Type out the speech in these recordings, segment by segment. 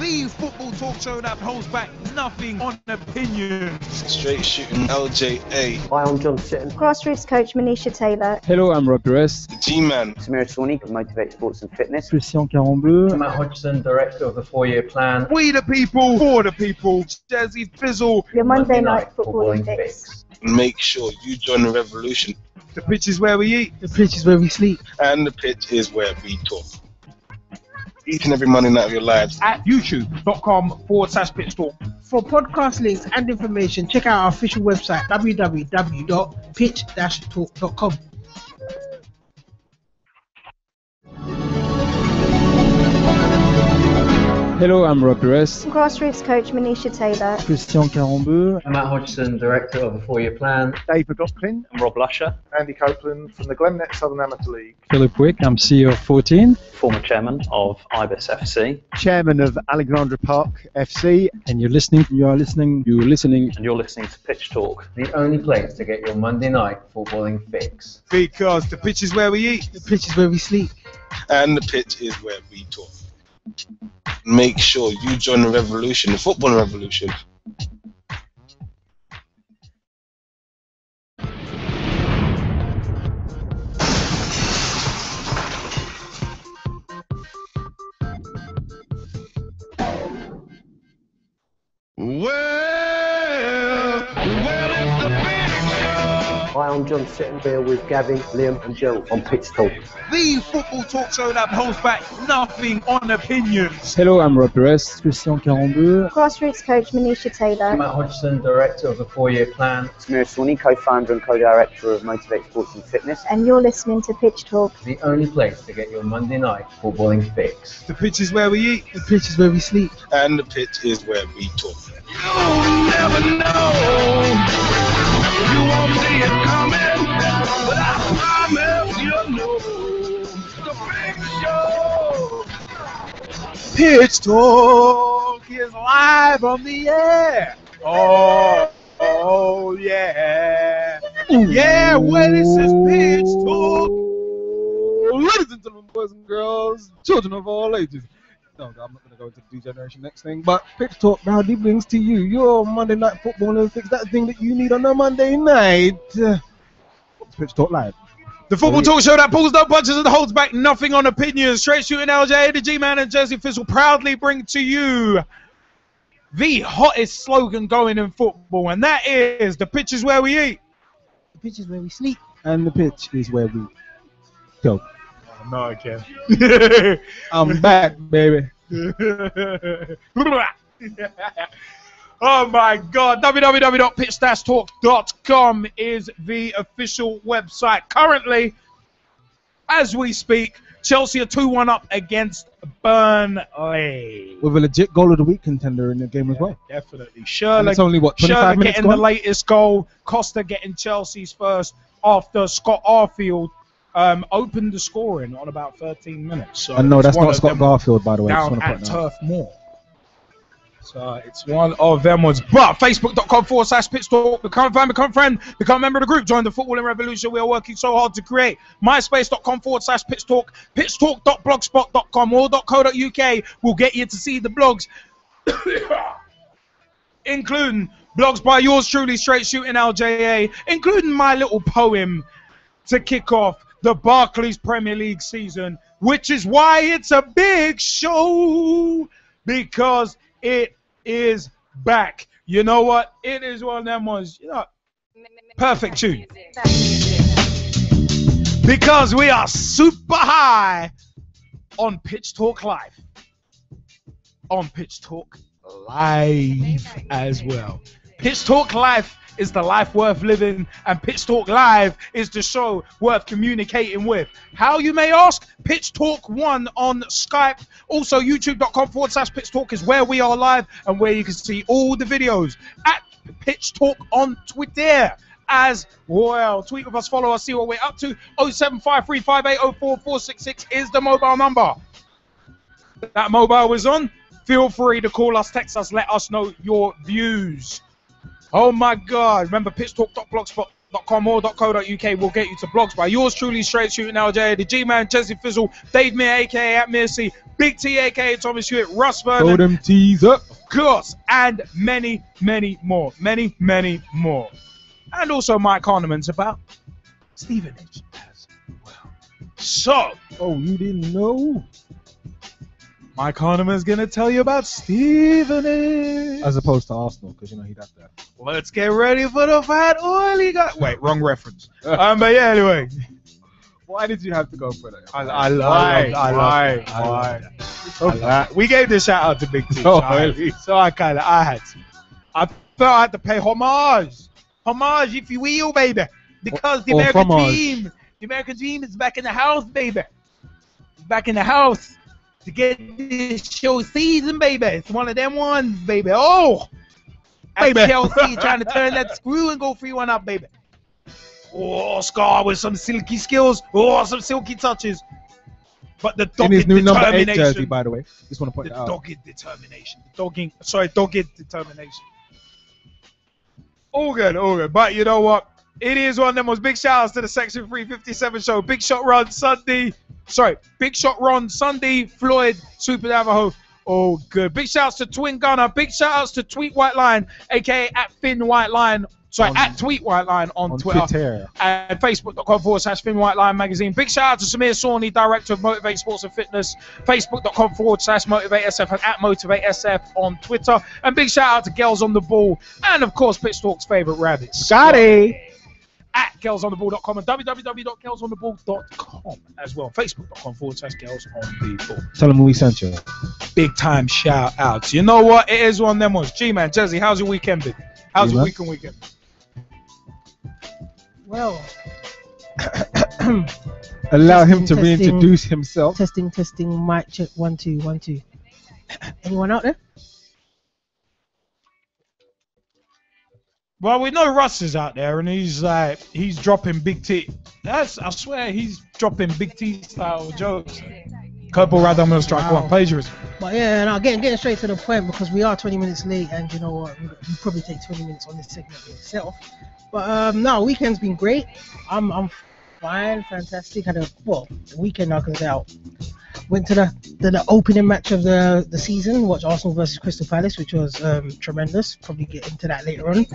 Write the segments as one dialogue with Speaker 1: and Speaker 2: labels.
Speaker 1: The football talk show that holds back nothing on opinions.
Speaker 2: Straight shooting LJA.
Speaker 3: Hi, I'm John Sitton.
Speaker 4: Grassroots coach Manisha Taylor.
Speaker 5: Hello, I'm Rob Perez.
Speaker 2: The G-Man.
Speaker 3: Samira Swanee, Motivate Sports and Fitness.
Speaker 5: Christian Carambeau.
Speaker 6: Matt Hodgson, Director of the 4-Year Plan.
Speaker 1: We the people, for the people. Jazzy Fizzle.
Speaker 4: Your Monday night footballing fix.
Speaker 2: Make sure you join the revolution.
Speaker 1: The pitch is where we eat.
Speaker 5: The pitch is where we sleep.
Speaker 2: And the pitch is where we talk. Each and every Monday night of your lives.
Speaker 1: At youtube.com/pitch talk.
Speaker 7: For podcast links and information, check out our official website www.pitch-talk.com.
Speaker 5: Hello, I'm Rob Perez.
Speaker 4: Grassroots coach Manisha Taylor.
Speaker 5: Christian Carambeau.
Speaker 6: Matt Hodgson, Director of the 4-Year Plan.
Speaker 8: David Gopkin.
Speaker 6: I'm Rob Lusher.
Speaker 8: Andy Copeland from the Glennet Southern Amateur League.
Speaker 5: Philip Wick, I'm CEO of 14.
Speaker 6: Former Chairman of Ibis FC.
Speaker 8: Chairman of Alexandra Park FC.
Speaker 5: And you're listening to
Speaker 6: Pitch Talk, the only place to get your Monday night footballing fix.
Speaker 1: Because the pitch is where we eat.
Speaker 7: The pitch is where we sleep.
Speaker 2: And the pitch is where we talk. Make sure you join the revolution, the football revolution.
Speaker 3: Hi, I'm John Sitton here with Gavin, Liam and Jill on Pitch Talk.
Speaker 1: The football talk show that holds back nothing on opinions.
Speaker 5: Hello, I'm Rob Perez. Christian Carambeau.
Speaker 4: Grassroots coach Manisha Taylor.
Speaker 6: Matt Hodgson, Director of the 4-Year Plan.
Speaker 3: Samira Swanee, co-founder and co-director of Motivate Sports and Fitness.
Speaker 4: And you're listening to Pitch Talk.
Speaker 6: The only place to get your Monday night footballing fix.
Speaker 1: The pitch is where we eat.
Speaker 7: The pitch is where we sleep.
Speaker 2: And the pitch is where we talk.
Speaker 1: You'll never know. You won't see it coming, but I promise you'll know. The big show. Pitch Talk is live on the air. Oh yeah. Yeah, when it says Pitch Talk.
Speaker 5: Ladies and gentlemen, boys and girls, children of all ages. No, I'm not going to go into the Generation Next thing, but Pitch Talk proudly brings to you your Monday night football and fix that thing that you need on a Monday night. It's Pitch Talk Live.
Speaker 1: The football talk show that pulls no punches and holds back nothing on opinions. Straight shooting LJ, the G-Man and Jazzy Fizzle proudly bring to you the hottest slogan going in football, and that is the pitch is where we eat.
Speaker 7: The pitch is where we sleep.
Speaker 5: And the pitch is where we go.
Speaker 1: No, I can't.
Speaker 5: I'm back, baby.
Speaker 1: Oh my God! www.pitch-talk.com is the official website. Currently, as we speak, Chelsea are 2-1 up against Burnley.
Speaker 5: With a legit goal of the week contender in the game as well.
Speaker 1: Definitely. Shirley,
Speaker 5: it's only, what, 25 minutes
Speaker 1: getting
Speaker 5: gone?
Speaker 1: the latest goal. Costa getting Chelsea's first after Scott Arfield opened the scoring on about 13 minutes. So
Speaker 5: and no, that's not Scott
Speaker 1: them
Speaker 5: Garfield, by the way.
Speaker 1: down at Turf Moor. So it's one of them ones. But Facebook.com/Pitch Talk. Become a fan, become a friend, become a member of the group. Join the footballing revolution we are working so hard to create. MySpace.com/Pitch Talk. PitchTalk.blogspot.com or .co.uk will get you to see the blogs, including blogs by yours truly, Straight Shooting LJA, including my little poem to kick off the Barclays Premier League season, which is why it's a big show, because it is back. You know what? It is one of them ones, you know, perfect tune. Because we are super high on Pitch Talk Live. On Pitch Talk Live as well. Pitch Talk Live is the life worth living, and Pitch Talk Live is the show worth communicating with. How, you may ask? Pitch Talk 1 on Skype. Also, youtube.com/Pitch Talk is where we are live and where you can see all the videos. At Pitch Talk on Twitter as well. Tweet with us, follow us, see what we're up to. 07535804466 is the mobile number. That mobile is on. Feel free to call us, text us, let us know your views. Oh my God! Remember, pitchtalk.blogspot facebook.com or .co.uk will get you to blogs by yours truly, Straight Shooting LJ, the G-Man, Jesse Fizzle, Dave Mir, aka at Mircy, Big T, aka Thomas Hewitt, Russ
Speaker 5: Throw
Speaker 1: Vernon,
Speaker 5: them tees up.
Speaker 1: of course, and many, many more. Many, many more. And also Mike Harneman's about Stevenage as well. So,
Speaker 5: Oh, you didn't know?
Speaker 1: Mike Harneman's going to tell you about Stevenage.
Speaker 5: As opposed to Arsenal, because you know he'd have that.
Speaker 1: Let's get ready for the fat oily guy. Wait, wrong reference. But yeah, anyway.
Speaker 5: Why did you have to go for that?
Speaker 1: I love We gave this shout out to Big T.
Speaker 5: Oh,
Speaker 1: So I had to. I felt I had to pay homage. Homage, if you will, baby. Because the
Speaker 5: Or
Speaker 1: American
Speaker 5: fromage.
Speaker 1: dream is back in the house, baby. It's back in the house to get this show season, baby. It's one of them ones, baby. Oh, at
Speaker 5: Baby.
Speaker 1: Chelsea trying to turn that screw and go 3-1 up, baby. Oh, Scar with some silky skills. Oh, some silky touches. But the
Speaker 5: In
Speaker 1: dogged
Speaker 5: his new number 8
Speaker 1: determination.
Speaker 5: jersey, by the way. Just want to point
Speaker 1: The
Speaker 5: that out.
Speaker 1: dogged determination. Dogged determination. All good. But you know what? It is one of them most big shout outs to the Section 357 show. Big Shot Ron Sunday. Floyd, Super Navajo. Oh, good. Big shouts to Twin Gunner. Big shout outs to Tweet White Line, aka at Finn White Line. At Tweet White Line on Twitter. And Facebook.com/Finn White Line Magazine. Big shout out to Samir Sawney, Director of Motivate Sports and Fitness. Facebook.com/MotivateSF and at MotivateSF on Twitter. And big shout out to Girls on the Ball. And of course, Pitch Talk's favorite rabbit, Scotty. At girlsontheball.com and www.girlsontheball.com as well. Facebook.com/girlsontheball.
Speaker 5: Tell him we sent you.
Speaker 1: Big time shout outs. You know what? It is one of them ones. G-Man, Jesse, how's your weekend been? How's your weekend?
Speaker 7: Well,
Speaker 5: Allow him to
Speaker 7: Testing.
Speaker 5: reintroduce himself.
Speaker 7: testing, mic check, 1 2 1 2. Anyone out there?
Speaker 1: Well, we know Russ is out there and he's dropping Big T. I swear he's dropping Big T style jokes. Curveball right down the strike one. Plagiarism.
Speaker 7: But yeah, no, getting straight to the point because we are 20 minutes late, and you know what, we probably take 20 minutes on this segment itself. But no, weekend's been great. I'm fine, fantastic. Had the weekend now comes out. Went to the opening match of the season. Watched Arsenal versus Crystal Palace, which was tremendous. Probably get into that later on.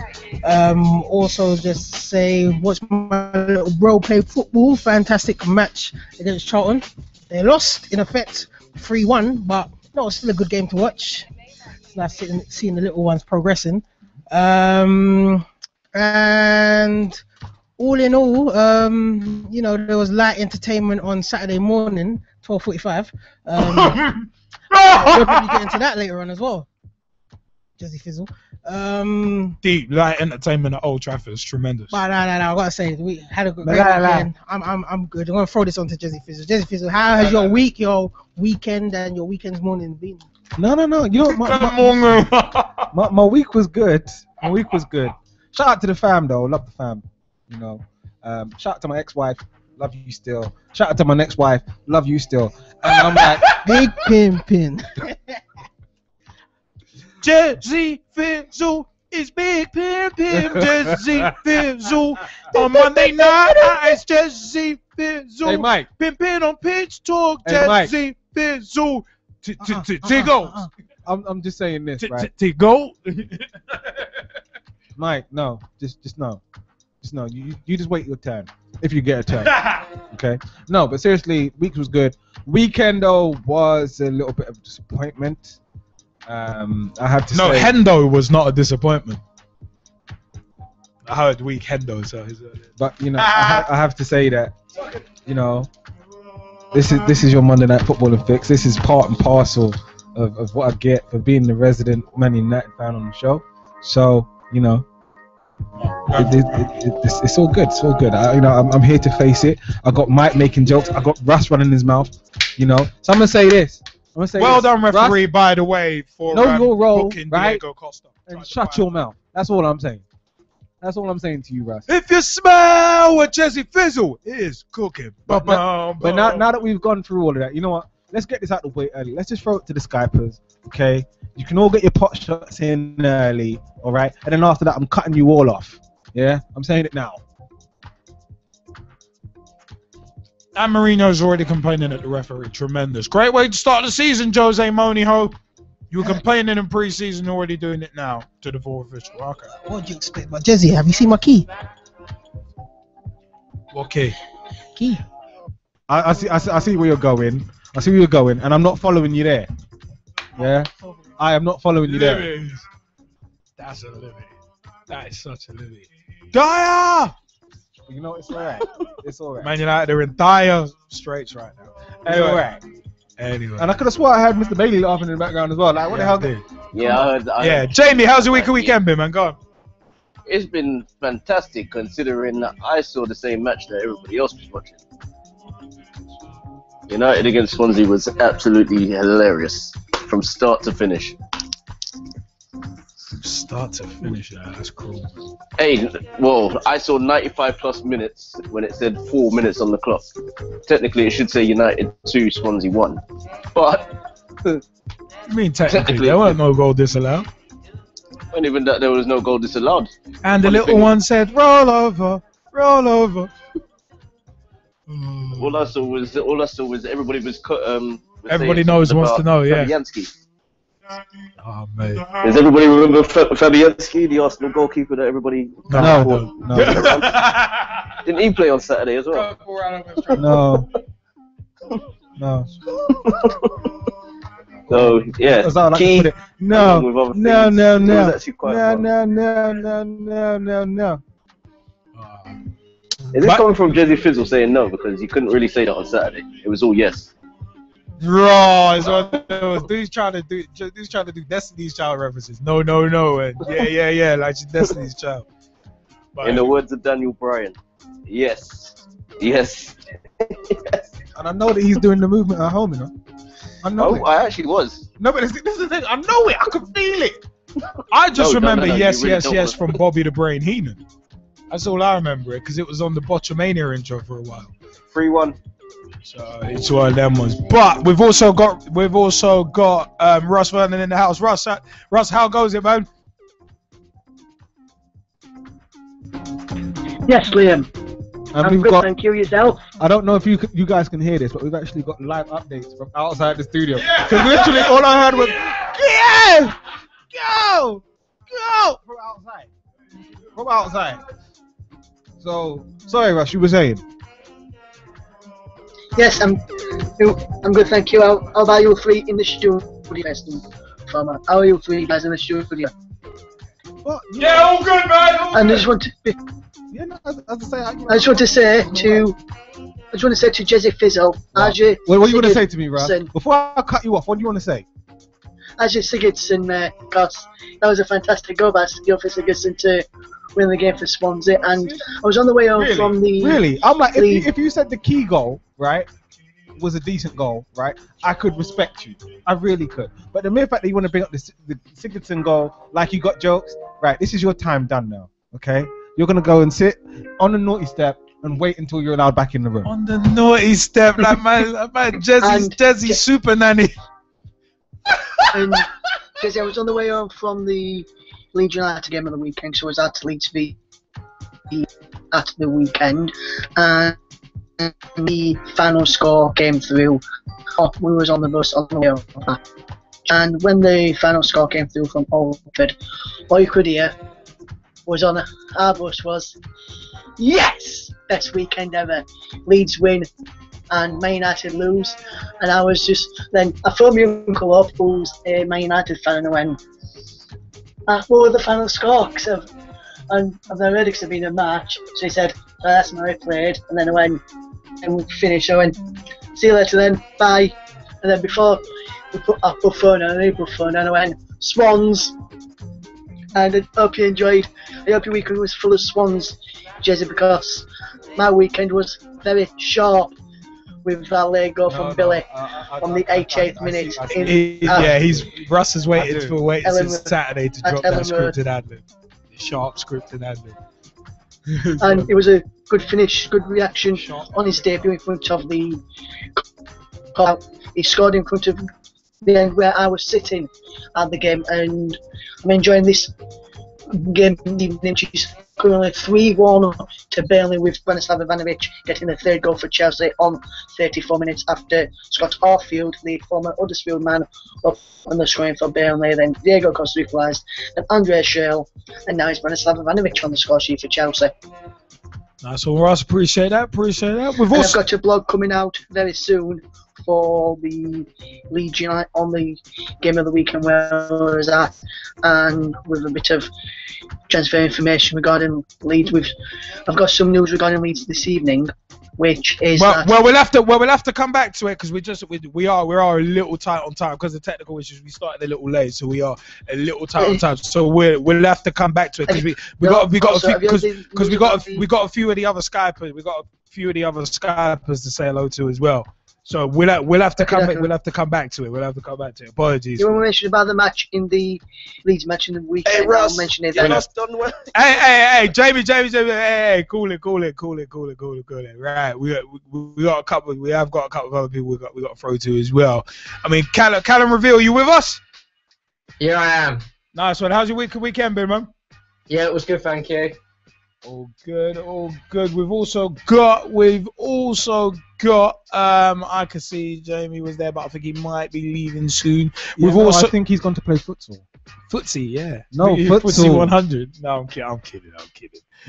Speaker 7: Also, just say watch my little bro play football. Fantastic match against Charlton. They lost in effect 3-1, but no, it's still a good game to watch. It's nice seeing the little ones progressing. And all in all, you know, there was light entertainment on Saturday morning, 12:45. We'll probably get into that later on as well. Jesse Fizzle.
Speaker 1: Deep light entertainment at Old Trafford is tremendous.
Speaker 7: But no, I gotta say we had a great weekend. I'm good. I'm gonna throw this on to Jesse Fizzle. Jesse Fizzle, how has your week, your weekend, and your weekend's morning been?
Speaker 5: No. You know, my week was good. My week was good. Shout out to the fam though. Love the fam. You know. Shout out to my ex-wife. Love you still. Shout out to my next wife. Love you still. And I'm like,
Speaker 7: Big Pimpin'.
Speaker 1: Jesse Fizzle is Big Pimpin'. Jesse Fizzle on Monday night. It's Jesse Fizzle.
Speaker 5: hey Mike.
Speaker 1: Pimpin' on Pitch Talk.
Speaker 5: Hey, Mike.
Speaker 1: Jesse Fizzle. Tiggles.
Speaker 5: I'm just saying this, right?
Speaker 1: Tiggle.
Speaker 5: Mike, no. Just no. Just no. You just wait your turn. If you get a turn. Okay? No, but seriously, week was good. Weekend though was a little bit of disappointment. I have to
Speaker 1: No,
Speaker 5: say.
Speaker 1: Hendo was not a disappointment. I heard weak Hendo, so.
Speaker 5: But you know, I have to say that, you know, this is your Monday Night Footballing Fix. This is part and parcel of what I get for being the resident Man United fan on the show. So you know, it's all good. It's all good. I'm here to face it. I got Mike making jokes. I got Russ running his mouth. You know, so I'm gonna say this.
Speaker 1: Well done, referee,
Speaker 5: Russ,
Speaker 1: by the way, for
Speaker 5: know your role,
Speaker 1: booking
Speaker 5: right?
Speaker 1: Diego Costa.
Speaker 5: and shut your mouth. That's all I'm saying. That's all I'm saying to you, Russ.
Speaker 1: If you smell what Jesse Fizzle is cooking.
Speaker 5: But now that we've gone through all of that, you know what? Let's get this out of the way early. Let's just throw it to the Skypers, okay? You can all get your pot shots in early, all right? And then after that, I'm cutting you all off. Yeah? I'm saying it now.
Speaker 1: And Mourinho's already complaining at the referee. Tremendous. Great way to start the season, Jose Mourinho. You were complaining in pre-season, already doing it now to the fourth official. Okay.
Speaker 7: What do you expect? But Jesse, have you seen my key?
Speaker 1: Okay.
Speaker 7: Key.
Speaker 5: I see where you're going. I see where you're going, and I'm not following you there. Yeah? I am not following you there.
Speaker 1: Liberty. That's a liberty. That is such a liberty. Dyer!
Speaker 5: You know, it's alright. It's alright.
Speaker 1: Man United are in dire straits right now.
Speaker 5: It's alright.
Speaker 1: Anyway.
Speaker 5: And I could have swore I heard Mr. Bailey laughing in the background as well. Like, what the hell?
Speaker 9: Yeah, I heard.
Speaker 1: Yeah, Jamie, how's your weekend been, man? Go on.
Speaker 9: It's been fantastic considering that I saw the same match that everybody else was watching. United against Swansea was absolutely hilarious from start to finish.
Speaker 1: Start to finish, yeah, that's cool.
Speaker 9: Hey, well, I saw 95 plus minutes when it said 4 minutes on the clock. Technically, it should say United 2, Swansea 1. But
Speaker 1: I mean, technically, there weren't no goal disallowed.
Speaker 9: And even that, there was no goal disallowed.
Speaker 1: And the little one said, "Roll over, roll over."
Speaker 9: All I saw was everybody was
Speaker 1: everybody knows, wants to know, yeah.
Speaker 9: Fabianski.
Speaker 1: Oh, mate.
Speaker 9: Does everybody remember Fabianski, the Arsenal goalkeeper that everybody?
Speaker 5: No.
Speaker 9: Didn't he play on Saturday as well?
Speaker 5: No.
Speaker 9: So yeah,
Speaker 5: That's how I like to
Speaker 9: Key.
Speaker 5: put it. No.
Speaker 9: with other
Speaker 5: No.
Speaker 9: things,
Speaker 5: No.
Speaker 9: it was
Speaker 5: No.
Speaker 9: actually quite fun.
Speaker 5: No.
Speaker 9: Is this coming from Jesse Fizzle saying no because you couldn't really say that on Saturday? It was all yes.
Speaker 1: Right, so dude's trying to do Destiny's Child references. No, and yeah, like she's Destiny's Child. But
Speaker 9: In the words of Daniel Bryan, yes.
Speaker 5: And I know that he's doing the movement at home, you know. I know it.
Speaker 9: I actually was.
Speaker 5: No, but this is the thing. I know it. I can feel it.
Speaker 1: I just
Speaker 9: No,
Speaker 1: remember
Speaker 9: you
Speaker 1: yes,
Speaker 9: really don't wanna-
Speaker 1: from Bobby the Brain Heenan. That's all I remember it because it was on the Botchamania intro for a while.
Speaker 9: 3-1.
Speaker 1: So it's one of them ones. But we've also got Russ Vernon in the house. Russ, how goes it, man?
Speaker 10: Yes, Liam.
Speaker 5: And
Speaker 10: I'm
Speaker 5: we've
Speaker 10: good,
Speaker 5: got.
Speaker 10: thank you. Yourself?
Speaker 5: I don't know if you guys can hear this, but we've actually got live updates from outside the studio. Because literally all I heard was, go from outside. So sorry, Russ, you were saying.
Speaker 10: Yes, I'm good, thank you. How about you three in the studio? How are you three guys in the studio?
Speaker 5: What?
Speaker 1: Yeah, all good, man.
Speaker 10: And I just want to.
Speaker 5: Yeah, no, as I say,
Speaker 10: I just want to say to Jesse Fizzle,
Speaker 5: what are you going to say to me, Russ? Before I cut you off, what do you want to say?
Speaker 10: Ajay Sigurdsson, because that was a fantastic goal by Gylfi Sigurdsson to win the game for Swansea, and I was on the way home from the.
Speaker 5: Really? I'm like, if you said the key goal, right, was a decent goal, right, I could respect you. I really could. But the mere fact that you want to bring up the Sigurdsson goal, like you got jokes, right, this is your time done now, okay? You're going to go and sit on the naughty step and wait until you're allowed back in the room.
Speaker 1: On the naughty step, like my Jesse super nanny.
Speaker 10: And Jesse, I was on the way home from the Leeds United game on the weekend, so I was at Leeds v at the weekend, and the final score came through. We was on the bus on the way home, and when the final score came through from Old Trafford, all you could hear was on our bus was, yes, best weekend ever. Leeds win and Man United lose, and I was just then I phoned my uncle up, who's a Man United fan, and I went, what was the final score? And I've never heard it 'cause I've been in March. So he said, that's how I played, and then I went and we finished. I went, see you later then, bye. And then before I put phone on, I put phone on, I went, Swans. And I hope you enjoyed. I hope your weekend was full of Swans, Jesse, because my weekend was very sharp with that late goal from Billy on the 88th minute.
Speaker 1: Russ has waited since
Speaker 10: Ellen-
Speaker 1: Saturday to drop that scripted ad-lib. Sharp scripted ad-lib.
Speaker 10: And it was a good finish, good reaction on his debut in front of the crowd. He scored in front of the end where I was sitting at the game, and I'm enjoying this game of the evening. She's currently 3-1 to Burnley, with Branislav Ivanovic getting the third goal for Chelsea on 34 minutes after Scott Arfield, the former Huddersfield man, up on the scoring for Burnley. Then Diego Costa equalised, and Andrea Schürrle, and now it's Branislav Ivanovic on the score sheet for Chelsea.
Speaker 1: Nice one, Ross. Appreciate that. We've
Speaker 10: And I've
Speaker 1: also
Speaker 10: got a blog coming out very soon for the Leeds United on the game of the weekend where I was at, and with a bit of transfer information regarding Leeds. I've got some news regarding Leeds this evening, which is
Speaker 1: well, we'll have to come back to it because we are a little tight on time because of technical issues. We started a little late, so we are a little tight on time. So we'll have to come back to it because we got a few of the other Skypers. We got a few of the other Skypers to say hello to as well. So we'll have to come back. We'll have to come back to it. Apologies.
Speaker 10: You want to mention about the match in the Leeds match in the weekend?
Speaker 9: Hey, Russ,
Speaker 10: I'll mention it.
Speaker 9: you lost done well.
Speaker 1: Hey, Jamie, hey, cool it. Right, we got a couple. We have got a couple of other people we got to throw to as well. I mean, Callum Reveal, you with us?
Speaker 11: Here I am.
Speaker 1: Nice one. How's your weekend been, man?
Speaker 11: Yeah, it was good, thank you.
Speaker 1: All good. We've also got. I can see Jamie was there, but I think he might be leaving soon.
Speaker 5: I think he's gone to play futsal.
Speaker 1: Footsie, yeah.
Speaker 5: No,
Speaker 1: Footsie 100. No, I'm kidding.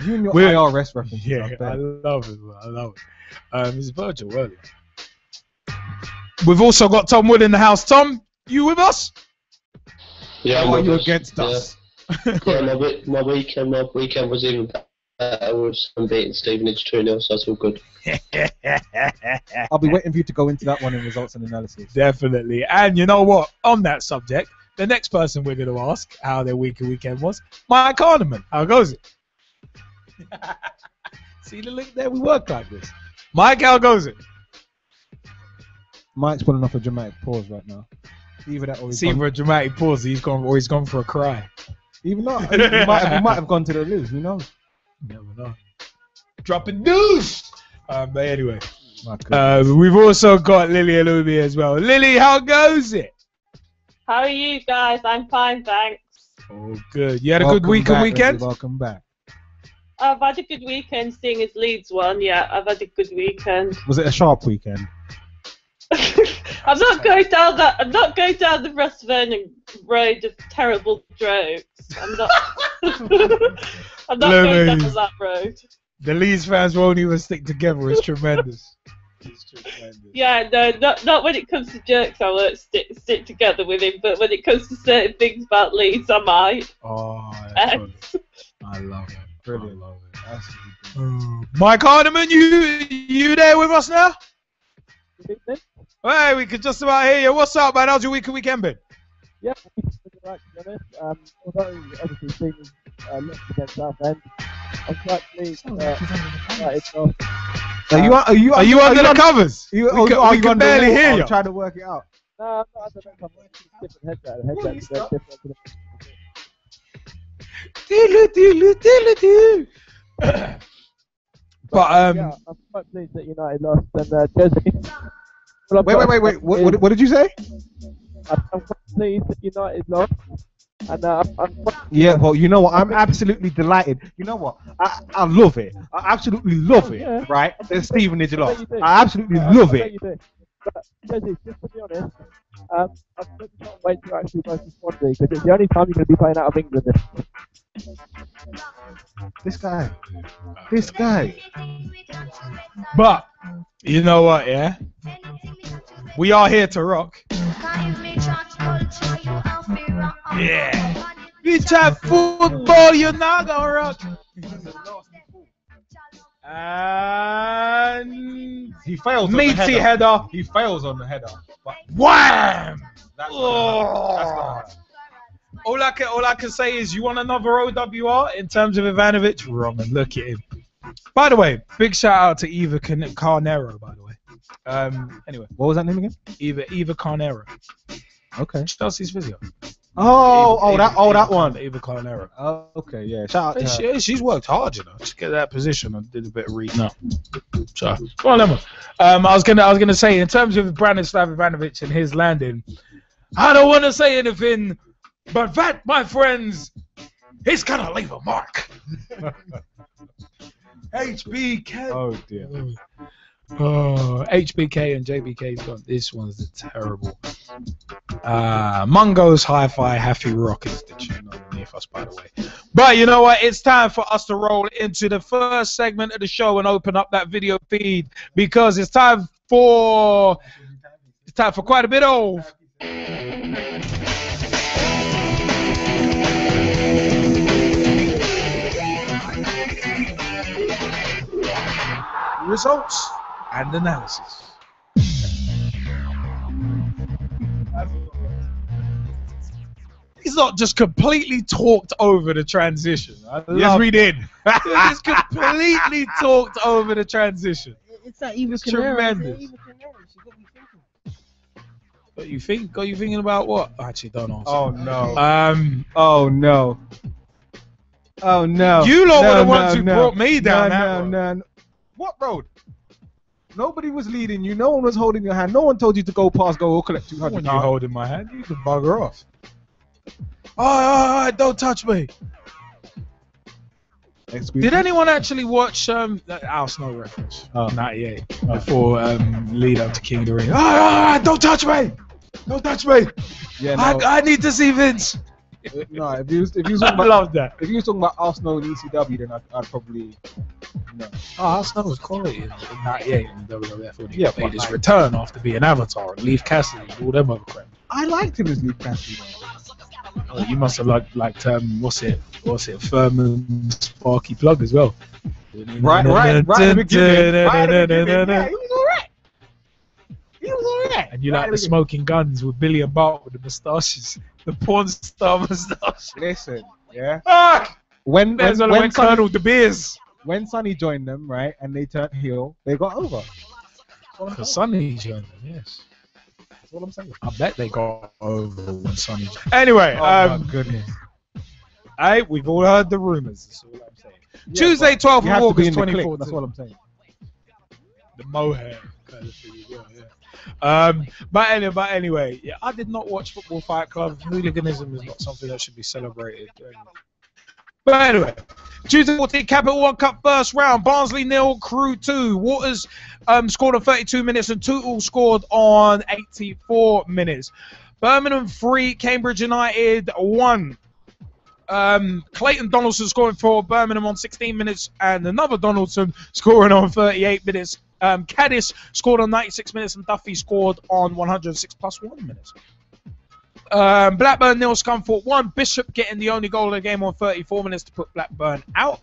Speaker 5: You and your IRS references.
Speaker 1: Yeah, I love it. It's Virgil earlier. We've also got Tom Wood in the house. Tom, you with us?
Speaker 12: Yeah,
Speaker 1: or are you against us?
Speaker 12: Yeah, my weekend was even better with some beating Stevenage 2-0, so that's all good.
Speaker 5: I'll be waiting for you to go into that one in results and analysis.
Speaker 1: Definitely. And you know what? On that subject, the next person we're going to ask how their weekend was, Mike Kahneman. How goes it? See the link there? We work like this. Mike, how goes it?
Speaker 5: Mike's pulling off a dramatic pause right now. Either that or
Speaker 1: for a dramatic pause, he's gone for a cry.
Speaker 5: Even not. He might have gone to the loo. Who knows?
Speaker 1: Never know. Dropping news. But anyway, we've also got Lily Alumi as well. Lily, how goes it?
Speaker 13: How are you guys? I'm fine, thanks.
Speaker 1: Oh, good. You had a good weekend?
Speaker 5: Lily, welcome back.
Speaker 13: I've had a good weekend, seeing as Leeds won. Yeah, I've had a good weekend.
Speaker 5: Was it a sharp weekend?
Speaker 13: I'm not going down the Russ Vernon road of terrible jokes. I'm not. I'm not going down that road.
Speaker 1: The Leeds fans won't even stick together. It's tremendous.
Speaker 13: Yeah, no, not when it comes to jokes. I won't stick together with him. But when it comes to certain things about Leeds, I might.
Speaker 1: Oh, I love it.
Speaker 5: Brilliant.
Speaker 1: I love it. Absolutely. Mike Hardeman, you there with us now? Hey, we could just about hear you. What's up, man? How's your weekend been?
Speaker 14: Yeah, right, to be honest. Although obviously things lost against Southend, I'm quite pleased
Speaker 5: Are you under the covers?
Speaker 1: We can barely hear you.
Speaker 5: I'm trying to work it out.
Speaker 14: No, I'm not under the covers. I'm wearing different headsets. The headsets are different to the
Speaker 1: But
Speaker 14: yeah, I'm quite pleased that United lost and Chelsea.
Speaker 5: Wait. What did you say?
Speaker 14: I'm quite pleased that United lost. And
Speaker 5: yeah, well, you know what? I'm absolutely delighted. You know what? I love it. I absolutely love it.
Speaker 14: Yeah.
Speaker 5: Right? The Stevenage lost. I absolutely love it.
Speaker 14: But Jesse, just to be honest, I can't wait to actually go to Swansea because it's the only time you're going to be playing out of England.
Speaker 5: This guy.
Speaker 1: But you know what? Yeah, we are here to rock. Yeah. We chat football, you're not gonna rock. And
Speaker 5: he fails.
Speaker 1: Meaty header.
Speaker 5: He fails on the header. But
Speaker 1: wham!
Speaker 5: That's
Speaker 1: not all I can say is you want another OWR in terms of Ivanovic? Wrong, and look at him. By the way, big shout out to Eva Carnero, by the way. Anyway.
Speaker 5: What was that name again?
Speaker 1: Eva Carnero.
Speaker 5: Okay.
Speaker 1: Chelsea's physio.
Speaker 5: That one.
Speaker 1: Eva Carnero.
Speaker 5: Oh, okay, yeah. Shout out to her.
Speaker 1: She's worked hard, you know. Just get that position. I did a bit of reading up. So, well, never. I was gonna say in terms of Branislav Ivanovic and his landing, I don't want to say anything, but that, my friends, He's gonna leave a mark. HBK.
Speaker 5: Oh dear.
Speaker 1: Oh, HBK and JBK's gone. This one's terrible. Mungo's Hi-Fi Happy Rock is the tune underneath us, by the way. But you know what? It's time for us to roll into the first segment of the show and open up that video feed because it's time for quite a bit of results and analysis. He's not just completely talked over the transition.
Speaker 5: Yes, we did.
Speaker 1: He's completely talked over the transition.
Speaker 7: It's that evil
Speaker 1: It's
Speaker 7: canary.
Speaker 1: tremendous.
Speaker 7: It's that evil canary. She got me thinking.
Speaker 1: But you think? Are you thinking about what? Actually, don't answer.
Speaker 5: Oh no.
Speaker 1: Oh
Speaker 5: no. Oh no.
Speaker 1: You lot
Speaker 5: No,
Speaker 1: were the ones who
Speaker 5: no.
Speaker 1: brought me down that road.
Speaker 5: No. What road? Nobody was leading you. No one was holding your hand. No one told you to go past go or collect 200.
Speaker 1: When you holding my hand, you can bugger off. Oh, don't touch me. Did anyone actually watch that Al Snow reference? 98 before lead up to King of the Ring. Don't touch me! Don't touch me!
Speaker 5: Yeah, no.
Speaker 1: I need to see Vince.
Speaker 5: No, if you was talking about,
Speaker 1: I love that.
Speaker 5: If you was talking about Arsenal and ECW, then I'd probably. No.
Speaker 1: Al Snow was quality in 98 in the WWF when he
Speaker 5: Yeah,
Speaker 1: made
Speaker 5: but
Speaker 1: his
Speaker 5: like-
Speaker 1: return after being Avatar and Leaf Cassidy and all them other crap.
Speaker 5: I liked him as Leaf Cassidy.
Speaker 1: Oh, you must have liked what's it, Furman Sparky Plug as well.
Speaker 5: Right at the beginning. Right at the beginning. Yeah, he was alright. He was alright.
Speaker 1: And you like the Smoking Guns with Billy and Bart with the moustaches, the porn star moustache.
Speaker 5: Listen, yeah.
Speaker 1: When Colonel De Beers.
Speaker 5: When Sonny joined them, right, and they turned heel, they got over.
Speaker 1: Because Sonny joined them, yes.
Speaker 5: That's all I'm saying.
Speaker 1: I bet they got over when Sonny joined. Anyway,
Speaker 5: Oh my goodness.
Speaker 1: We've all heard the rumors. That's all I'm saying.
Speaker 5: Yeah,
Speaker 1: Tuesday,
Speaker 5: but
Speaker 1: 12th
Speaker 5: you
Speaker 1: of
Speaker 5: have to be
Speaker 1: August,
Speaker 5: in the clique,
Speaker 1: 2014.
Speaker 5: That's all I'm saying.
Speaker 1: The mohair kind of thing as well, yeah. But anyway, yeah, I did not watch Football Fight Club. Hooliganism is not something that should be celebrated. But anyway, Tuesday 14 Capital One Cup first round. Barnsley 0, Crew 2. Waters scored on 32 minutes and Tootle scored on 84 minutes. Birmingham 3, Cambridge United 1. Clayton Donaldson scoring for Birmingham on 16 minutes and another Donaldson scoring on 38 minutes. Caddis scored on 96 minutes and Duffy scored on 106 plus 1 minutes. Blackburn 0, Scunthorpe 1. Bishop getting the only goal of the game on 34 minutes to put Blackburn out.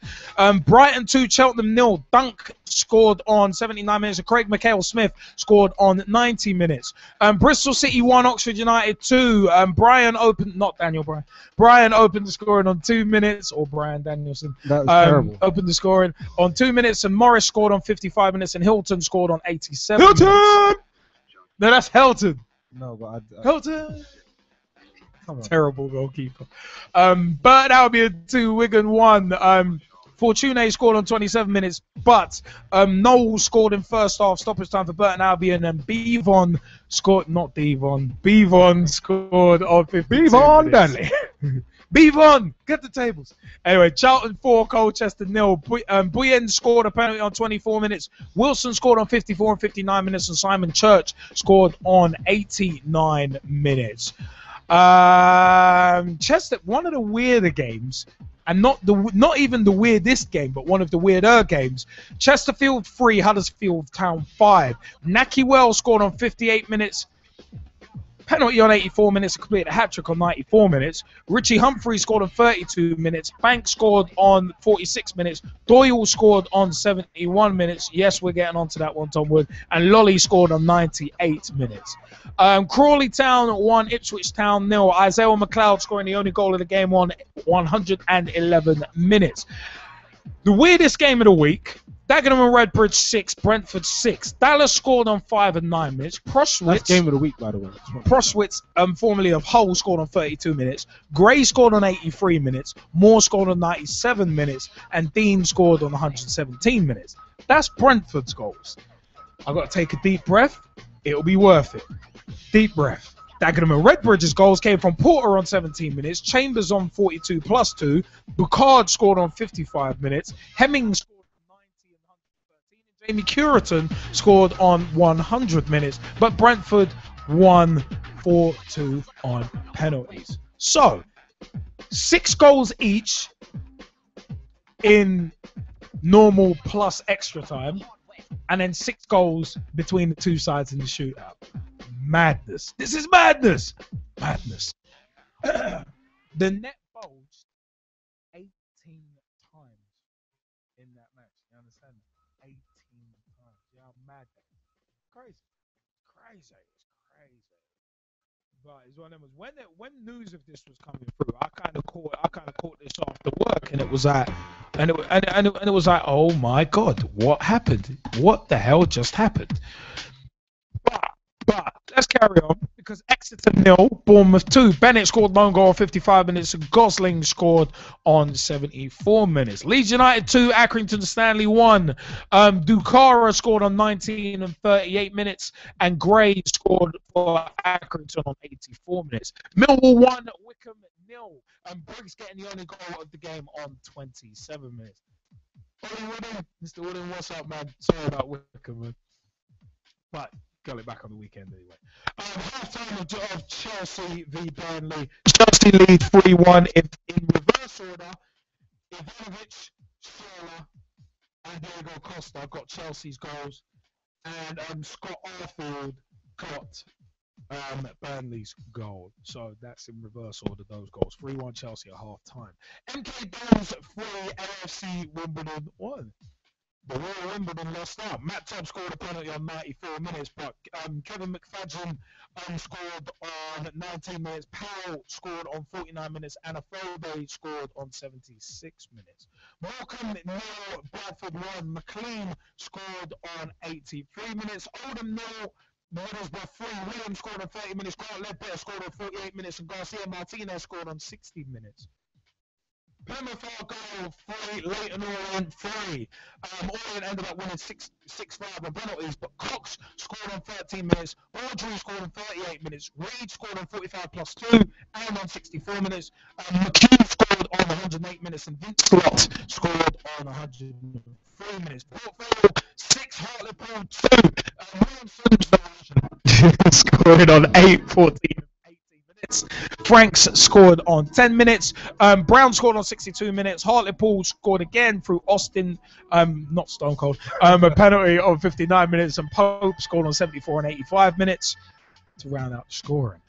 Speaker 1: Brighton 2, Cheltenham 0. Dunk scored on 79 minutes and Craig McHale-Smith scored on 90 minutes. Bristol City 1, Oxford United 2. Brian opened the scoring on 2 minutes, or Brian Danielson.
Speaker 5: That was terrible.
Speaker 1: Opened the scoring on 2 minutes and Morris scored on 55 minutes and Hilton scored on 87
Speaker 5: Hilton!
Speaker 1: minutes. No, that's Helton.
Speaker 5: No, but
Speaker 1: Hilton! Terrible goalkeeper. But that would be a 2, Wigan 1. Fortune scored on 27 minutes, but Noel scored in first half, stoppage time for Burton Albion, and Beavon scored on 52
Speaker 5: Beavon
Speaker 1: minutes.
Speaker 5: Dudley.
Speaker 1: Beavon, get the tables. Anyway, Charlton 4, Colchester 0. Buyen scored a penalty on 24 minutes. Wilson scored on 54 and 59 minutes, and Simon Church scored on 89 minutes. Chester, one of the weirder games, and not even the weirdest game, but one of the weirder games. Chesterfield 3, Huddersfield Town 5. Naki Wells scored on 58 minutes. Penalty on 84 minutes, completed a hat-trick on 94 minutes. Richie Humphrey scored on 32 minutes. Banks scored on 46 minutes. Doyle scored on 71 minutes. Yes, we're getting onto that one, Tom Wood. And Lolly scored on 98 minutes. Crawley Town 1, Ipswich Town 0. Isaiah McLeod scoring the only goal of the game on 111 minutes. The weirdest game of the week. Dagenham and Redbridge 6, Brentford 6. Dallas scored on 5 and 9 minutes.
Speaker 5: That's game of the week, by the way.
Speaker 1: Proswitz, formerly of Hull, scored on 32 minutes. Gray scored on 83 minutes. Moore scored on 97 minutes. And Dean scored on 117 minutes. That's Brentford's goals. I've got to take a deep breath. It'll be worth it. Deep breath. Dagenham and Redbridge's goals came from Porter on 17 minutes, Chambers on 42 plus 2, Boucard scored on 55 minutes, Hemming scored on 90 and 113, and Jamie Curitan scored on 100 minutes, but Brentford won 4-2 on penalties. So, 6 goals each in normal plus extra time, and then 6 goals between the two sides in the shootout. Madness. This is madness. Madness. The net bulged 18 times in that match. You understand? 18 times. Yeah, how mad that is. Crazy. Crazy. It's crazy. But it's one of them. When news of this was coming through, I kind of caught this after work, and it was like, and it was like, oh my God, what happened? What the hell just happened? But let's carry on, because Exeter 0, Bournemouth 2. Bennett scored lone goal on 55 minutes, and Gosling scored on 74 minutes. Leeds United 2, Accrington Stanley 1. Dukara scored on 19 and 38 minutes, and Gray scored for Accrington on 84 minutes. Millwall 1, Wickham 0. And Briggs getting the only goal of the game on 27 minutes. Mr. Woodin, what's up, man? Sorry about Wickham, man. But got it back on the weekend anyway. Half-time of Chelsea v Burnley. Chelsea lead 3-1 in reverse order. Ivanovic, Schürrle, and Diego Costa got Chelsea's goals, and Scott Arfield got Burnley's goal. So that's in reverse order, those goals. 3-1 Chelsea at half-time. MK Dons 3, AFC Wimbledon 1. The Royal Wimbledon lost out. Matt Tubb scored a penalty on 94 minutes, but Kevin McFadden scored on 19 minutes. Powell scored on 49 minutes, and Afobe scored on 76 minutes. Morecambe 0, Bradford 1. McLean scored on 83 minutes. Oldham 0, Middlesbrough 3. Williams scored on 30 minutes. Grant Ledbetter scored on 48 minutes, and Garcia Martinez scored on 60 minutes. Plymouth Argyle 3, Leyton Orient 3. Orient ended up winning 6-5 on penalties, but Cox scored on 13 minutes, Audrey scored on 38 minutes, Reed scored on 45 plus 2 and on 64 minutes, McHugh scored on 108 minutes, and Vince Lott scored on 103 minutes. Port Vale 6, Hartlepool 2. Williamson scored on 8, 14. Franks scored on 10 minutes. Brown scored on 62 minutes. Hartlepool scored again through Austin, not Stone Cold, a penalty on 59 minutes. And Pope scored on 74 and 85 minutes to round out the scoring.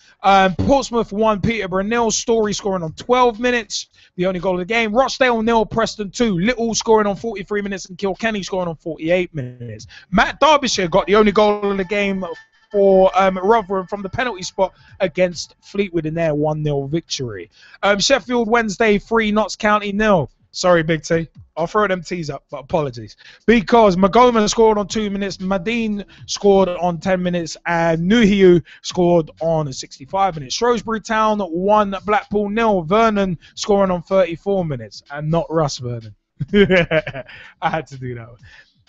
Speaker 1: Portsmouth 1, Peterborough 0. Story scoring on 12 minutes, the only goal of the game. Rochdale 0, Preston 2. Little scoring on 43 minutes, and Kilkenny scoring on 48 minutes. Matt Derbyshire got the only goal of the game for Rotherham from the penalty spot against Fleetwood in their 1-0 victory. Sheffield Wednesday 3, Notts County 0. Sorry, Big T. I'll throw them T's up, but apologies. Because Magoma scored on 2 minutes, Madine scored on 10 minutes, and Nuhiu scored on 65 minutes. Shrewsbury Town 1, Blackpool 0. Vernon scoring on 34 minutes, and not Russ Vernon. I had to do that one.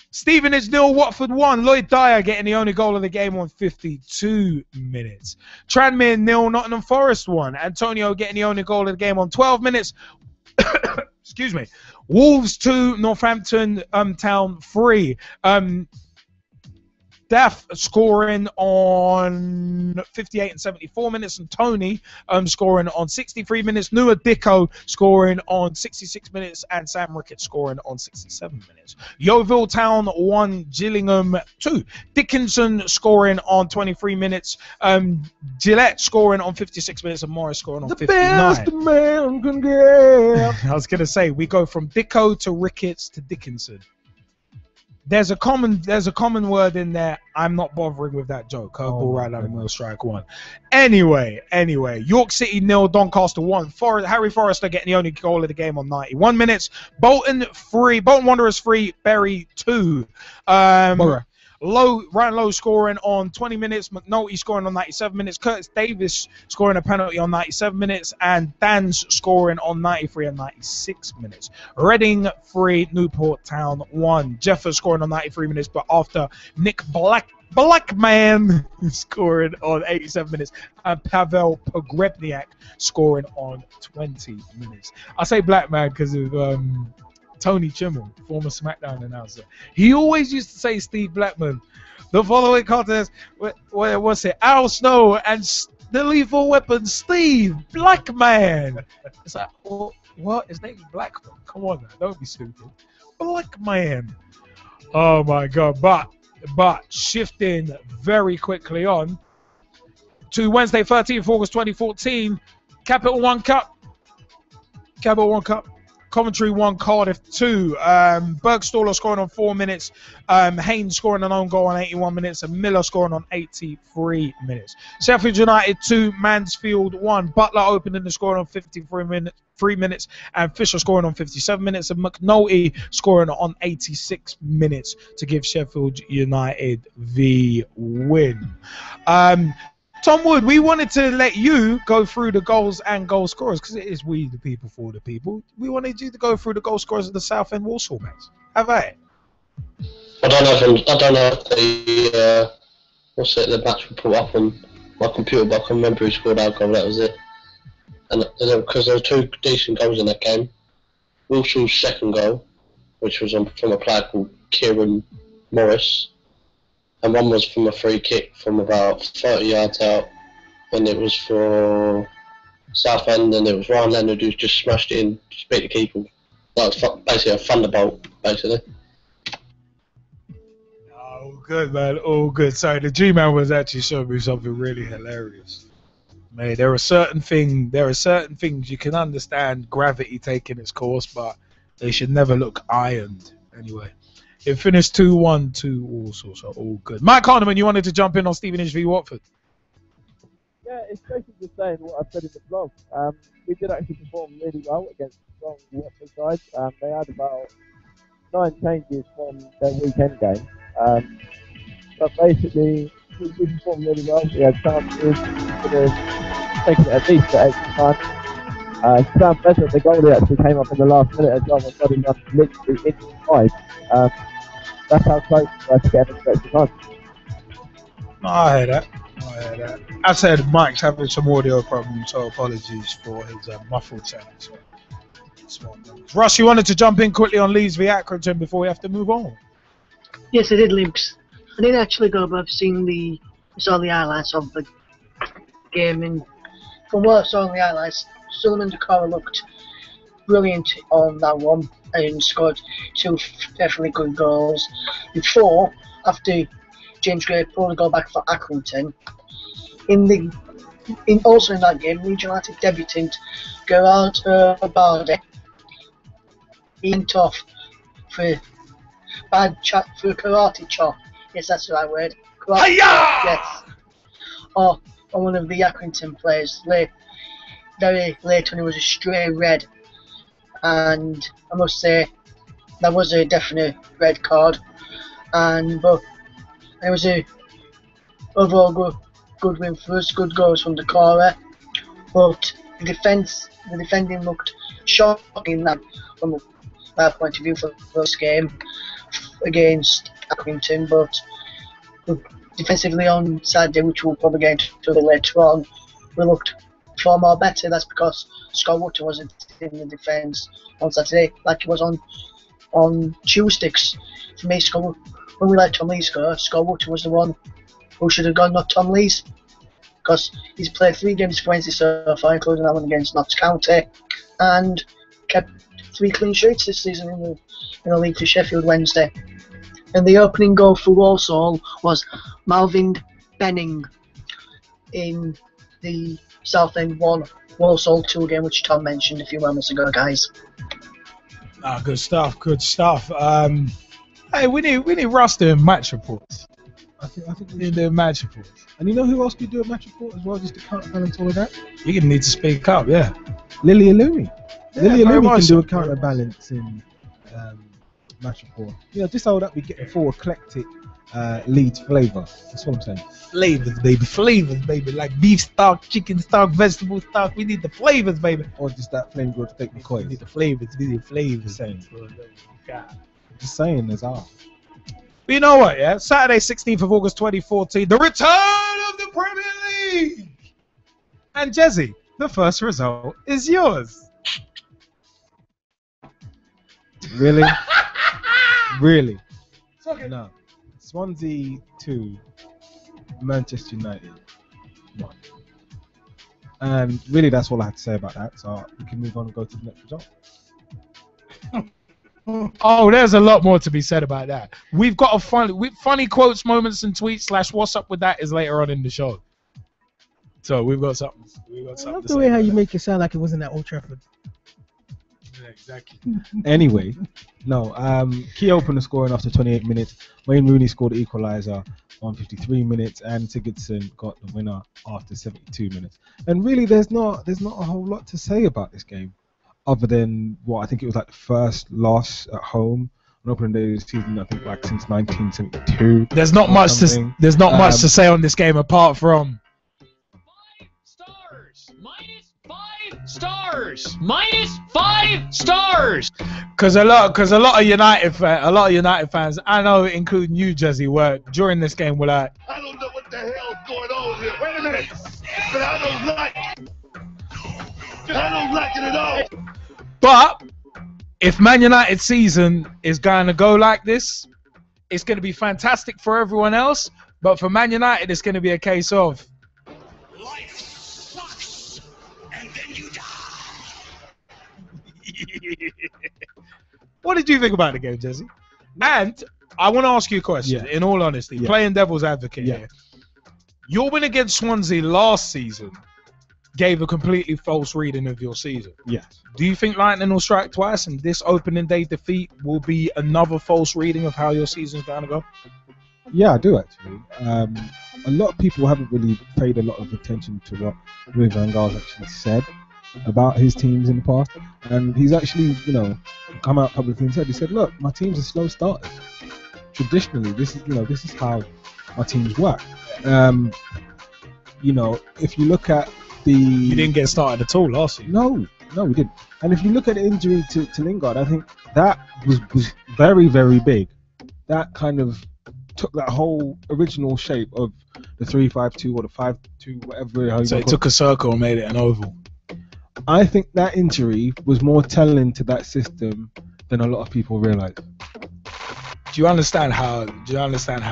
Speaker 1: Stevenage 0, Watford 1. Lloyd Dyer getting the only goal of the game on 52 minutes. Tranmere 0, Nottingham Forest 1. Antonio getting the only goal of the game on 12 minutes. Excuse me. Wolves 2, Northampton Town 3. Daff scoring on 58 and 74 minutes, and Tony scoring on 63 minutes. Nua Dicko scoring on 66 minutes, and Sam Ricketts scoring on 67 minutes. Yeovil Town 1, Gillingham 2. Dickinson scoring on 23 minutes. Gillette scoring on 56 minutes, and Morris scoring on 59.
Speaker 5: Best man can get.
Speaker 1: I was going to say, we go from Dicko to Ricketts to Dickinson. There's a common word in there. I'm not bothering with that joke. Curveball right down the middle, strike 1. Anyway, York City 0, Doncaster 1. Harry Forrester getting the only goal of the game on 91 minutes. Bolton Wanderers 3, Bury 2. Ryan Lowe scoring on 20 minutes, McNulty scoring on 97 minutes, Curtis Davis scoring a penalty on 97 minutes, and Dan's scoring on 93 and 96 minutes. Reading 3, Newport Town 1. Jeffers scoring on 93 minutes, but after Nick Blackman scoring on 87 minutes, and Pavel Pogrebniak scoring on 20 minutes. I say Blackman because of Tony Chimmel, former SmackDown announcer. He always used to say Steve Blackman. The following contest, what's it? Al Snow and the Lethal Weapon, Steve Blackman. It's like, what? His name's Blackman. Come on, man. Don't be stupid. Blackman. Oh my God. But shifting very quickly on to Wednesday, 13th August 2014, Capital One Cup. Coventry 1, Cardiff 2. Bergstaller scoring on 4 minutes. Haynes scoring an own goal on 81 minutes. And Miller scoring on 83 minutes. Sheffield United 2, Mansfield 1. Butler opening the scoring on 3 minutes. And Fisher scoring on 57 minutes. And McNulty scoring on 86 minutes to give Sheffield United the win. Tom Wood, we wanted to let you go through the goals and goal scorers because it is we the people for the people. We wanted you to go through the goal scorers of the Southend Walsall match. Have I?
Speaker 12: I don't know if the the match was put up on my computer, but I can remember who scored our goal. That was it. And because there were 2 decent goals in that game. Walsall's second goal, which was from a player called Kieran Morris. And one was from a free kick from about 30 yards out, and it was for Southend, and it was Ryan Leonard who just smashed it in, just beat the keeper. That was basically a thunderbolt, basically.
Speaker 1: Oh, good, man. Oh, good. Sorry, the G-Man was actually showing me something really hilarious. Man, there are certain things you can understand gravity taking its course, but they should never look ironed anyway. It finished 2-1 to Walsall, so all good. Mike Kahneman, you wanted to jump in on Stevenage v Watford?
Speaker 14: Yeah, it's basically just saying what I've said in the blog. We did actually perform really well against strong Watford sides. They had about 9 changes from their weekend game. But basically, we performed really well. We had chances, could have taken it at least at extra time. Sam Bezzard, the goalie, actually came up in the last minute as well and got him up literally inside. That's how close we were to getting into extra time.
Speaker 1: I heard that. I said Mike's having some audio problems, so apologies for his muffled sound. Russ, you wanted to jump in quickly on Leeds v Accrington before we have to move on?
Speaker 10: Yes, I did, Links. I didn't actually go, but I've seen saw the highlights of the game, and from what I saw in the highlights, Solomon Decore looked brilliant on that one and scored 2 definitely good goals. Before, after James Gray pulled a goal back for Accrington, also in that game, Leeds United debutant Gerard Bardi, he went off for a karate chop. Yes, that's the right word. Yes. Or one of the Accrington players. Very late when it was a stray red, and I must say that was a definite red card. But it was a overall good win for us. Good goals from Decore, but the defending looked shocking from that point of view for this game against Accrington. But defensively on Saturday, which we'll probably get into later on, we looked far more better. That's because Scott Wootton wasn't in the defence on Saturday like he was on Tuesday. For me, when we let Tom Lees go, Scott Wootton was the one who should have gone, not Tom Lees, because he's played 3 games for Wednesday so far, including that one against Notts County, and kept 3 clean sheets this season in the league for Sheffield Wednesday. And the opening goal for Walsall was Malvin Benning in the Southend 1, Walsall 2 game, which Tom mentioned a few moments ago, guys.
Speaker 1: Good stuff. Hey, we need Russ doing match reports.
Speaker 5: I think
Speaker 1: we need to do match reports.
Speaker 5: And you know who else could do a match report as well, just to counterbalance all of that?
Speaker 1: You're gonna need to speak up, yeah.
Speaker 5: Lily Alumi.
Speaker 1: Yeah,
Speaker 5: Lily
Speaker 1: very
Speaker 5: Alumi
Speaker 1: much
Speaker 5: can
Speaker 1: so.
Speaker 5: do a counterbalancing match report. Just so that we get a full eclectic Leeds flavour. That's what I'm saying.
Speaker 1: Flavors, baby. Like beef stock, chicken stock, vegetable stock. We need the flavors, baby.
Speaker 5: Or just that flame go to take the coins.
Speaker 1: We need the flavors.
Speaker 5: Just saying, there's all.
Speaker 1: But you know what, yeah? Saturday, 16th of August 2014, the return of the Premier League! And Jezzy, the first result is yours.
Speaker 5: Really? Really? No. Swansea 2, Manchester United 1. And really, that's all I had to say about that. So we can move on and go to the next result.
Speaker 1: Oh, there's a lot more to be said about that. We've got a funny quotes, moments, and tweets / what's up with that is later on in the show. So we've got something.
Speaker 7: I love the way how you make it sound like it wasn't at Old Trafford.
Speaker 1: Yeah, exactly.
Speaker 5: Anyway, no. Key opener scoring after 28 minutes. Wayne Rooney scored the equaliser on 53 minutes, and Sigurdsson got the winner after 72 minutes. And really, there's not a whole lot to say about this game, other than what I think it was like the first loss at home on opening day of the season. I think like since 1972.
Speaker 1: There's not much to much to say on this game apart from
Speaker 15: stars. -5 stars.
Speaker 1: Because a lot of United fans, I know, including you, Jezzy, were during this game were like,
Speaker 16: I don't know what the hell's going on here. Wait a minute. But I don't like it at all.
Speaker 1: But if Man United's season is going to go like this, it's going to be fantastic for everyone else. But for Man United, it's going to be a case of
Speaker 16: Life sucks, and then you die.
Speaker 1: What did you think about the game, Jezzy? And I want to ask you a question, in all honesty, playing devil's advocate here. Your win against Swansea last season gave a completely false reading of your season.
Speaker 5: Yes.
Speaker 1: Do you think lightning will strike twice and this opening day defeat will be another false reading of how your season's going to go?
Speaker 5: Yeah, I do actually. A lot of people haven't really paid a lot of attention to what Louis van Gaal's actually said about his teams in the past, and he's actually, come out publicly and said, look, my teams are slow starters. Traditionally, this is how our teams work. If you look at you
Speaker 1: didn't get started at all last season.
Speaker 5: No, we didn't. And if you look at the injury to Lingard, I think that was very, very big. That kind of took that whole original shape of the 3-5-2 or the 5-2, whatever.
Speaker 1: So it took a circle and made it an oval.
Speaker 5: I think that injury was more telling to that system than a lot of people realize.
Speaker 1: Do you understand how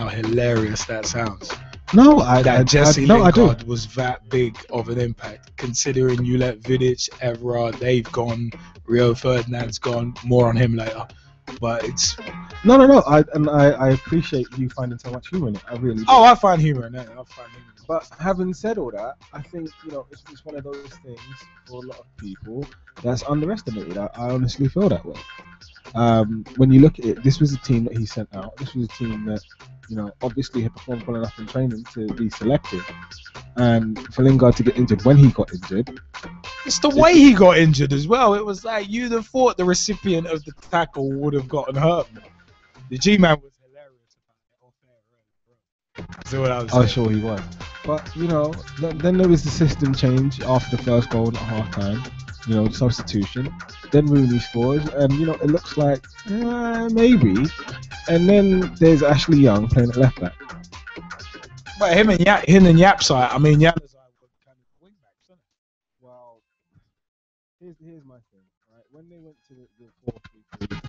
Speaker 1: hilarious that sounds?
Speaker 5: No,
Speaker 1: Jesse
Speaker 5: no,
Speaker 1: Lingard was that big of an impact, considering you let Vidic, Evra, they've gone, Rio Ferdinand's gone. More on him later. But it's
Speaker 5: no. I appreciate you finding so much humor in it. I really do.
Speaker 1: Oh, I find humor in it.
Speaker 5: But having said all that, I think it's one of those things for a lot of people that's underestimated. I honestly feel that way. When you look at it, this was a team that he sent out. This was a team that obviously had performed well enough in training to be selected. And for Lingard to get injured when he got injured.
Speaker 1: It's the way he got injured as well. It was like you'd have thought the recipient of the tackle would have gotten hurt. The G-Man was hilarious about it.
Speaker 5: I'm sure he was. But, then there was the system change after the first goal at half-time. The substitution. Then Rooney scores, and it looks like maybe. And then there's Ashley Young playing at left back.
Speaker 1: But him and Yapside, I mean, Yapside were kind of wing backs, isn't it?
Speaker 5: Well, here's my thing, right? When they went to the 4-3-3,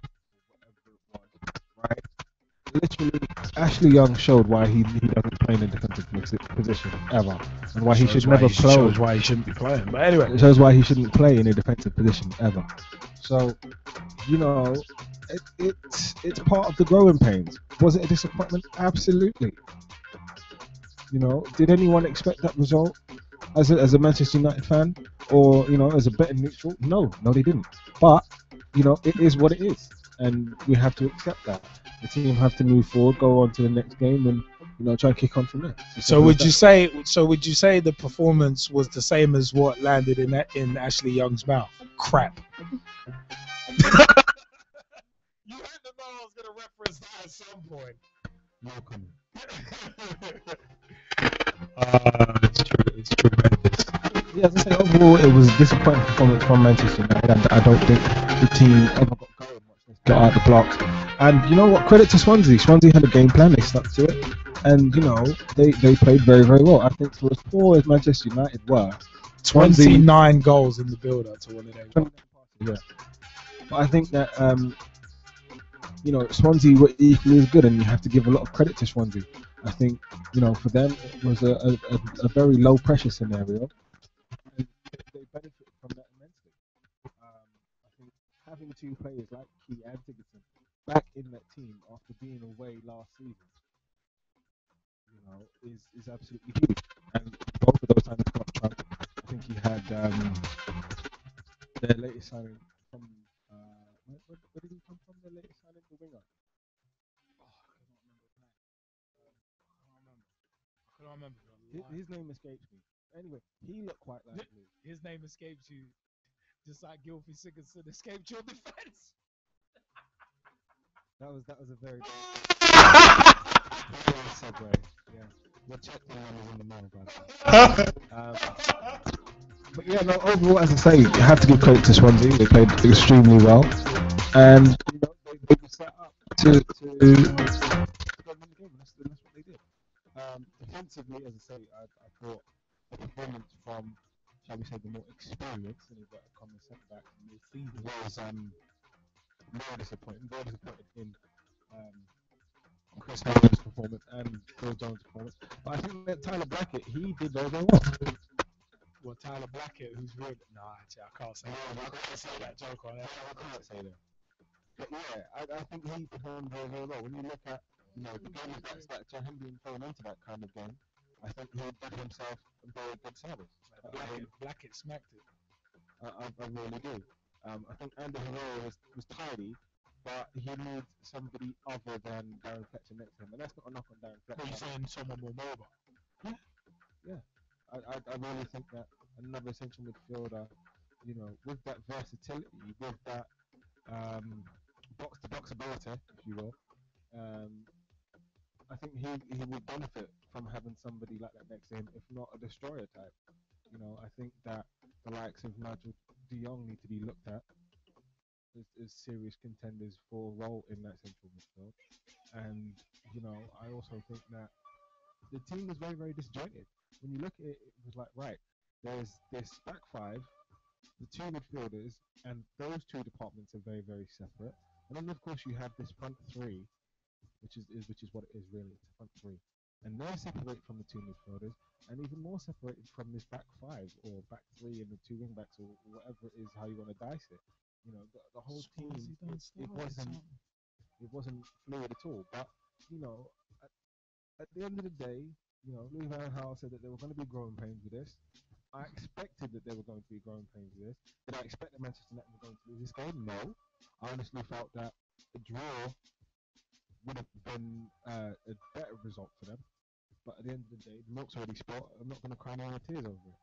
Speaker 5: whatever it was, right? Literally, Ashley Young showed why he doesn't play in a defensive position ever, and why he should never play.
Speaker 1: Shows why he shouldn't be playing. But anyway,
Speaker 5: it shows why he shouldn't play in a defensive position ever. So, it's part of the growing pains. Was it a disappointment? Absolutely. Did anyone expect that result as a Manchester United fan, or as a betting neutral? No, they didn't. But it is what it is, and we have to accept that. The team have to move forward, go on to the next game, and try and kick on from there.
Speaker 1: So would you say the performance was the same as what landed in Ashley Young's mouth? Crap. You had to know I was going to reference that at some point.
Speaker 5: No comment.
Speaker 1: It's tremendous.
Speaker 5: Yeah, as I say, overall, it was a disappointing performance from Manchester United, and I don't think the team ever got going much. Got out the blocks. And you know what? Credit to Swansea. Swansea had a game plan. They stuck to it, and you know they played very very well. I think for as poor as Manchester United were, Swansea
Speaker 1: 29 goals in the build-up to one of them.
Speaker 5: Yeah, but I think that you know Swansea were equally as good, and you have to give a lot of credit to Swansea. I think you know for them it was a very low pressure scenario. And they benefited from that immensely. I think having two players like Key and Sigurdsson back in that team after being away last season, you know, is absolutely huge. And both of those times come up front. I think he had their latest signing from where did he come from? The latest signing, the winger.
Speaker 1: I can't remember.
Speaker 5: His name escapes me. Anyway, he looked quite lively.
Speaker 1: His name escapes you, just like Gylfi Sigurdsson escaped your defense.
Speaker 5: That was a very segue. Yeah, we'll check the numbers in the morning, but yeah, no. Overall, as I say, you have to give credit to Swansea. They played extremely well, and you know they were set up to go win the game. That's what they did. Defensively, as I say, I thought the performance from, shall we say, the more experienced and inverted commas centre backs was very disappointing in Chris Hogan's performance and Phil Jones' performance. But I think that Tyler Blackett, he did very, very well.
Speaker 1: Well, Tyler Blackett, who's real. No, actually, I can't say that. I can't say that joke on that.
Speaker 5: I can't say that. But yeah, I think he performed very, very well. When you look at, you know, the game that's to him being thrown into that kind of game, I think he did himself a very good service.
Speaker 1: Blackett smacked it.
Speaker 5: I really do. I think Andy Herrera was tidy, but he needs somebody other than Darren Fletcher next to him, and that's not a knock on Darren Fletcher.
Speaker 1: Are you saying someone more mobile?
Speaker 5: Yeah. I really think that another central midfielder, you know, with that versatility, with that box-to-box ability, if you will, I think he would benefit from having somebody like that next to him, if not a destroyer type. You know, I think that the likes of Nigel de Jong need to be looked at as serious contenders for a role in that central midfield. And, you know, I also think that the team was very, very disjointed. When you look at it, it was like, right, there's this back five, the two midfielders, and those two departments are very, very separate. And then, of course, you have this front three, which is what it is really, it's a front three. And they're separated from the two midfielders, and even more separated from this back five, or back three and the two wing backs, or whatever it is, how you want to dice it. You know, the whole team, it wasn't fluid at all. But, you know, at the end of the day, you know, Louis Van Gaal said that there were going to be growing pains with this. I expected that there were going to be growing pains with this. Did I expect that Manchester United were going to lose this game? No. I honestly felt that a draw would have been a better result for them. But at the end of the day, the milk's already spilt. I'm not going to cry no more tears over it.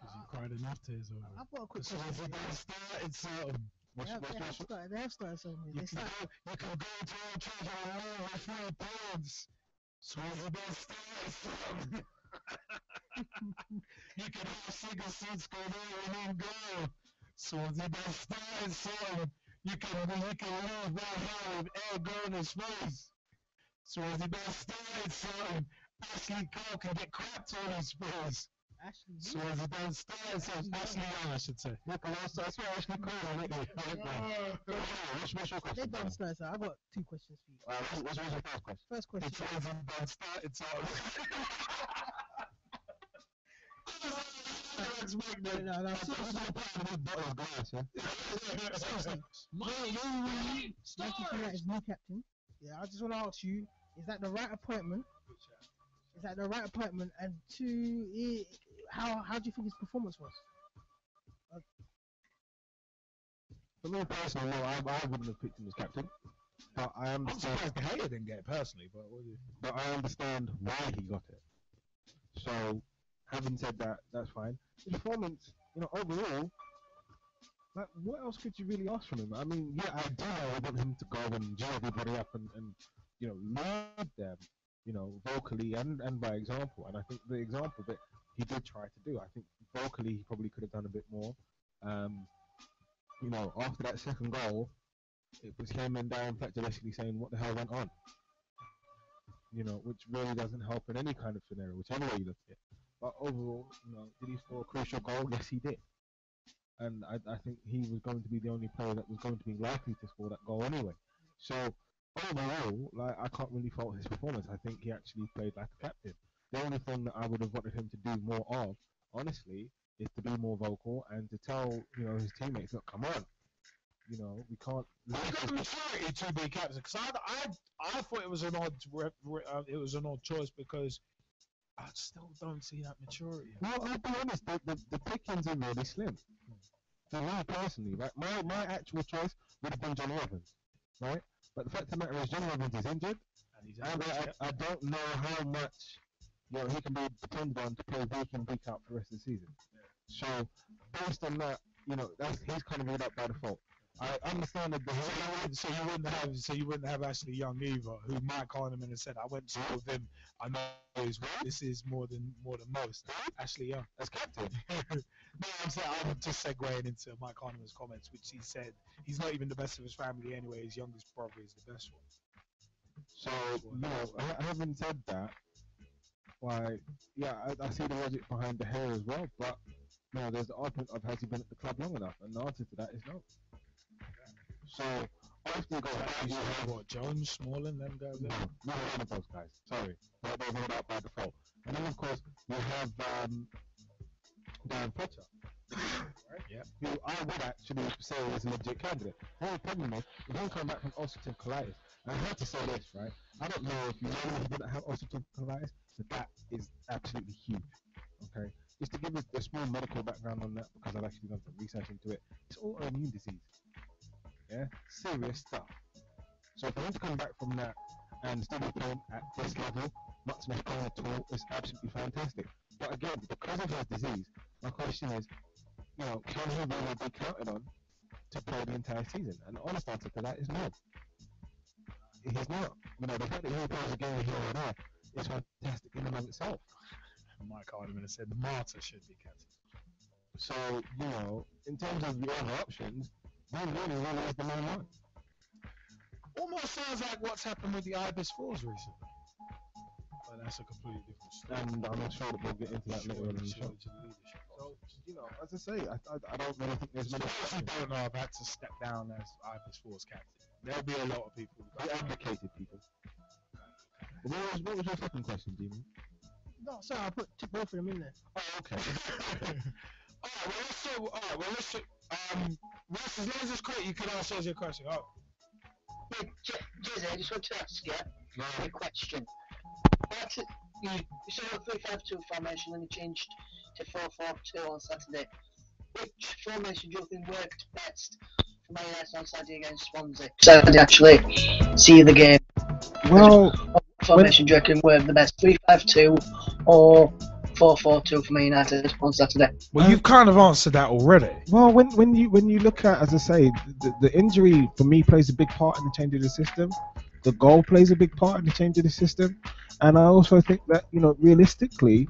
Speaker 1: Because you cried enough tears over it.
Speaker 7: I've got a quick question. They have started something.
Speaker 1: You can go to Old Trafford and lose with 3 points. Swansea best started. You can have Sigurdsson score there and then go. Swansea best started, son. You can leave right here with air going in his face. Swansea best started, son. Ashley Cole can get cracked on his face. Swansea don't start, so Ashley Young, I should say. That's why Ashley Cole.
Speaker 7: They don't start, so I've got 2 questions for you.
Speaker 5: What's your first question?
Speaker 7: First question.
Speaker 1: Swansea don't start, it's all.
Speaker 7: Manchester United's new captain. Yeah, I just want to ask you: is that the right appointment? Is that the right appointment? And 2, how do you think his performance was?
Speaker 5: For me personally, no, I wouldn't have picked him as captain. But I understand.
Speaker 1: I'm surprised Gallagher didn't get it personally,
Speaker 5: but I understand why he got it. So, having said that, that's fine. The performance, you know, overall, like, what else could you really ask from him? I mean, yeah, I want him to go and gel everybody up and you know, lead them, you know, vocally and by example. And I think the example that he did try to do, I think vocally he probably could have done a bit more. You know, after that second goal, it was him and Darren Fletcher basically saying, "What the hell went on?" You know, which really doesn't help in any kind of scenario, whichever way you look at it. But overall, you know, did he score a crucial goal? Yes, he did. And I think he was going to be the only player that was going to be likely to score that goal anyway. So overall, like, I can't really fault his performance. I think he actually played like a captain. The only thing that I would have wanted him to do more of, honestly, is to be more vocal and to tell, you know, his teammates, look, come on. You know, we can't.
Speaker 1: He got the maturity to be captain, because I thought it was an odd choice, because I still don't see that maturity.
Speaker 5: Well, I'll be honest, the pickings are really slim. For me personally, right, my actual choice would have been Johnny Evans, right? But the fact of the matter is, Johnny Evans is injured, and I don't know how much, you know, he can be depended on to play week in, week out for the rest of the season. So based on that, you know, he's kind of made up by default. I understand that
Speaker 1: so you wouldn't have Ashley Young either, who Mike Kahneman has said, I went to school with him, I know this is more than most. Ashley Young
Speaker 5: as captain.
Speaker 1: No, I'm just segueing into Mike Kahneman's comments, which he said he's not even the best of his family anyway. His youngest brother is the best one.
Speaker 5: So, you know, having said that, why, yeah, I see the logic behind the hair as well, but you know, there's the argument of has he been at the club long enough, and the answer to that is no. So after you go, you have
Speaker 1: what, Jones, Smalling, them guys?
Speaker 5: No, not one of those guys. Sorry, they're made out by default. And then of course you have Darren Fletcher, right? Yeah. Who I would actually say is a legit candidate. The only problem is, if he come back from ulcerative colitis, and I have to say this, right? I don't know if you know he didn't have ulcerative colitis, but that is absolutely huge. Okay. Just to give a small medical background on that, because I've actually done some research into it, it's autoimmune disease. Yeah, serious stuff. So for him to come back from that and still be playing at this level, not to miss playing at all, is absolutely fantastic. But again, because of his disease, my question is, you know, can he really be counted on to play the entire season? And the honest answer to that is no. He's not. You know, the fact that he plays a game here or there is fantastic in and of itself.
Speaker 1: Mike Hardman has said Marta should be captain.
Speaker 5: So, you know, in terms of the other options, Ben really is the main one.
Speaker 1: Almost sounds like what's happened with the Ibis 4s recently. But that's a completely different story.
Speaker 5: And I'm not sure that we'll get into that later on in the show. So, you know, as I say, I don't really think there's many...
Speaker 1: I don't know, I've had to step down as Ibis 4's captain. There'll be a lot of people.
Speaker 5: The advocated people. What was your second question, Jimmy?
Speaker 7: No, sorry, I took both of them in there.
Speaker 5: Oh, okay.
Speaker 1: Let's as long as it's correct, you can answer your question. Oh.
Speaker 10: Jizzy, I just want to ask you a question. You saw a 3-5-2 formation and you changed to 4-4-2 on Saturday. Which formation do you think worked best for Man United on Saturday against Swansea? So I did actually see the game.
Speaker 5: Well,
Speaker 10: what formation do you reckon worked the best? 3-5-2 or 4-4-2 for Man United on Saturday?
Speaker 1: Well, you've kind of answered that already.
Speaker 5: Well, when you look at, as I say, the injury for me plays a big part in the change of the system. The goal plays a big part in the change of the system, and I also think that, you know, realistically,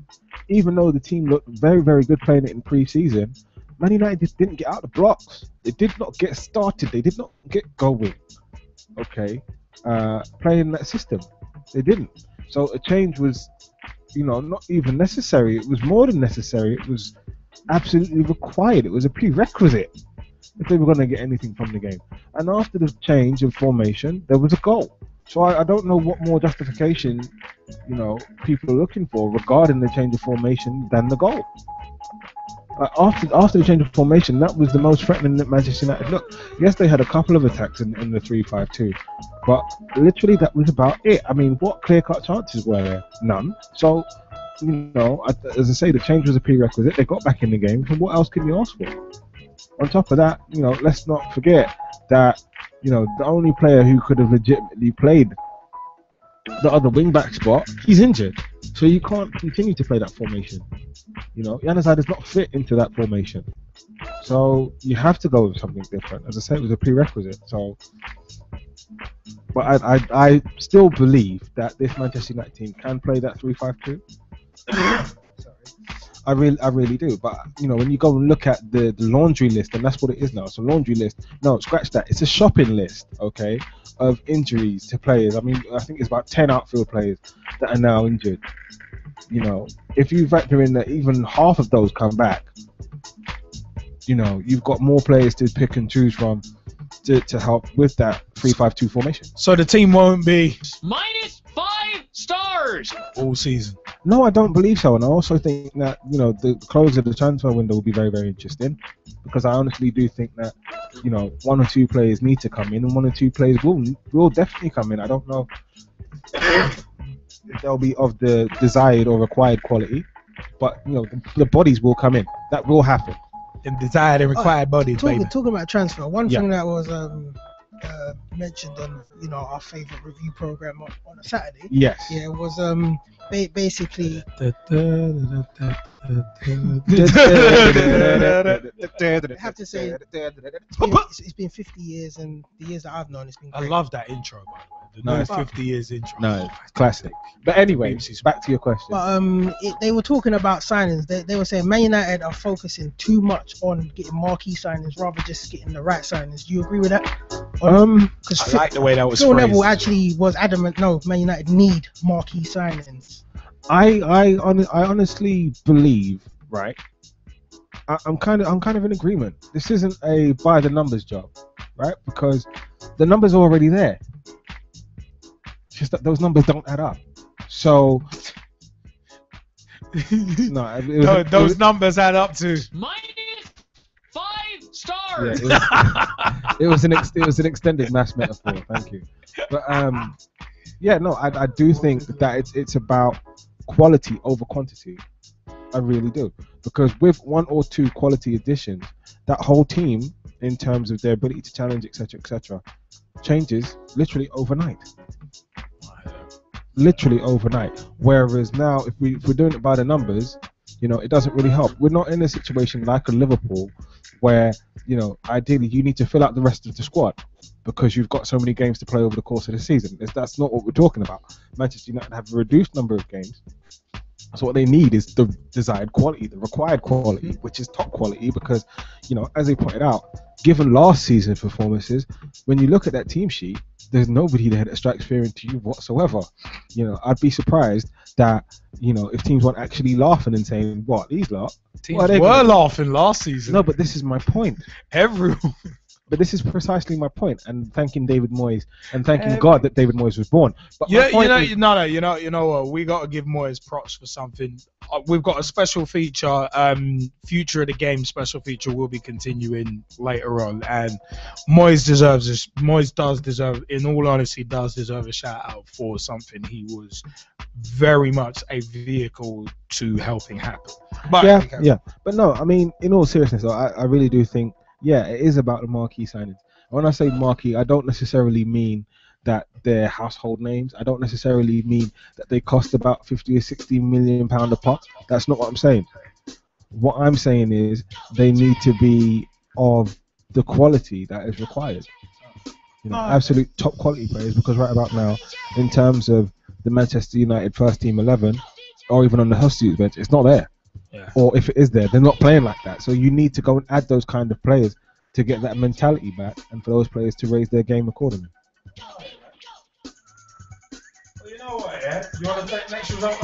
Speaker 5: even though the team looked very, very good playing it in pre-season, Man United just didn't get out the blocks. They did not get started. They did not get going. Okay, playing that system, they didn't. So a change was, you know, not even necessary. It was more than necessary. It was absolutely required. It was a prerequisite if they were going to get anything from the game. And after the change of formation, there was a goal. So I don't know what more justification, you know, people are looking for regarding the change of formation than the goal. After the change of formation, that was the most threatening that Manchester United looked. Yes, they had a couple of attacks in the 3-5-2, but literally that was about it. I mean, what clear-cut chances were there? None. So, you know, as I say, the change was a prerequisite. They got back in the game, so what else can you ask for? On top of that, you know, let's not forget that, you know, the only player who could have legitimately played the other wing-back spot, he's injured. So you can't continue to play that formation. You know, Januzaj is not fit into that formation. So you have to go with something different. As I said, it was a prerequisite. So, but I still believe that this Manchester United team can play that 3-5-2. I really do. But you know, when you go and look at the laundry list, and that's what it is now. It's a laundry list. No, scratch that. It's a shopping list, okay, of injuries to players. I mean, I think it's about 10 outfield players that are now injured. You know, if you factor in that even half of those come back, you know, you've got more players to pick and choose from to help with that 3-5-2 formation.
Speaker 1: So the team won't be
Speaker 15: -5 stars
Speaker 1: all season.
Speaker 5: No, I don't believe so, and I also think that, you know, the close of the transfer window will be very, very interesting, because I honestly do think that, you know, 1 or 2 players need to come in, and 1 or 2 players will definitely come in. I don't know if they'll be of the desired or required quality, but you know, the bodies will come in. That will happen.
Speaker 1: And desired and required bodies, baby.
Speaker 7: Talking about transfer, one thing that was mentioned on, you know, our favorite review program on a Saturday.
Speaker 5: Yes.
Speaker 7: Yeah, it was basically. I have to say, it's been 50 years, and the years that I've known, it's been great.
Speaker 1: I love that intro, by the way.
Speaker 5: No,
Speaker 1: 50 years intro.
Speaker 5: No, it's classic. But anyway, back to your question.
Speaker 7: But they were talking about signings. They were saying Man United are focusing too much on getting marquee signings rather just getting the right signings. Do you agree with that?
Speaker 1: I like the way that was
Speaker 7: Phil
Speaker 1: phrased.
Speaker 7: Neville actually was adamant. No, Man United need marquee signings.
Speaker 5: I honestly believe, right? I'm kind of in agreement. This isn't a by the numbers job, right? Because the numbers are already there. It's just that those numbers don't add up. So no,
Speaker 1: those numbers add up to
Speaker 15: -5 stars.
Speaker 5: Yeah, it was an extended mass metaphor. Thank you. But yeah, no, I do think that it's about quality over quantity. I really do, because with 1 or 2 quality additions, that whole team, in terms of their ability to challenge, etc., changes literally overnight. Literally overnight. Whereas now, if we're doing it by the numbers, you know, it doesn't really help. We're not in a situation like a Liverpool, where, you know, ideally you need to fill out the rest of the squad because you've got so many games to play over the course of the season. That's not what we're talking about. Manchester United have a reduced number of games. So what they need is the desired quality, the required quality, which is top quality, because, you know, as they pointed out, given last season's performances, when you look at that team sheet, there's nobody there that strikes fear into you whatsoever. You know, I'd be surprised that, you know, if teams weren't actually laughing and saying, what, these lot?
Speaker 1: Teams were laughing last season.
Speaker 5: No, but this is my point.
Speaker 1: Everyone.
Speaker 5: But this is precisely my point, and thanking David Moyes and thanking God that David Moyes was born. But
Speaker 1: Yeah,
Speaker 5: my point is,
Speaker 1: you know what? We got to give Moyes props for something. We've got a special feature, future of the game special feature. Will be continuing later on, and Moyes deserves this. Moyes does deserve, in all honesty, does deserve a shout out for something. He was very much a vehicle to helping happen. But
Speaker 5: yeah. But no, I mean, in all seriousness, I really do think, yeah, it is about the marquee signings. When I say marquee, I don't necessarily mean that they're household names. I don't necessarily mean that they cost about 50 or 60 million pound a pop. That's not what I'm saying. What I'm saying is they need to be of the quality that is required. You know, absolute top quality players, because right about now, in terms of the Manchester United first team 11, or even on the substitute bench, it's not there.
Speaker 1: Yeah.
Speaker 5: Or if it is there, they're not playing like that. So you need to go and add those kind of players to get that mentality back, and for those players to raise their game accordingly.
Speaker 1: Well, you know what, yeah? You want to take next result?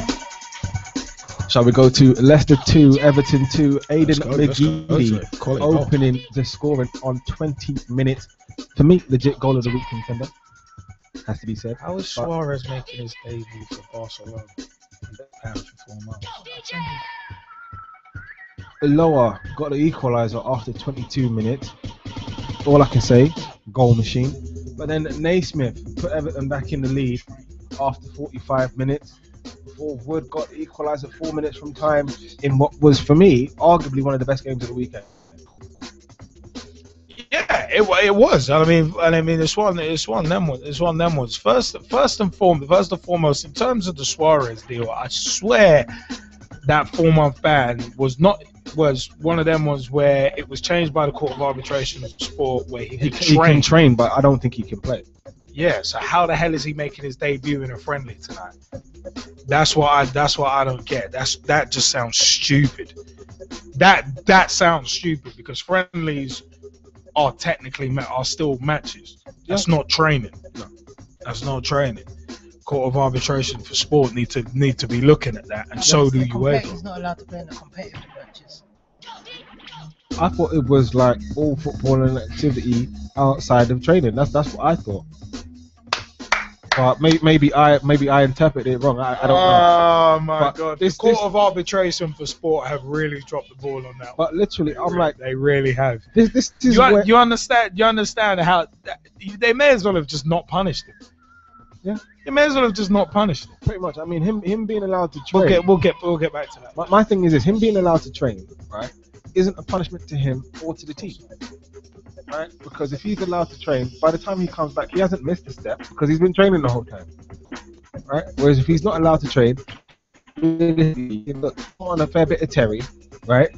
Speaker 5: Shall we go to Leicester 2, Everton 2, Aidan
Speaker 1: Let's go.
Speaker 5: McGeady opening the scoring on 20 minutes. For me, legit goal of the week contender. Has to be said.
Speaker 1: How is Suarez making his debut for Barcelona?
Speaker 5: Lower got the equaliser after 22 minutes. All I can say, goal machine. But then Naismith put Everton back in the lead after 45 minutes. Before Wood got the equaliser 4 minutes from time in what was, for me, arguably one of the best games of the weekend.
Speaker 1: Yeah, it was. I mean, it's one of them ones. First and foremost, in terms of the Suarez deal, I swear that 4-month ban was one of them ones where it was changed by the Court of Arbitration of Sport, where he
Speaker 5: can train, but I don't think he can play.
Speaker 1: Yeah, so how the hell is he making his debut in a friendly tonight? That's what I don't get. That just sounds stupid. That sounds stupid because friendlies are technically are still matches. That's not training. No. That's not training. Court of Arbitration for Sport need to be looking at that, and so do UEFA.
Speaker 7: He's not allowed to play in the competitive matches.
Speaker 5: I thought it was like all football and activity outside of training. That's what I thought. But maybe I interpreted it wrong. I don't know.
Speaker 1: Oh my
Speaker 5: But
Speaker 1: god!
Speaker 5: this-
Speaker 1: the Court
Speaker 5: this-
Speaker 1: of Arbitration for Sport have really dropped the ball on that.
Speaker 5: But literally, I'm like,
Speaker 1: They really have.
Speaker 5: this is
Speaker 1: You understand how they may as well have just not punished him.
Speaker 5: Yeah.
Speaker 1: They may as well have just not punished him.
Speaker 5: pretty much. I mean, him being allowed to train.
Speaker 1: We'll get back to that.
Speaker 5: My thing is this: him being allowed to train, right, isn't a punishment to him or to the team, right? Because if he's allowed to train, by the time he comes back, he hasn't missed a step because he's been training the whole time, right? Whereas if he's not allowed to train, he can look on a fair bit of Terry, right?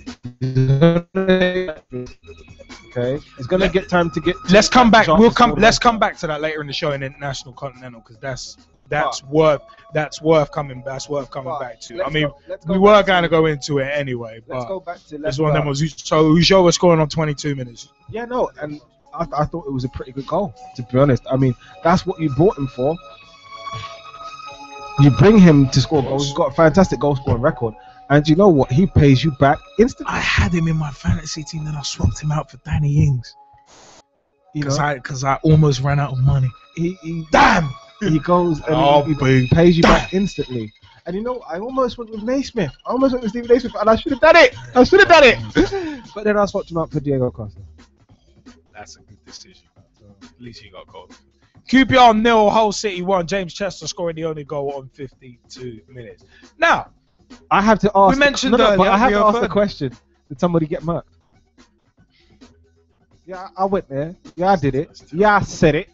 Speaker 5: Okay, he's gonna get time to get.
Speaker 1: Let's come back.
Speaker 5: Let's
Speaker 1: Let's come back to that later in the show in International Continental because that's worth coming back to. I mean, we were going to go into it anyway,
Speaker 5: Let's
Speaker 1: but
Speaker 5: go back to
Speaker 1: this one of them was so Ujo was scoring on 22 minutes.
Speaker 5: Yeah, no, and I thought it was a pretty good goal, to be honest. I mean, that's what you brought him for. You bring him to score goals. He's got a fantastic goal scoring record. And you know what? He pays you back instantly.
Speaker 1: I had him in my fantasy team, then I swapped him out for Danny Ings. Because I almost ran out of money. Damn!
Speaker 5: He goes and he pays you back instantly. And you know, I almost went with Naismith. I almost went with Stephen Naismith, and I should have done it. But then I swapped him out for Diego Costa.
Speaker 1: That's a good decision. At least you got gold. QPR 0, Hull City 1. James Chester scoring the only goal on 52 minutes. Now,
Speaker 5: I have to ask.
Speaker 1: We mentioned
Speaker 5: but
Speaker 1: earlier,
Speaker 5: I have to
Speaker 1: Rio
Speaker 5: ask the
Speaker 1: Ferdinand.
Speaker 5: question: did somebody get murked? Yeah, I went there. Yeah, I did it. Yeah, I said it.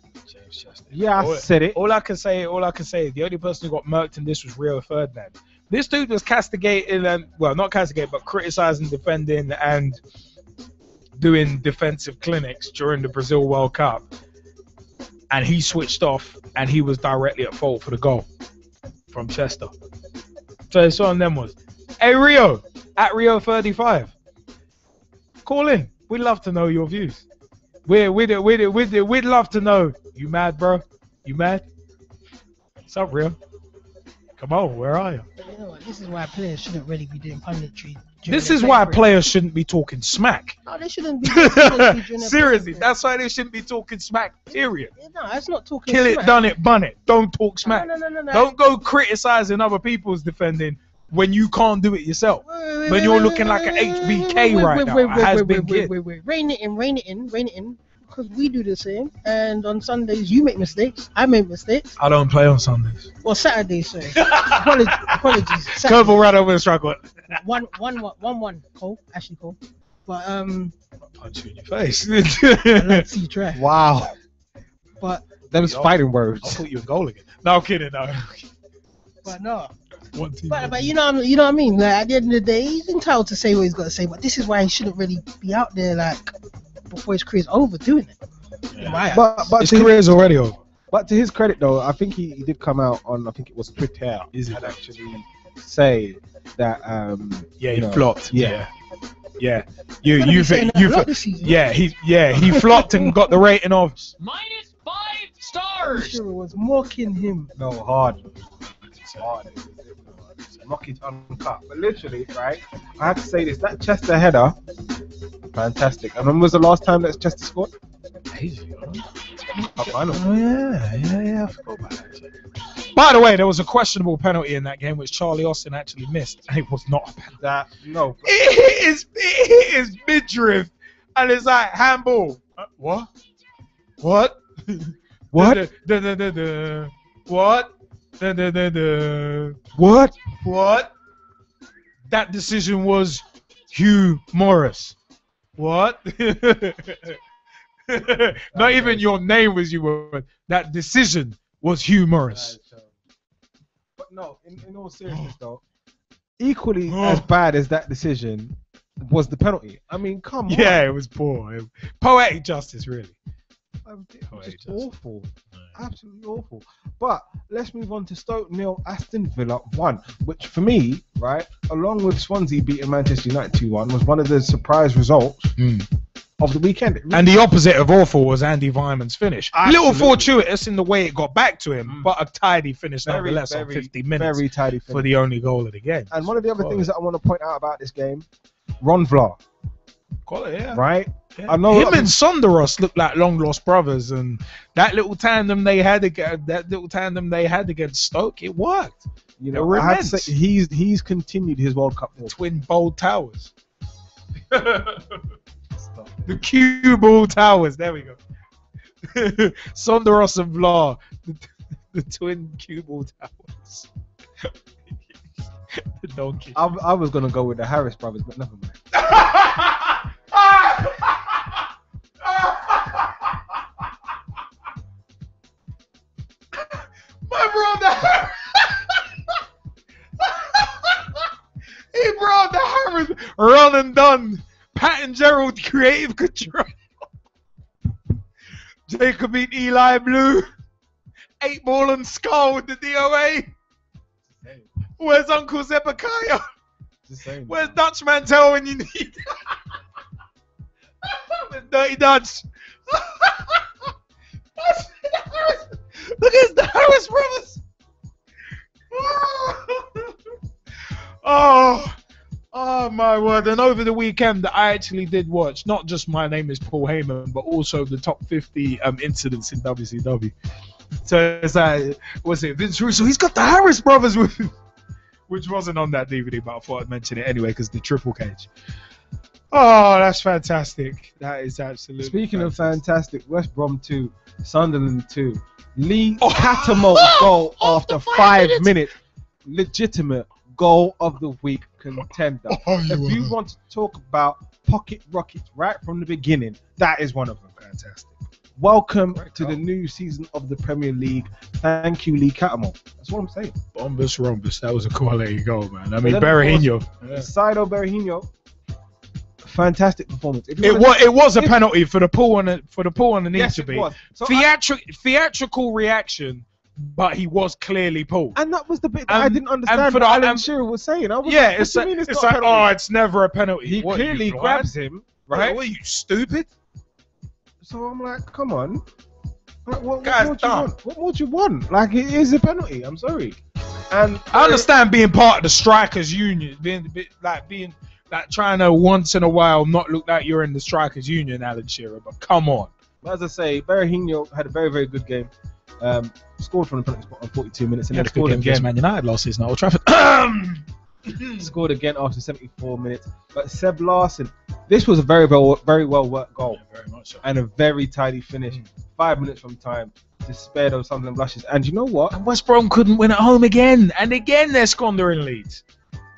Speaker 5: Yeah, I said it.
Speaker 1: All I can say is the only person who got murked in this was Rio Ferdinand. This dude was castigated and, well, not castigated, but criticizing, defending, and doing defensive clinics during the Brazil World Cup. And he switched off, and he was directly at fault for the goal from Chester. So it's one of them was, hey Rio, at Rio35, call in. We'd love to know your views. We'd love to know. You mad, bro? You mad? What's up, Rio? Come on, where are you?
Speaker 7: But you know what? This is why players shouldn't really be doing punditry.
Speaker 1: This is why players shouldn't be talking smack.
Speaker 7: No, they shouldn't be. During their
Speaker 1: Seriously, that's why they shouldn't be talking smack. Period.
Speaker 7: No, that's not talking.
Speaker 1: Kill it,
Speaker 7: smack.
Speaker 1: done it, bun it. Don't talk smack.
Speaker 7: No.
Speaker 1: Don't go criticizing other people's defending when you can't do it yourself. When you're looking like an HBK right now, a has-been kid.
Speaker 7: Wait. Rein it in. Because we do the same. And on Sundays, you make mistakes. I make mistakes.
Speaker 1: I don't play on Sundays.
Speaker 7: Well, Saturdays, sorry. Apologies. Saturday.
Speaker 1: Curveball right over the struggle.
Speaker 7: 1-1, Cole. Ashley Cole. But
Speaker 1: punch you in your face.
Speaker 7: Let's see, try.
Speaker 5: Wow.
Speaker 7: But
Speaker 5: them's fighting words.
Speaker 1: I'll put you in goal again. No, I'm kidding. No.
Speaker 7: But no.
Speaker 1: One team.
Speaker 7: But you know what I mean. Like, at the end of the day, he's entitled to say what he's got to say. But this is why he shouldn't really be out there like before his career's over doing it.
Speaker 1: Yeah.
Speaker 5: But
Speaker 1: his career's already over.
Speaker 5: But to his credit, though, I think he did come out on, I think it was Twitter, and actually say that
Speaker 1: yeah,
Speaker 5: you
Speaker 1: he
Speaker 5: know,
Speaker 1: flopped.
Speaker 5: Yeah.
Speaker 1: Yeah. He flopped and got the rating of
Speaker 15: -5 stars.
Speaker 7: Sure was mocking him.
Speaker 5: No, hard. Knock it uncut. But literally, right, I have to say this, that Chester header, fantastic. And when was the last time that Chester scored? Final.
Speaker 1: Oh yeah, I forgot about that. By the way, there was a questionable penalty in that game which Charlie Austin actually missed, and it was not a penalty.
Speaker 5: No.
Speaker 1: It hit his midriff, and it's like handball. What? What?
Speaker 5: What?
Speaker 1: What?
Speaker 5: What?
Speaker 1: What? That decision was Hugh Morris. What? Not even your name was Hugh Morris. That decision was Hugh Morris.
Speaker 5: But no, in all seriousness though, equally as bad as that decision was the penalty. I mean, come on.
Speaker 1: Yeah, it was poor. Poetic justice, really.
Speaker 5: Just awful. Absolutely awful. But let's move on to Stoke 0, Aston Villa 1, which for me, right, along with Swansea beating Manchester United 2-1, was one of the surprise results of the weekend.
Speaker 1: And the opposite of awful was Andy Vyman's finish. A little
Speaker 5: Absolutely.
Speaker 1: fortuitous in the way it got back to him, but a tidy finish nonetheless on 50 minutes
Speaker 5: very tidy finish.
Speaker 1: for the only goal of the game.
Speaker 5: And one of the other things that I want to point out about this game, Ron Vlaar.
Speaker 1: Quality, yeah.
Speaker 5: Right?
Speaker 1: Yeah.
Speaker 5: I know
Speaker 1: Him and Sonderos looked like long lost brothers, and that little tandem they had against Stoke, it worked.
Speaker 5: You know, I have to say he's continued his World Cup walk.
Speaker 1: Twin bold towers. The cue ball towers. There we go. Sonderos and Vlaar, the twin cue ball towers. The donkey.
Speaker 5: I was gonna go with the Harris brothers, but never mind.
Speaker 1: My brother. He brought the Harris. Run and done. Pat and Gerald creative control. Jacob beat Eli Blue. 8 ball and skull with the DOA. Where's Uncle Zebekiah? Where's Dutch Mantel when you need? Where's Dirty Dutch? Look at the Harris brothers. Oh my word. And over the weekend I actually did watch not just My Name is Paul Heyman, but also the top 50 incidents in WCW. So it's like, what's it, Vince Russo, he's got the Harris brothers with him, which wasn't on that DVD, but I thought I'd mention it anyway because the triple cage. Oh, that's fantastic. That is absolutely
Speaker 5: Speaking of fantastic, West Brom 2, Sunderland 2. Lee Catamol goal after 5 minutes. Legitimate goal of the week contender. If you want to talk about pocket rockets right from the beginning, that is one of them.
Speaker 1: Fantastic.
Speaker 5: Welcome to the new season of the Premier League. Thank you, Lee Catamol. That's what I'm saying.
Speaker 1: Bombus Rombus. That was a quality goal, man. I mean, Berahino.
Speaker 5: Saido Berahino. Fantastic performance.
Speaker 1: It was a penalty for the pull on the knee
Speaker 5: Yes,
Speaker 1: to
Speaker 5: it
Speaker 1: be.
Speaker 5: was. So
Speaker 1: theatrical reaction, but he was clearly pulled.
Speaker 5: And that was the bit that I didn't understand what Alan Shearer was saying. I was
Speaker 1: Yeah,
Speaker 5: like,
Speaker 1: it's
Speaker 5: what do you mean
Speaker 1: like,
Speaker 5: it's not a penalty?
Speaker 1: it's never a penalty.
Speaker 5: He
Speaker 1: What,
Speaker 5: clearly
Speaker 1: you blind?
Speaker 5: grabs him, right?
Speaker 1: What, are you stupid?
Speaker 5: So I'm like, come on. Like, what
Speaker 1: Guy's
Speaker 5: more do you
Speaker 1: dumb.
Speaker 5: want? What more do you want? Like, it is a penalty. I'm sorry. And
Speaker 1: I understand being part of the strikers union, being trying to once in a while not look like you're in the strikers union, Alan Shearer. But come on.
Speaker 5: As I say, Berahino had a very, very good game. Scored from the penalty spot on 42 minutes, and then scored again.
Speaker 1: Man United lost his Old Trafford.
Speaker 5: Scored again after 74 minutes. But Seb Larson, this was a very well worked goal.
Speaker 1: Yeah, very much so.
Speaker 5: And a very tidy finish. 5 minutes from time to spare those Sunderland blushes. And you know what?
Speaker 1: And West Brom couldn't win at home again. And again, they're squandering leads.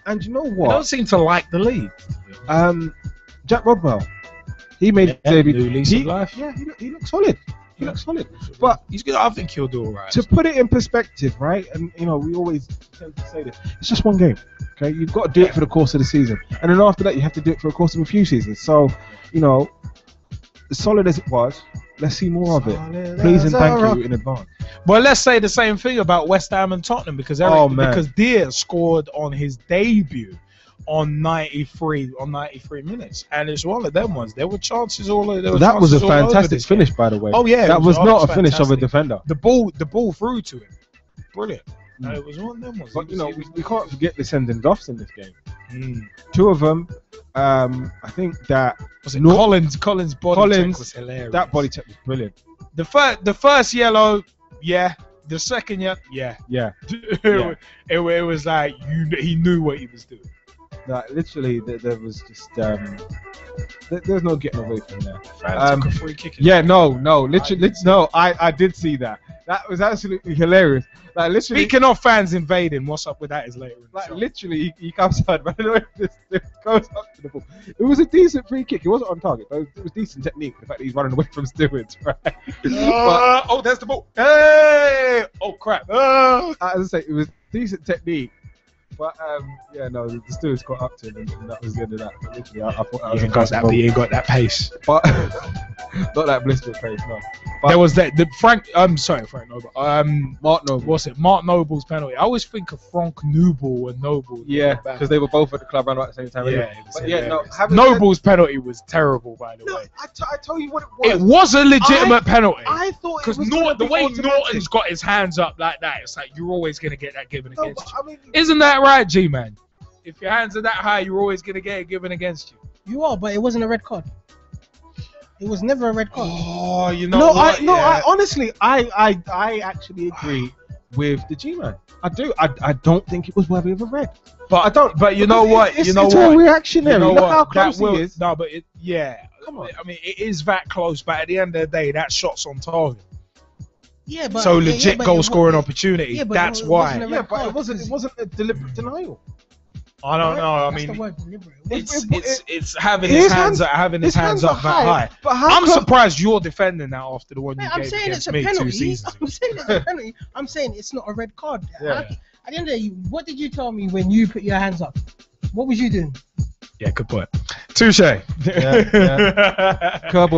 Speaker 5: And you know
Speaker 1: They
Speaker 5: what?
Speaker 1: don't seem to like the lead.
Speaker 5: Jack Rodwell. He made a debut.
Speaker 1: New lease of life.
Speaker 5: Yeah, he looks solid. He looks solid. But
Speaker 1: he's good. I think he'll do all right.
Speaker 5: To put it in perspective, right? And you know, we always tend to say this. It's just one game. Okay, you've got to do it for the course of the season, and then after that, you have to do it for the course of a few seasons. So, you know, as solid as it was, let's see more of it. Please and thank you in advance.
Speaker 1: But let's say the same thing about West Ham and Tottenham because because Deere scored on his debut on 93 minutes, and it's one of them ones. There were chances all over.
Speaker 5: That was a fantastic finish, by the way.
Speaker 1: Oh yeah,
Speaker 5: that was not a finish of a
Speaker 1: fantastic.
Speaker 5: defender.
Speaker 1: The ball through to him. Brilliant. No, it was one of them ones.
Speaker 5: But you know, we can't forget the sending offs in this game. Two of them. I think that
Speaker 1: was it Collins body check was hilarious.
Speaker 5: That body check was brilliant.
Speaker 1: The first yellow, yeah. The second yellow, yeah. It was like he knew what he was doing.
Speaker 5: Like literally, there was just there's no getting away from there.
Speaker 1: Took a free kick.
Speaker 5: Yeah, no, literally, no. I did see that. That was absolutely hilarious. Like literally.
Speaker 1: Speaking of fans invading, what's up with that is later.
Speaker 5: Like literally, he comes out, but it goes up to the ball. It was a decent free kick. It wasn't on target, but it was decent technique. The fact that he's running away from stewards, right?
Speaker 1: Oh, there's the ball. Hey! Oh crap!
Speaker 5: As I say, it was decent technique. But yeah, no, the stewards got up to him, and that was the end of that. Literally, I thought that was
Speaker 1: He ain't got that pace.
Speaker 5: But not that blistering pace, no.
Speaker 1: There was that the Frank. Sorry, Frank Noble.
Speaker 5: Mark Noble.
Speaker 1: What's it? Mark Noble's penalty. I always think of Frank Noble and Noble.
Speaker 5: Yeah, because they were both at the club around about the same time.
Speaker 1: Yeah,
Speaker 5: but yeah, no.
Speaker 1: Noble's penalty was terrible, by the way.
Speaker 5: I tell you what it was.
Speaker 1: It was a legitimate penalty.
Speaker 5: I thought it
Speaker 1: because
Speaker 5: was
Speaker 1: the way Norton's got his hands up like that, it's like you're always gonna get that given against you. I mean, isn't that right, G-Man? If your hands are that high, you're always gonna get it given against you.
Speaker 7: You are, but it wasn't a red card. It was never a red card.
Speaker 1: Oh, you know
Speaker 5: No,
Speaker 1: what?
Speaker 5: I honestly, I actually agree with the G-Man. I do. I don't think it was worthy of a red.
Speaker 1: But
Speaker 5: I don't.
Speaker 1: But you know what?
Speaker 5: It's
Speaker 1: You know
Speaker 5: all
Speaker 1: what?
Speaker 5: reactionary.
Speaker 1: You know
Speaker 5: Look
Speaker 1: what?
Speaker 5: how close
Speaker 1: That will,
Speaker 5: he is.
Speaker 1: No, but yeah.
Speaker 5: Come on.
Speaker 1: I mean, it is that close, but at the end of the day, that shot's on target.
Speaker 7: Yeah, but
Speaker 1: So
Speaker 7: yeah,
Speaker 1: legit
Speaker 7: but
Speaker 1: goal
Speaker 7: it
Speaker 1: scoring
Speaker 7: wa-
Speaker 1: opportunity.
Speaker 7: yeah, but
Speaker 1: That's
Speaker 7: it
Speaker 1: why.
Speaker 7: wasn't a red
Speaker 5: Yeah, but
Speaker 7: card
Speaker 5: it wasn't a deliberate denial.
Speaker 1: I don't know. I
Speaker 7: That's
Speaker 1: mean,
Speaker 7: the word, deliberate.
Speaker 1: it's having
Speaker 5: His
Speaker 1: his hands
Speaker 5: his hands are
Speaker 1: up that high.
Speaker 5: But how
Speaker 1: I'm
Speaker 5: come-
Speaker 1: surprised you're defending that after the one you
Speaker 7: I'm
Speaker 1: gave
Speaker 7: saying it's
Speaker 1: against
Speaker 7: a
Speaker 1: me 2
Speaker 7: penalty.
Speaker 1: seasons ago.
Speaker 7: I'm saying it's a penalty. I'm saying it's not a red card.
Speaker 1: Yeah.
Speaker 7: At the end of the day, what did you tell me when you put your hands up? What was you doing?
Speaker 1: Yeah, good point. Touche.
Speaker 5: Curveball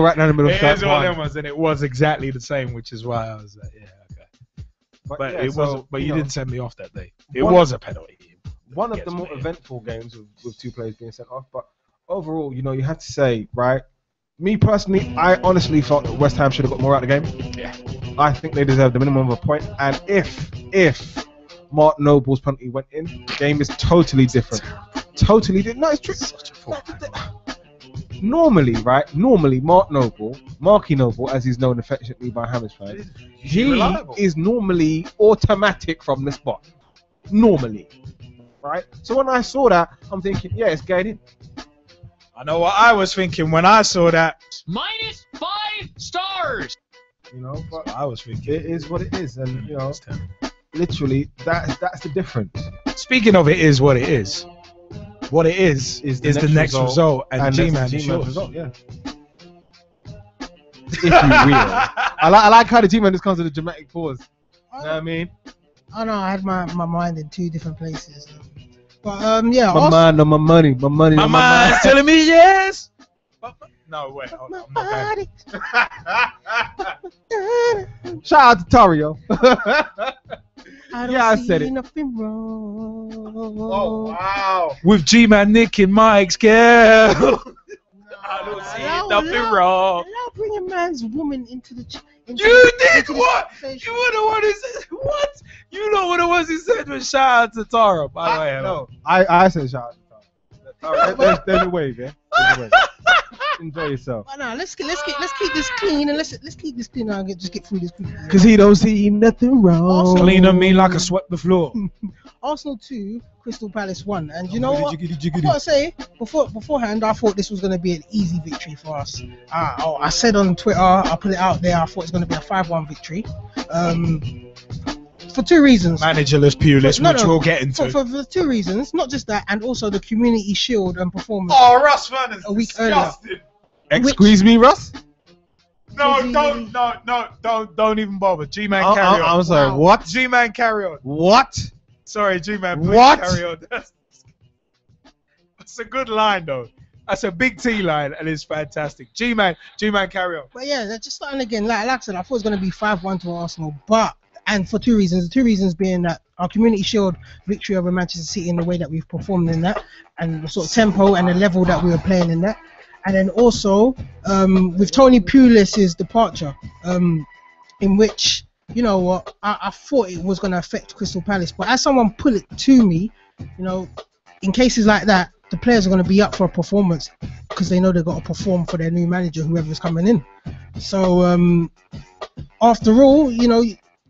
Speaker 5: right down the middle.
Speaker 1: It
Speaker 5: strike
Speaker 1: is one of
Speaker 5: one.
Speaker 1: them ones, and it was exactly the same, which is why I was like, yeah, okay. But
Speaker 5: yeah,
Speaker 1: it
Speaker 5: so,
Speaker 1: wasn't. But you
Speaker 5: know,
Speaker 1: didn't send me off that day. It
Speaker 5: one-
Speaker 1: was a penalty.
Speaker 5: One of the more eventful games with 2 players being sent off. But overall, you know, you have to say, right? Me personally, I honestly thought that West Ham should have got more out of the game.
Speaker 1: Yeah.
Speaker 5: I think they deserve the minimum of a point. And if Mark Noble's penalty went in, the game is totally different. Totally different. No, it's true. Normally, right? Normally, Marky Noble, as he's known affectionately by Hammers fans, he
Speaker 1: reliable.
Speaker 5: is normally automatic from the spot. Normally. Right? So when I saw that, I'm thinking, yeah, it's going in.
Speaker 1: I know what I was thinking when I saw that.
Speaker 15: Minus 5 stars.
Speaker 5: You know, but
Speaker 1: I was thinking.
Speaker 5: it is what it is, and you know, literally, that's the difference.
Speaker 1: Speaking of, it is what it is. What it is the next result, and
Speaker 5: that's
Speaker 1: G-Man
Speaker 5: the
Speaker 1: is
Speaker 5: G-Man
Speaker 1: yours.
Speaker 5: result, yeah. If you will. I like how the G-Man just comes with a dramatic pause. You know what I mean?
Speaker 7: I know I had my mind in 2 different places. But yeah,
Speaker 5: My mind on my money, my money
Speaker 1: My
Speaker 5: on my
Speaker 1: mind's
Speaker 5: mind.
Speaker 1: telling me yes. No, wait, hold on. I'm not going.
Speaker 5: Shout out to Tario.
Speaker 7: I don't
Speaker 5: Yeah, I
Speaker 7: see
Speaker 5: said it.
Speaker 7: nothing wrong.
Speaker 5: Oh wow!
Speaker 1: With G-Man Nick and Mike's girl. I don't see nothing wrong.
Speaker 7: Allow bringing man's woman into the.
Speaker 1: You did what? You were the one who said what? You know what it was he said was shout out to Tara. By the way,
Speaker 5: No, I said shout out to Tara. There's a wave, yeah. There's a wave. Enjoy yourself.
Speaker 7: But nah, let's keep this clean and let's keep this clean and just get through this quickly.
Speaker 5: Cause he don't see nothing wrong.
Speaker 1: Clean on me like I swept the floor.
Speaker 7: Arsenal 2, Crystal Palace 1, and you know what? I gotta say, beforehand, I thought this was gonna be an easy victory for us. I said on Twitter, I put it out there, I thought it was gonna be a 5-1 victory. For 2 reasons.
Speaker 1: Managerless Pulis,
Speaker 7: No,
Speaker 1: which
Speaker 7: no,
Speaker 1: we'll get into.
Speaker 7: For 2 reasons, not just that, and also the Community Shield and performance.
Speaker 1: Oh, Russ Van is
Speaker 7: a week
Speaker 1: disgusting.
Speaker 7: earlier.
Speaker 5: Excuse me, Russ.
Speaker 1: No, don't even bother. G-Man, carry on.
Speaker 5: I'm sorry.
Speaker 7: Wow.
Speaker 5: What?
Speaker 1: G-Man, carry on.
Speaker 5: What?
Speaker 1: Sorry, G-Man, please
Speaker 5: What?
Speaker 1: carry on. That's a good line, though. That's a big T line, and it's fantastic. G-Man, carry on.
Speaker 7: But yeah, they're just starting again. Like I said, I thought it was going to be 5-1 to Arsenal, and for 2 reasons. The 2 reasons being that our Community Shield victory over Manchester City in the way that we've performed in that, and the sort of tempo and the level that we were playing in that. And then also with Tony Pulis' departure, in which, you know what, I thought it was going to affect Crystal Palace. But as someone put it to me, you know, in cases like that, the players are going to be up for a performance because they know they've got to perform for their new manager, whoever's coming in. So after all, you know,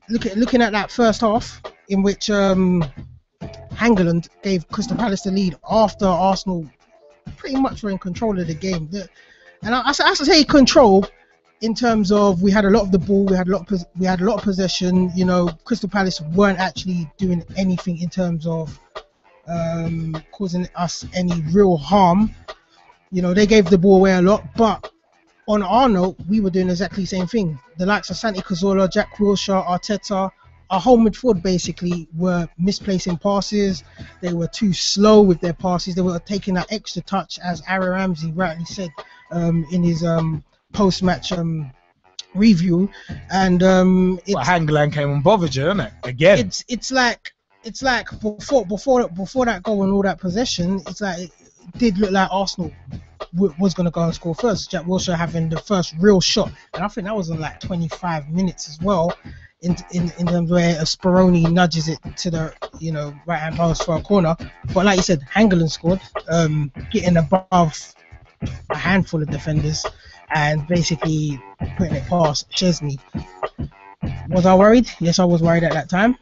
Speaker 7: looking at that first half in which Hangeland gave Crystal Palace the lead after Arsenal pretty much were in control of the game. And I say control in terms of we had a lot of the ball, we had a lot of possession. You know, Crystal Palace weren't actually doing anything in terms of causing us any real harm. You know, they gave the ball away a lot, but on our note, we were doing exactly the same thing. The likes of Santi Cazorla, Jack Wilshere, Arteta, our whole midfield basically were misplacing passes. They were too slow with their passes. They were taking that extra touch, as Aaron Ramsey rightly said in his post-match review, and
Speaker 1: Well, Hangeland came and bothered you, isn't it? Again.
Speaker 7: it's like before that goal and all that possession, it's like it did look like Arsenal was going to go and score first. Jack Wilshere having the first real shot, and I think that was in like 25 minutes as well. In terms where Speroni nudges it to the right hand post for a corner, but like you said, Hangeland scored, getting above a handful of defenders and basically putting it past Chesney. Was I worried? Yes, I was worried at that time.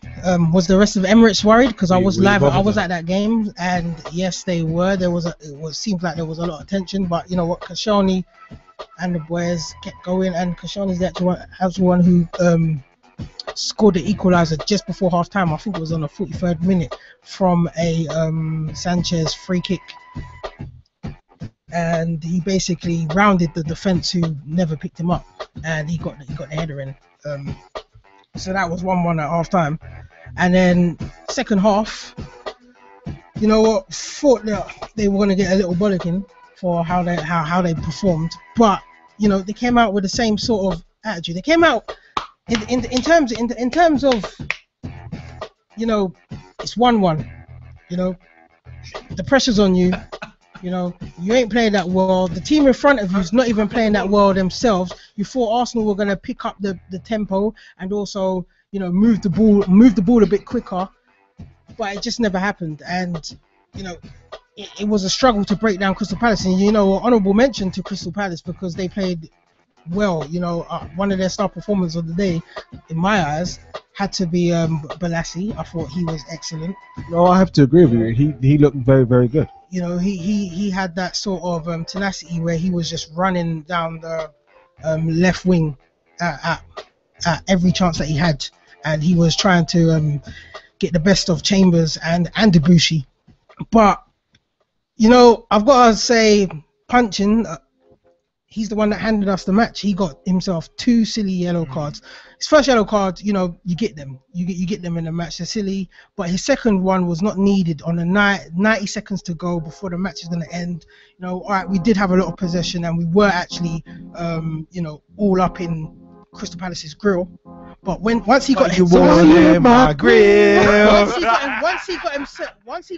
Speaker 7: Was the rest of Emirates worried? Because I was live. I was at that game, and yes, they were. Seemed like there was a lot of tension, but you know what? Koscielny and the boys kept going, and Koscielny's the actual one who scored the equaliser just before half time. I think it was on the 43rd minute from a Sanchez free kick, and he basically rounded the defence who never picked him up, and he got the header in. So that was 1-1 at half time, and then second half, you know what? Thought that they were going to get a little bollocking for how they performed, but you know they came out with the same sort of attitude. They came out in terms of you know it's 1-1. You know the pressure's on you. You know, you ain't playing that well. The team in front of you is not even playing that well themselves. You thought Arsenal were going to pick up the tempo and also, you know, move the ball a bit quicker, but it just never happened. And you know, it was a struggle to break down Crystal Palace. And you know, honourable mention to Crystal Palace because they played well. You know, one of their star performers of the day, in my eyes, had to be Balassi. I thought he was excellent.
Speaker 5: No, I have to agree with you. He looked very, very good.
Speaker 7: You know, he had that sort of tenacity where he was just running down the left wing at every chance that he had, and he was trying to get the best of Chambers and Debussy. But you know, I've got to say, Punching, he's the one that handed us the match. He got himself 2 silly yellow cards. His first yellow card, you know, you get them. You get them in the match. They're silly. But his second one was not needed on the 90 seconds to go before the match is going to end. You know, all right, we did have a lot of possession and we were actually, you know, all up in Crystal Palace's grill. But once he got himself
Speaker 1: in my grill.
Speaker 7: once he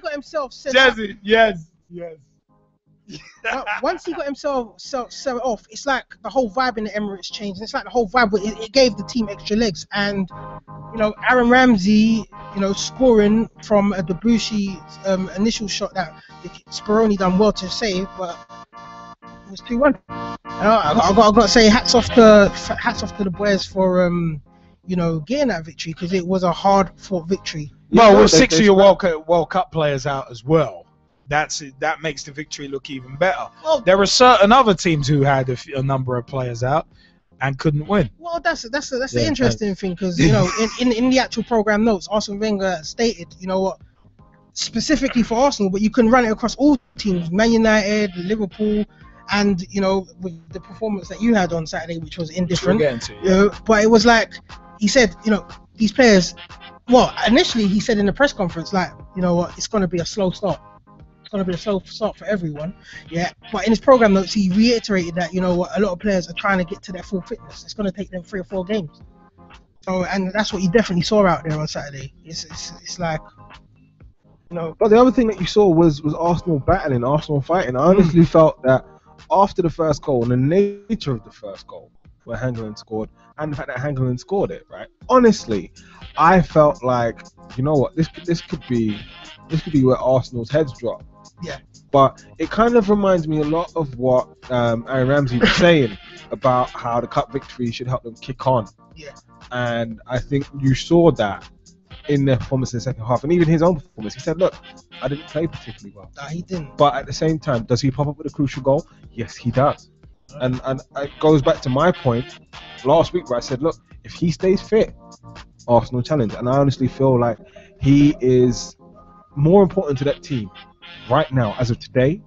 Speaker 7: got himself set
Speaker 1: Jazzy,
Speaker 7: up,
Speaker 1: yes.
Speaker 7: Once he got himself set off, it's like the whole vibe in the Emirates changed. It's like the whole vibe, it gave the team extra legs. And you know, Aaron Ramsey, you know, scoring from a Debussy initial shot that Speroni done well to save, but it was 2-1. I've got to say hats off to the boys for you know, getting that victory, because it was a hard fought victory.
Speaker 1: Well, with 6 of your World Cup players out as well. That makes the victory look even better.
Speaker 7: Well,
Speaker 1: there are certain other teams who had a number of players out and couldn't win.
Speaker 7: Well, that's the interesting thing, because you know, in the actual program notes, Arsene Wenger stated, you know what, specifically for Arsenal, but you can run it across all teams, Man United, Liverpool, and you know, with the performance that you had on Saturday, which was indifferent.
Speaker 1: You know,
Speaker 7: but it was like he said, you know, these players. Well, initially he said in the press conference, like, you know what, it's going to be a slow start. Going to be a slow start for everyone, yeah. But in his program notes, he reiterated that, you know what, a lot of players are trying to get to their full fitness. It's going to take them 3 or 4 games. So, and that's what you definitely saw out there on Saturday. It's like, you know.
Speaker 5: But the other thing that you saw was Arsenal battling, Arsenal fighting. I honestly felt that after the first goal and the nature of the first goal, where Hangeland scored, and the fact that Hangeland scored it, right? Honestly, I felt like, you know what, this could be where Arsenal's heads drop.
Speaker 7: Yeah.
Speaker 5: But it kind of reminds me a lot of what Aaron Ramsey was saying about how the cup victory should help them kick on.
Speaker 7: Yeah.
Speaker 5: And I think you saw that in their performance in the second half, and even his own performance. He said, look, I didn't play particularly well.
Speaker 7: No, he didn't.
Speaker 5: But at the same time, does he pop up with a crucial goal? Yes, he does. And it goes back to my point last week where I said, look, if he stays fit, Arsenal challenge. And I honestly feel like he is more important to that team right now, as of today,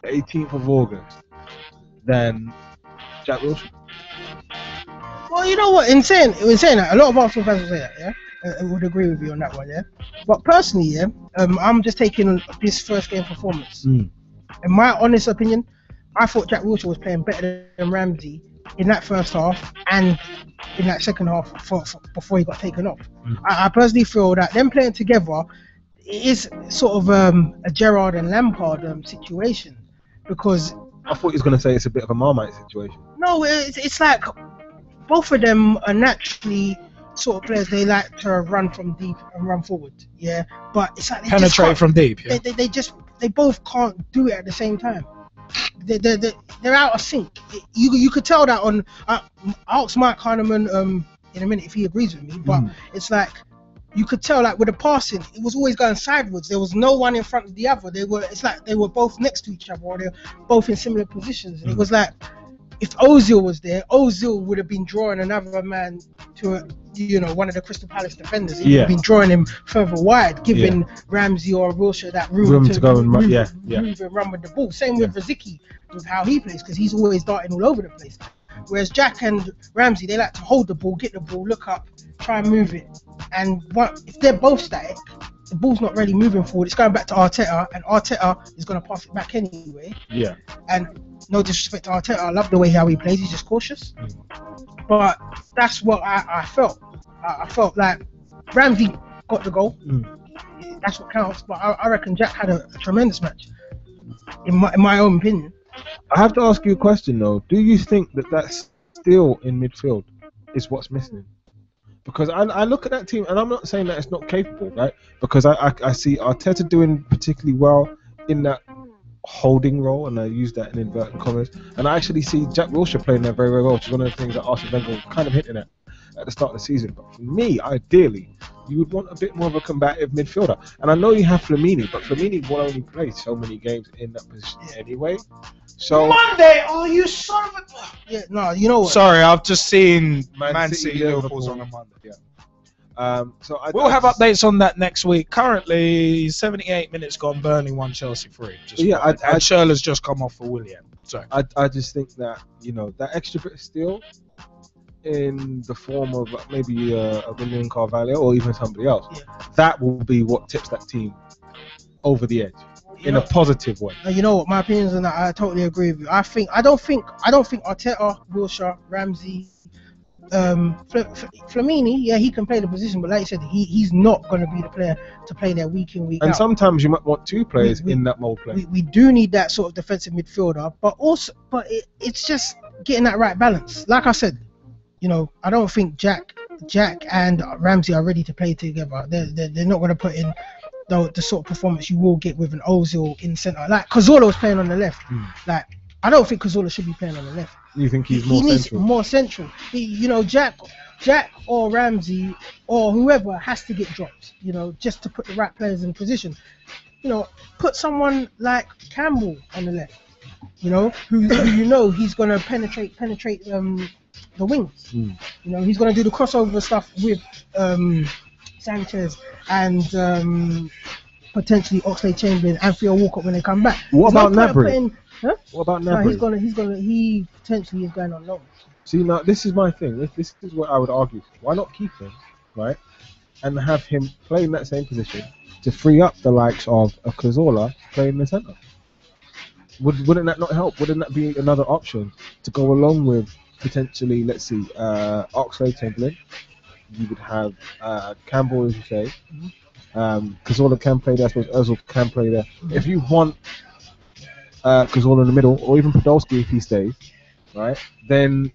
Speaker 5: the 18th of August, than Jack Wilshere.
Speaker 7: Well, you know what? In saying that, a lot of Arsenal fans will say that, yeah, and would agree with you on that one, yeah. But personally, yeah, I'm just taking this first game performance. In my honest opinion, I thought Jack Wilshere was playing better than Ramsey in that first half and in that second half before he got taken off. I personally feel that them playing together is sort of a Gerrard and Lampard situation, because
Speaker 5: I thought he was going to say it's a bit of a Marmite situation.
Speaker 7: no, it's like both of them are naturally sort of players. They like to run from deep and run forward, yeah. But it's like they just
Speaker 1: Penetrate
Speaker 7: can't-
Speaker 1: from deep. Yeah.
Speaker 7: They both can't do it at the same time. They're out of sync. You could tell that on. I'll ask Mike Kahneman in a minute if he agrees with me, but it's like you could tell, like with the passing, it was always going sideways. There was no one in front of the other. It's like they were both next to each other, or they're both in similar positions. And it was like, if Ozil was there, Ozil would have been drawing another man to one of the Crystal Palace defenders. He would have been drawing him further wide, giving Ramsey or Wilshere that room to
Speaker 5: go and run.
Speaker 7: move and run with the ball. Same with Rosicky, with how he plays, because he's always darting all over the place. Whereas Jack and Ramsey, they like to hold the ball, get the ball, look up, try and move it. And if they're both static, the ball's not really moving forward. It's going back to Arteta, and Arteta is going to pass it back anyway.
Speaker 5: Yeah.
Speaker 7: And no disrespect to Arteta, I love the way how he plays. He's just cautious. But that's what I felt. I felt like Ramsey got the goal. That's what counts. But I reckon Jack had a tremendous match, in my own opinion.
Speaker 5: I have to ask you a question though. Do you think that still in midfield is what's missing? Because I look at that team, and I'm not saying that it's not capable, right? Because I see Arteta doing particularly well in that holding role, and I use that in inverted commas. And I actually see Jack Wilshere playing there very, very well, which is one of the things that Arsene Wenger was kind of hinting at the start of the season. But for me, ideally, you would want a bit more of a combative midfielder. And I know you have Flamini, but Flamini will only play so many games in that position anyway. So
Speaker 1: Monday, oh you son of a...
Speaker 7: Yeah, no, you know what?
Speaker 1: Sorry, I've just seen
Speaker 5: Man
Speaker 1: City
Speaker 5: City,
Speaker 1: Liverpool's
Speaker 5: Liverpool.
Speaker 1: on a Monday. Yeah.
Speaker 5: We'll
Speaker 1: have updates on that next week. Currently, 78 minutes gone. Burnley 1, Chelsea 3. And Schürrle's just come off for William. Sorry.
Speaker 5: I just think that that extra bit of steel in the form of maybe a William Carvalho or even somebody else, that will be what tips that team over the edge in a positive way.
Speaker 7: You know what, my opinions on that, I totally agree with you. I don't think Arteta, Wilshere, Ramsey, Flamini, yeah, he can play the position, but like you said, he's not going to be the player to play there week in, week out.
Speaker 5: And sometimes you might want two players in that mold play.
Speaker 7: We do need that sort of defensive midfielder, but it's just getting that right balance. Like I said, I don't think Jack and Ramsey are ready to play together. They're not going to put in the sort of performance you will get with an Ozil in centre. Like Cazorla was playing on the left. Like I don't think Cazorla should be playing on the left.
Speaker 5: You think he's
Speaker 7: He needs more central. Jack or Ramsey or whoever has to get dropped. Just to put the right players in position. Put someone like Campbell on the left. Who he's gonna penetrate the wings. He's gonna do the crossover stuff with Sanchez and potentially Oxlade-Chamberlain and Theo Walcott when they come back.
Speaker 5: What about Gnabry? What about Gnabry?
Speaker 7: No, he potentially is going on loan.
Speaker 5: See, now this is my thing. This is what I would argue. Why not keep him, right, and have him play in that same position to free up the likes of a Cazorla playing in the centre? Wouldn't that not help? Wouldn't that be another option to go along with potentially, let's see, Oxlade-Chamberlain? You would have Campbell, as you say. Cazorla can play there. I suppose Ozil can play there. If you want Cazorla in the middle, or even Podolski if he stays, right, then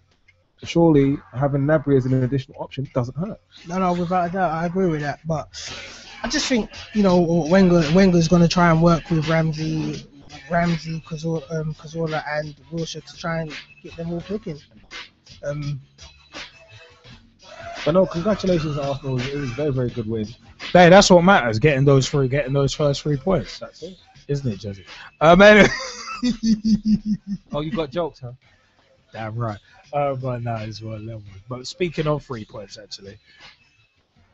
Speaker 5: surely having Gnabry as an additional option doesn't hurt.
Speaker 7: No, without a doubt, I agree with that. But I just think, Wenger's going to try and work with Ramsey, Cazorla, and Wilshere to try and get them all clicking.
Speaker 5: But no, congratulations to Arsenal. It was a very, very good win.
Speaker 1: Hey, that's what matters. Getting those first 3 points.
Speaker 5: That's it.
Speaker 1: Isn't it, Jesse? Anyway.
Speaker 5: Oh, you got jokes, huh?
Speaker 1: Damn right. But no, it's well level. But speaking of 3 points, actually,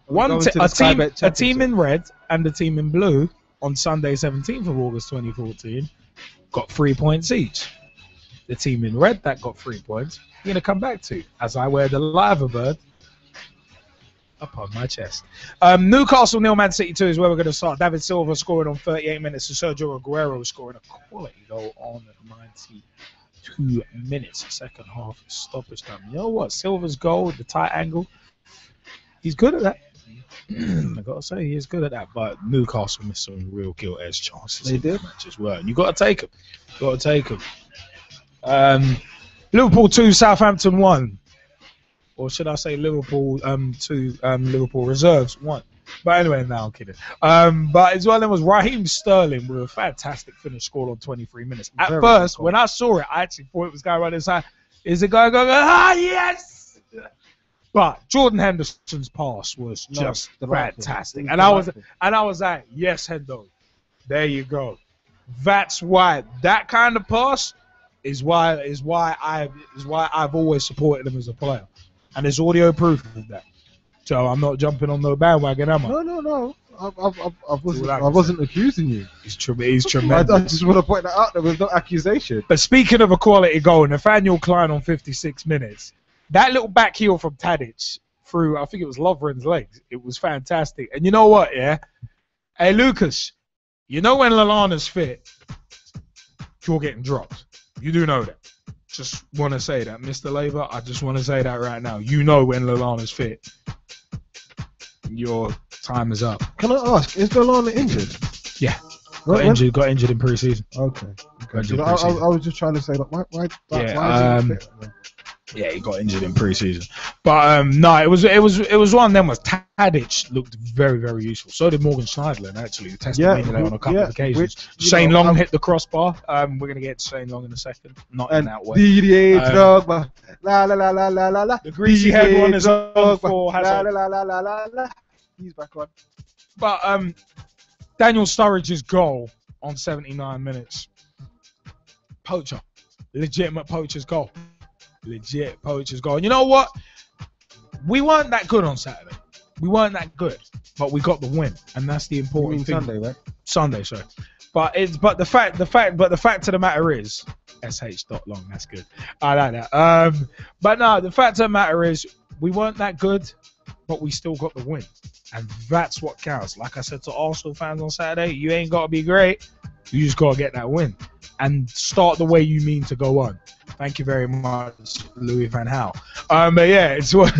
Speaker 1: a team in red and a team in blue on Sunday, 17th of August 2014, got 3 points each. The team in red that got 3 points, you're gonna come back to as I wear the liver bird upon my chest. Newcastle 0, Man City 2 is where we're going to start. David Silva scoring on 38 minutes, and Sergio Aguero scoring a quality goal on 2 minutes, second half stoppage time. You know what? Silva's goal, the tight angle, he's good at that. I gotta say, he is good at that. But Newcastle missed some real gilt-edged chances.
Speaker 5: They did.
Speaker 1: Match as well. And you gotta take them. Liverpool 2, Southampton 1. Or should I say Liverpool 2, Liverpool reserves 1. But anyway, no, I'm kidding. But as well, there was Raheem Sterling with a fantastic finish, scored on 23 minutes. At
Speaker 5: Very
Speaker 1: first,
Speaker 5: cool.
Speaker 1: when I saw it, I actually thought it was going right inside. Is it going? Yes! But Jordan Henderson's pass was just fantastic, and I was like, yes, Hendo, there you go. That's why that kind of pass is why I've always supported him as a player, and there's audio proof of that. So I'm not jumping on no bandwagon, am I?
Speaker 5: No. I wasn't accusing you.
Speaker 1: He's tremendous.
Speaker 5: I just want to point that out there with no accusation.
Speaker 1: But speaking of a quality goal, Nathaniel Klein on 56 minutes, that little back heel from Tadic through, I think it was Lovren's legs, it was fantastic. And you know what, yeah? Hey, Lucas, you know when Lallana's fit, you're getting dropped. You do know that. Just want to say that, Mr. Labour. I just want to say that right now. You know when Lallana's fit, your time is up.
Speaker 5: Can I ask, is Lallana injured?
Speaker 1: Yeah.
Speaker 5: When?
Speaker 1: Got injured in pre-season.
Speaker 5: Okay.
Speaker 1: Got injured in
Speaker 5: I
Speaker 1: pre-season.
Speaker 5: was just trying to say, like, why
Speaker 1: Yeah,
Speaker 5: is he fit?
Speaker 1: Yeah, he got injured in pre-season. But no, it was one of them. Was Tadic looked very, very useful. So did Morgan Schneiderlin, actually, who tested me on a couple of occasions. Shane Long hit the crossbar. We're gonna get to Shane Long in a second. Not in that way.
Speaker 5: Didier Drogba, la la la la la la la.
Speaker 1: The greasy head one is on for Hazard.
Speaker 5: La la la la la. He's back on.
Speaker 1: But Daniel Sturridge's goal on 79 minutes. Poacher, legitimate poacher's goal. Legit poacher's goal. And you know what? We weren't that good on Saturday. We weren't that good, but we got the win, and that's the important thing.
Speaker 5: Sunday, right?
Speaker 1: Sunday, sorry. But the fact of the matter is, sh.long. That's good. I like that. But no, the fact of the matter is, we weren't that good, but we still got the win, and that's what counts. Like I said to Arsenal fans on Saturday, you ain't got to be great. You just got to get that win and start the way you mean to go on. Thank you very much, Louis van Gaal. But yeah, it's what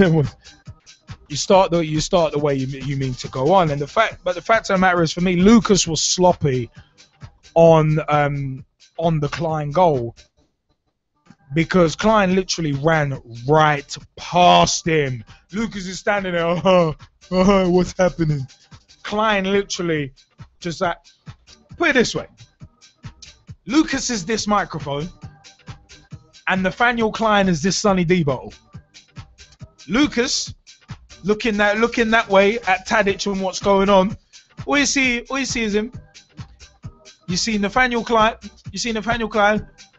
Speaker 1: you start the way you mean to go on. And the fact of the matter is, for me, Lucas was sloppy on the Klein goal because Klein literally ran right past him. Lucas is standing there. What's happening? Klein literally just like, put it this way. Lucas is this microphone, and Nathaniel Klein is this Sunny D bottle. Lucas looking that way at Tadic and what's going on. All you see is him. You see Nathaniel Klein.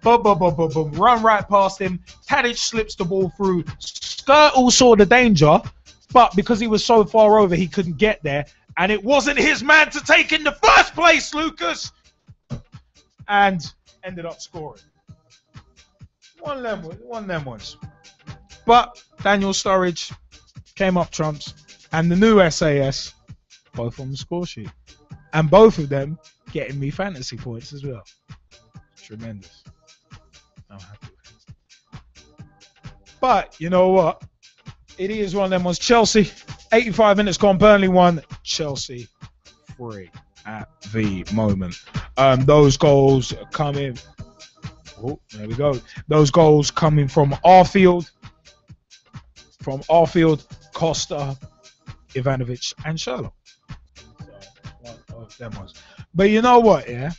Speaker 1: Boom, run right past him. Tadic slips the ball through. Skirtle saw the danger, but because he was so far over, he couldn't get there, and it wasn't his man to take in the first place, Lucas. And ended up scoring. One of them ones. But Daniel Sturridge came up trumps, and the new SAS, both on the score sheet. And both of them getting me fantasy points as well. Tremendous. I'm happy with it. But you know what? It is one of them ones. Chelsea, 85 minutes gone, Burnley 1, Chelsea 3 at the moment. Those goals coming. Oh, there we go. Those goals coming from Arfield, Costa, Ivanovic, and Sherlock. So, one of them ones. But you know what, yeah?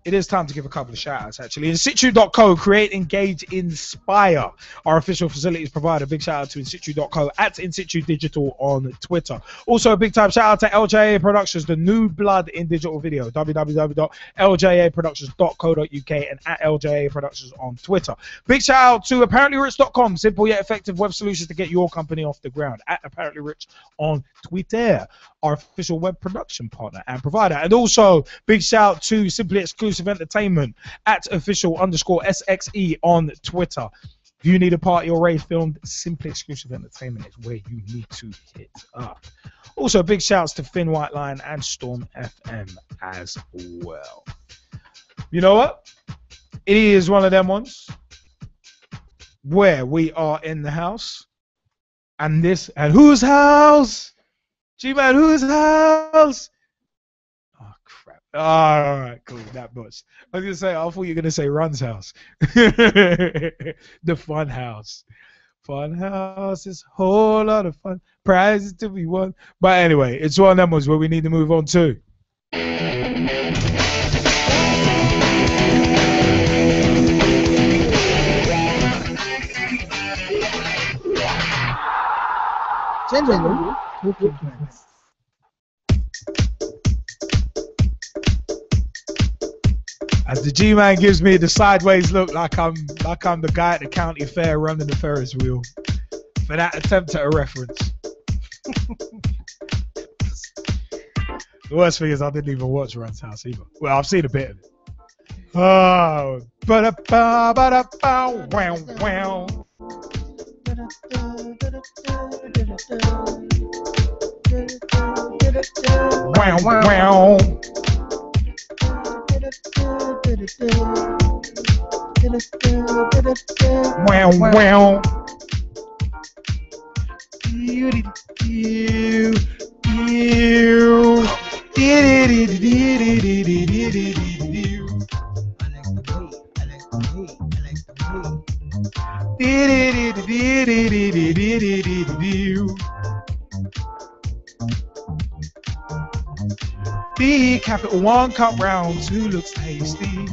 Speaker 1: It is time to give a couple of shout-outs, actually. InSitu.co, create, engage, inspire. Our official facilities provider. Big shout-out to InSitu.co, at InSitu Digital on Twitter. Also, a big-time shout-out to LJA Productions, the new blood in digital video. www.ljaproductions.co.uk and at LJA Productions on Twitter. Big shout-out to ApparentlyRich.com, simple yet effective web solutions to get your company off the ground. At ApparentlyRich on Twitter, our official web production partner and provider. And also, big shout to Simply Exclusive Entertainment at official_SXE on Twitter. If you need a party or rave filmed, Simply Exclusive Entertainment is where you need to hit up. Also, big shouts to Finn Whiteline and Storm FM as well. You know what? It is one of them ones where we are in the house, and whose house? G-Man, whose house? Oh crap! All right, cool. That much. I was gonna say. I thought you were gonna say Run's house. The fun house. Fun house is a whole lot of fun. Prizes to be won. But anyway, it's one of them ones where we need to move on to.
Speaker 7: Genuinely, talking points.
Speaker 1: As the G-Man gives me the sideways look, like I'm the guy at the county fair running the Ferris wheel. For that attempt at a reference. The worst thing is I didn't even watch Run's House either. Well, I've seen a bit of it. Oh, ba-da-ba-ba-da-bow, wow, wow. Wow, wow. Wow, wow. The Capital One Cup round 2 looks tasty.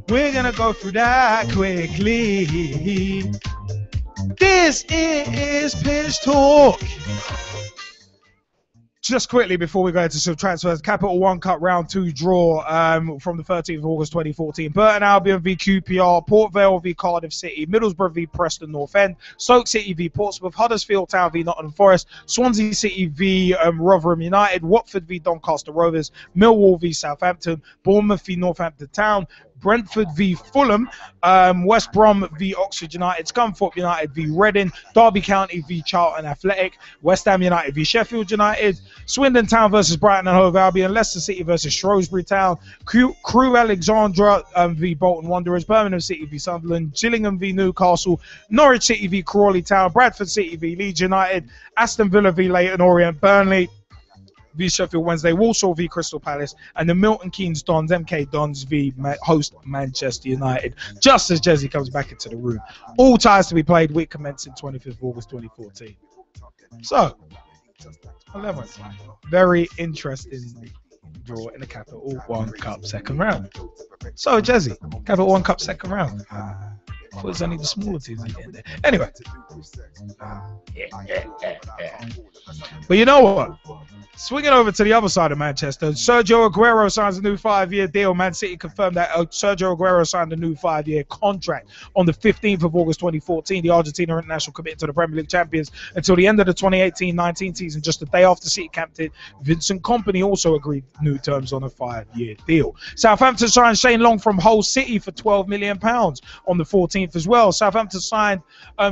Speaker 1: We're gonna go through that quickly. This is Pitch Talk. Just quickly before we go into some transfers, Capital One Cup round 2 draw from the 13th of August 2014. Burton Albion v QPR, Port Vale v Cardiff City, Middlesbrough v Preston North End, Stoke City v Portsmouth, Huddersfield Town v Nottingham Forest, Swansea City v Rotherham United, Watford v Doncaster Rovers, Millwall v Southampton, Bournemouth v Northampton Town, Brentford v Fulham, West Brom v Oxford United, Scunthorpe United v Reading, Derby County v Charlton Athletic, West Ham United v Sheffield United, Swindon Town versus Brighton and Hove Albion, Leicester City versus Shrewsbury Town, Crewe Alexandra v Bolton Wanderers, Birmingham City v Sunderland, Gillingham v Newcastle, Norwich City v Crawley Town, Bradford City v Leeds United, Aston Villa v Leyton Orient, Burnley v Sheffield Wednesday, Walsall v Crystal Palace, and the Milton Keynes Dons, MK Dons v host Manchester United, just as Jesse comes back into the room. All ties to be played, week commencing 25th of August 2014. So, 11. Very interesting draw in the Capital One Cup second round. So, Jesse, Capital One Cup second round. I thought it was only the smaller teams that get in there. Anyway. But you know what? Swinging over to the other side of Manchester, Sergio Aguero signs a new 5-year deal. Man City confirmed that Sergio Aguero signed a new 5-year contract on the 15th of August 2014. The Argentina international committed to the Premier League champions until the end of the 2018-19 season. Just a day after City captain Vincent Kompany also agreed new terms on a 5-year deal. Southampton signed Shane Long from Hull City for £12 million on the 14th as well. Southampton signed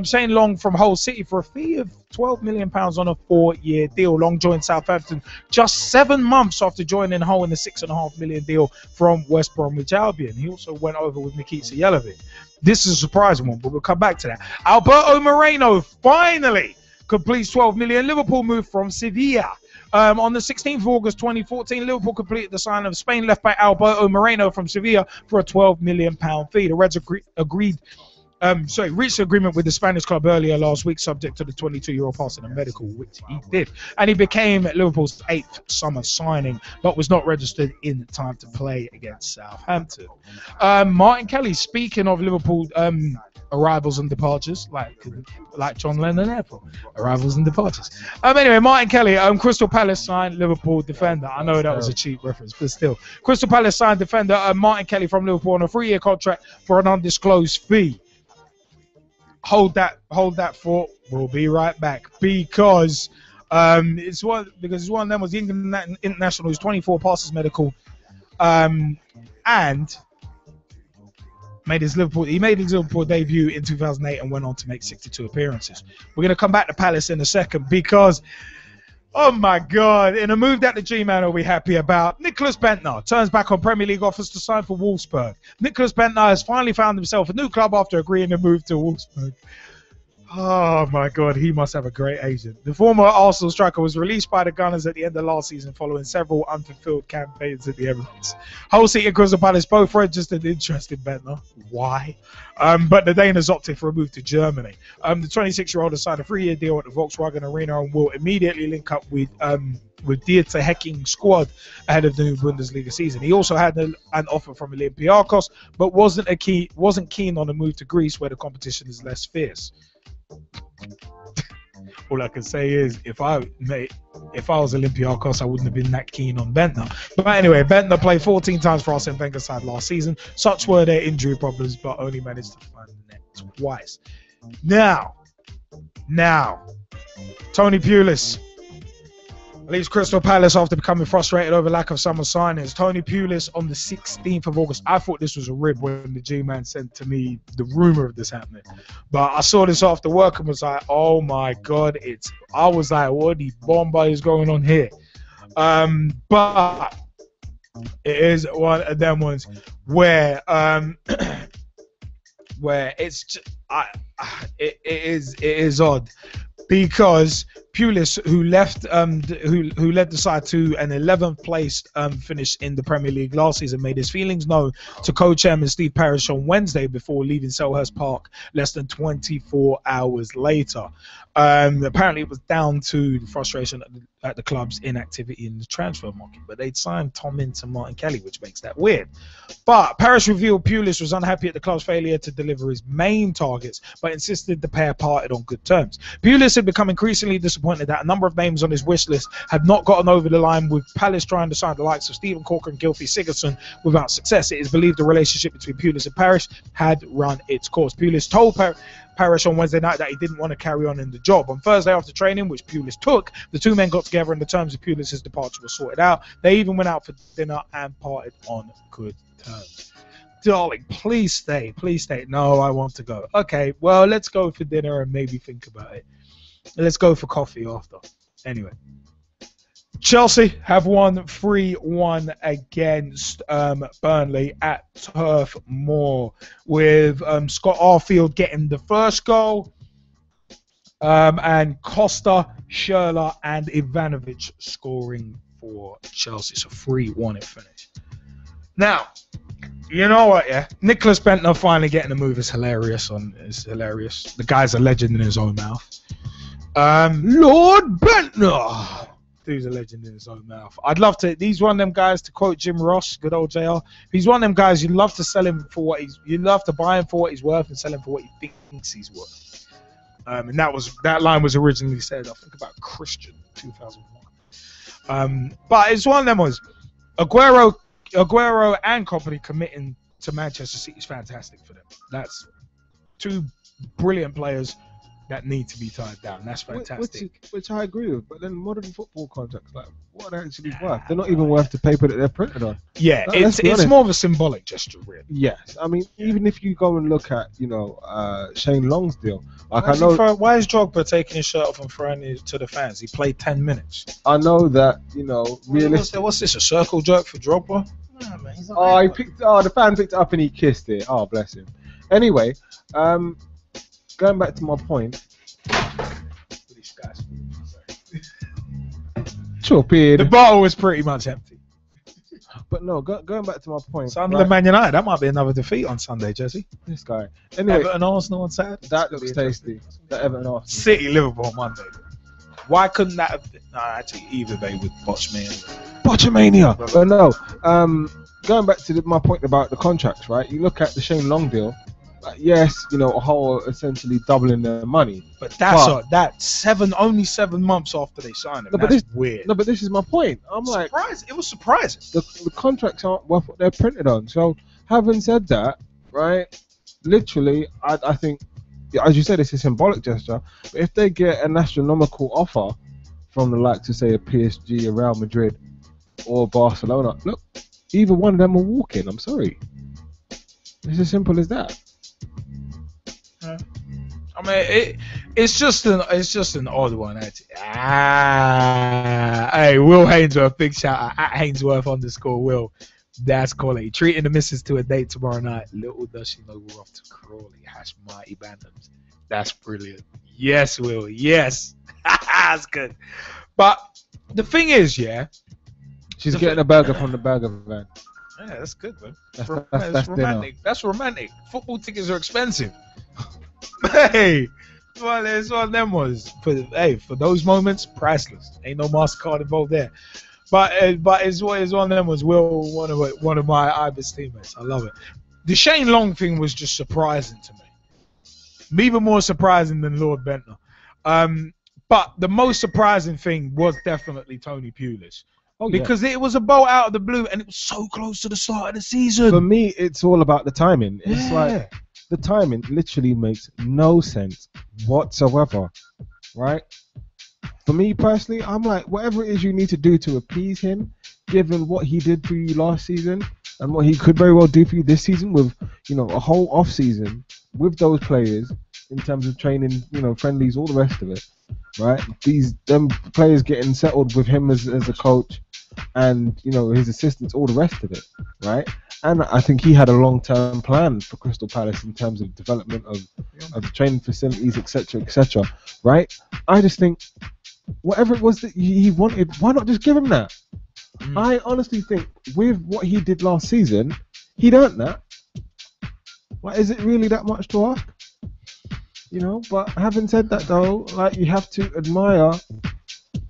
Speaker 1: Shane Long from Hull City for a fee of £12 million on a 4-year deal. Long joined Southampton just 7 months after joining Hull in the £6.5 million deal from West Bromwich Albion. He also went over with Nikita Jelavic. This is a surprising one, but we'll come back to that. Alberto Moreno finally completes £12 million Liverpool move from Sevilla. On the 16th of August 2014, Liverpool completed the signing of Spain left-back Alberto Moreno from Sevilla for a £12 million fee. The Reds reached an agreement with the Spanish club earlier last week, subject to the 22-year-old passing a medical, which he did. And he became Liverpool's 8th summer signing, but was not registered in time to play against Southampton. Martin Kelly, speaking of Liverpool arrivals and departures, like John Lennon Airport, arrivals and departures. Anyway, Martin Kelly, Crystal Palace signed Liverpool defender. I know that was a cheap reference, but still. Crystal Palace signed defender Martin Kelly from Liverpool on a 3-year contract for an undisclosed fee. Hold that thought. We'll be right back because it's one of them was the England international who's 24 passes medical, and made his Liverpool debut in 2008 and went on to make 62 appearances. We're going to come back to Palace in a second because Oh my God! In a move that the G-Man will be happy about, Nicholas Bentner turns back on Premier League offers to sign for Wolfsburg. Nicholas Bentner has finally found himself a new club after agreeing to move to Wolfsburg. Oh my God, he must have a great agent. The former Arsenal striker was released by the Gunners at the end of last season following several unfulfilled campaigns at the Emirates. Hull City and Crystal Palace both registered interest in Bentner. Why? But the Danes opted for a move to Germany. The 26-year-old has signed a 3-year deal at the Volkswagen Arena and will immediately link up with Dieter Hecking squad ahead of the new Bundesliga season. He also had an offer from Olympiacos, but wasn't keen on a move to Greece where the competition is less fierce. All I can say is, if I was Olympiacos, I wouldn't have been that keen on Bentner. But anyway, Bentner played 14 times for Arsene Wenger's side last season. Such were their injury problems, but only managed to find the net twice. Now, Tony Pulis leaves Crystal Palace after becoming frustrated over lack of summer signings. Tony Pulis on the 16th of August. I thought this was a rib when the G-Man sent to me the rumor of this happening. But I saw this after work and was like, oh my God, I was like, what the bomba is going on here? But it is one of them ones where where it is odd. Because Pulis, who led the side to an 11th place finish in the Premier League last season, made his feelings known to co-chairman Steve Parish on Wednesday before leaving Selhurst Park less than 24 hours later. Apparently, it was down to the frustration at the club's inactivity in the transfer market, but they'd signed Tom Ince and Martin Kelly, which makes that weird. But Parish revealed Pulis was unhappy at the club's failure to deliver his main targets, but insisted the pair parted on good terms. Pulis had become increasingly disappointed that a number of names on his wish list had not gotten over the line, with Palace trying to sign the likes of Stephen Corker and Gylfi Sigurdsson without success. It is believed the relationship between Pulis and Parish had run its course. Pulis told Parish on Wednesday night that he didn't want to carry on in the job. On Thursday after training, which Pulis took, the two men got together and the terms of Pulis' departure were sorted out. They even went out for dinner and parted on good terms. Darling, please stay. Please stay. No, I want to go. Okay, well, let's go for dinner and maybe think about it. Let's go for coffee after. Anyway. Chelsea have won 3-1 against Burnley at Turf Moor, with Scott Arfield getting the first goal, and Costa, Schürrle, and Ivanovic scoring for Chelsea. So 3-1 it finished. Now, you know what, yeah? Nicholas Bentner finally getting a move is hilarious. It's hilarious. The guy's a legend in his own mouth. Lord Bentner. Dude's a legend in his own mouth. I'd love to. He's one of them guys, to quote Jim Ross, good old JR. He's one of them guys you love to sell him for what you love to buy him for what he's worth and sell him for what he thinks he's worth. And that line was originally said, I think, about Christian 2001. But it's one of them ones. Aguero and company committing to Manchester City is fantastic for them. That's two brilliant players that need to be tied down. That's fantastic.
Speaker 5: Which I agree with. But then modern football contracts, like, what are they actually worth? They're not even worth the paper that they're printed on.
Speaker 1: Yeah, it's more of a symbolic gesture, really.
Speaker 5: Yes, I mean, even if you go and look at, Shane Long's deal, like why
Speaker 1: is Drogba taking his shirt off and throwing it to the fans? He played 10 minutes.
Speaker 5: I know that, realistically.
Speaker 1: What's this, a circle jerk for Drogba?
Speaker 5: The fan picked it up and he kissed it. Oh, bless him. Anyway, going back to my point. Sure, Pied.
Speaker 1: The bottle was pretty much empty.
Speaker 5: But no, going back to my point.
Speaker 1: Sunderland, Man United, that might be another defeat on Sunday, Jesse.
Speaker 5: This guy. Anyway,
Speaker 1: Everton, Arsenal on Saturday.
Speaker 5: That looks tasty. That Everton, Arsenal.
Speaker 1: City, Liverpool on Monday. Why couldn't that have been? No, actually, either they would
Speaker 5: Botchamania. But no, going back to my point about the contracts, right? You look at the Shane Long deal. Yes, a whole essentially doubling their money.
Speaker 1: But only 7 months after they signed it. That's weird.
Speaker 5: No, but this is my point. I'm like,
Speaker 1: it was surprising.
Speaker 5: The contracts aren't worth what they're printed on. So, having said that, right? Literally, I think, as you said, it's a symbolic gesture. But if they get an astronomical offer from the likes of, say, a PSG, a Real Madrid, or Barcelona, look, either one of them will walk in. I'm sorry. It's as simple as that.
Speaker 1: I mean, it's just an odd one. Actually. Hey, Will Hainsworth, big shout out at Hainsworth_Will. That's quality. Treating the missus to a date tomorrow night. Little does she know we're off to Crawley. Mighty Bantams. That's brilliant. Yes, Will. Yes. That's good. But the thing is, yeah.
Speaker 5: She's getting a burger from the burger van.
Speaker 1: Yeah, that's good, man.
Speaker 5: That's
Speaker 1: romantic. That's romantic. Football tickets are expensive. Hey, well, it's one of them ones. For those moments, priceless. Ain't no MasterCard involved there. But it's one of them was Will, one of my Ibis teammates. I love it. The Shane Long thing was just surprising to me. Even more surprising than Lord Bentner. But the most surprising thing was definitely Tony Pulis. Because it was a bolt out of the blue and it was so close to the start of the season.
Speaker 5: For me, it's all about the timing. It's like the timing literally makes no sense whatsoever, right? For me personally, I'm like, whatever it is you need to do to appease him, given what he did for you last season and what he could very well do for you this season with, a whole off season with those players in terms of training, friendlies, all the rest of it, right? Them players getting settled with him as a coach and, his assistants, all the rest of it, right? And I think he had a long-term plan for Crystal Palace in terms of development of the training facilities, etc., right? I just think whatever it was that he wanted, why not just give him that? I honestly think with what he did last season, he'd earned that. Like, is it really that much to ask? But having said that though, like, you have to admire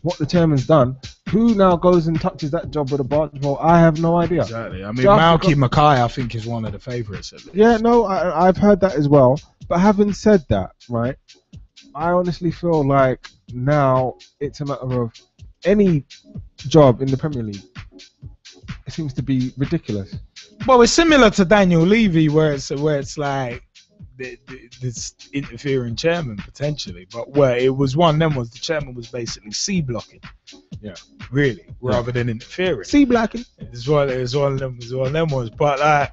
Speaker 5: what the chairman's done. Who now goes and touches that job with a barge pole? I have no idea.
Speaker 1: Exactly. I mean, Malky Mackay, I think, is one of the favourites.
Speaker 5: Yeah, no, I've heard that as well. But having said that, right, I honestly feel like now it's a matter of any job in the Premier League. It seems to be ridiculous.
Speaker 1: Well, it's similar to Daniel Levy, where it's like this interfering chairman potentially, but where it was one of them was the chairman was basically C blocking.
Speaker 5: Yeah.
Speaker 1: Really, rather than interfering.
Speaker 5: C blocking.
Speaker 1: It's one of them was, but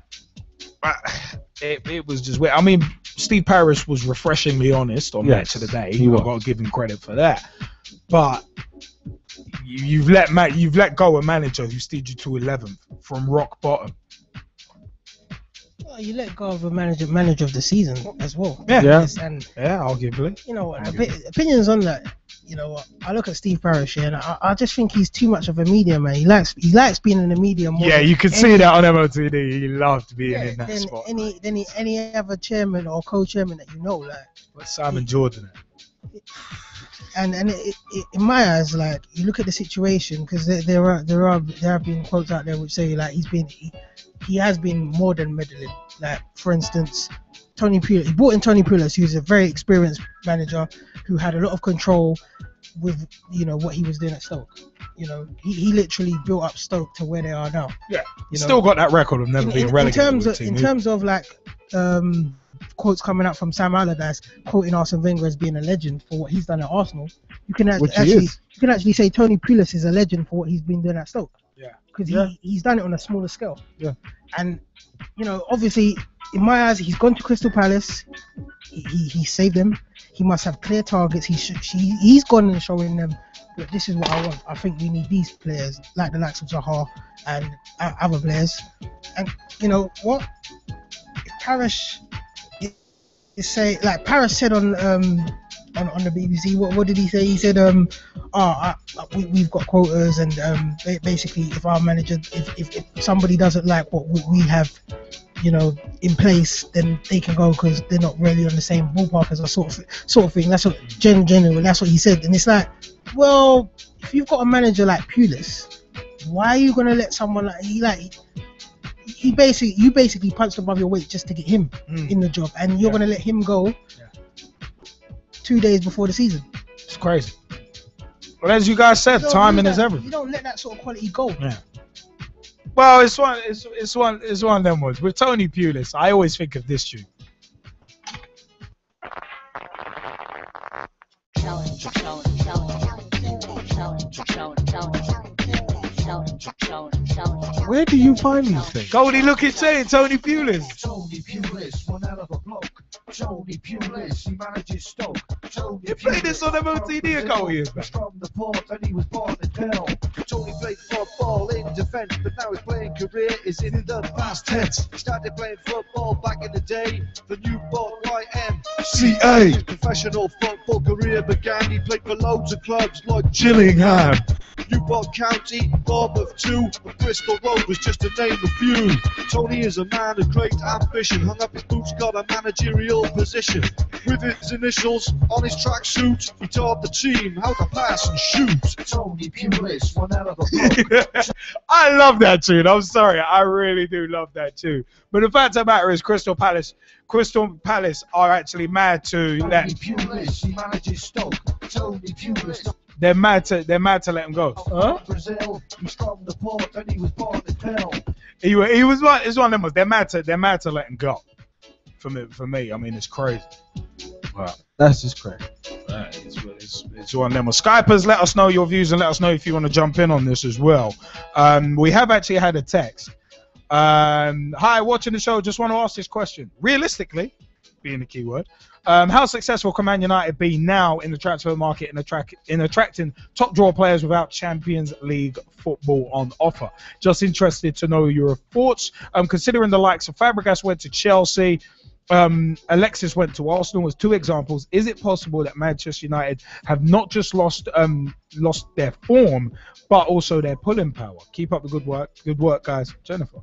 Speaker 1: it was just weird. I mean, Steve Parish was refreshingly honest on Match of the Day. I've got to give him credit for that. But you've let go a manager who steered you to 11th from rock bottom.
Speaker 7: Well, you let go of a manager of the season as well.
Speaker 1: Yeah.
Speaker 7: And
Speaker 1: arguably.
Speaker 7: Opinions on that. I look at Steve Parish here, and I just think he's too much of a media man. He likes being in the media more.
Speaker 1: Yeah, you can see that on MOTD. He loved being in that spot.
Speaker 7: Any other chairman or co-chairman that
Speaker 1: What's Simon Jordan?
Speaker 7: And in my eyes, like, you look at the situation, because there have been quotes out there which say like he has been more than meddling. Like, for instance, Tony Pulis. He brought in Tony Pulis, who's a very experienced manager who had a lot of control with what he was doing at Stoke. He literally built up Stoke to where they are now.
Speaker 1: Yeah, still got that record of never being relegated.
Speaker 7: In terms of like quotes coming out from Sam Allardyce quoting Arsene Wenger as being a legend for what he's done at Arsenal, you can actually say Tony Pulis is a legend for what he's been doing at Stoke.
Speaker 1: Yeah,
Speaker 7: because he's done it on a smaller scale.
Speaker 5: Yeah,
Speaker 7: and obviously in my eyes, he's gone to Crystal Palace. He saved them. He must have clear targets. He's gone and showing them that this is what I want. I think we need these players, like the likes of Zaha and other players. And you know what? If Parish Parish said on the BBC, what did he say? He said, we've got quotas, and basically, if our manager, if somebody doesn't like what we have, in place, then they can go because they're not really on the same ballpark as a sort of thing. That's what generally, that's what he said. And it's like, well, if you've got a manager like Pulis, why are you gonna let someone you basically punched above your weight just to get him in the job, and you're gonna let him go 2 days before the season?
Speaker 1: It's crazy. But as you guys said, timing is everything.
Speaker 7: You don't let that sort of quality go.
Speaker 1: Yeah. Well, it's one of them ones. With Tony Pulis, I always think of this tune.
Speaker 5: Where do you find these things?
Speaker 1: Goldie, look at saying Tony Pulis.
Speaker 17: Tony Pulis, one hell of a bloke. Tony Pulis, he manages Stoke. Tony
Speaker 1: You played this on MOTD a couple years back.
Speaker 17: From the port, and he was born in Pell. Tony played football in defence, but now his playing career is in the past tense. He started playing football back in the day for Newport YMCA. His professional football career began. He played for loads of clubs like
Speaker 1: Gillingham,
Speaker 17: Newport County, Bournemouth 2, and Bristol Rovers, just to name a few. Tony is a man of great ambition, hung up his boots, got a managerial position. With his initials on his tracksuit, he taught the team how to pass and shoot. Tony Pulis, one hell of a bloke.
Speaker 1: I love that tune. I'm sorry, I really do love that tune. But the fact of the matter is, Crystal Palace are actually mad to
Speaker 17: Tony
Speaker 1: let.
Speaker 17: Pulis, he manages Stoke. Tony Pulis.
Speaker 1: They're mad to let him go. Huh?
Speaker 17: Brazil, he's from the port, and he was born in Pell.
Speaker 1: He was one. It's one of them. They're mad to let him go. For me, I mean, it's crazy. Wow.
Speaker 5: That's just crazy.
Speaker 1: It's one of them. Skypers, let us know your views and let us know if you want to jump in on this as well. We have actually had a text. Hi, watching the show. Just want to ask this question. Realistically, being the key word, how successful can Man United be now in the transfer market in attracting top draw players without Champions League football on offer? Just interested to know your thoughts. Considering the likes of Fabregas went to Chelsea, Alexis went to Arsenal as two examples. Is it possible that Manchester United have not just lost their form, but also their pulling power? Keep up the good work, guys. Jennifer,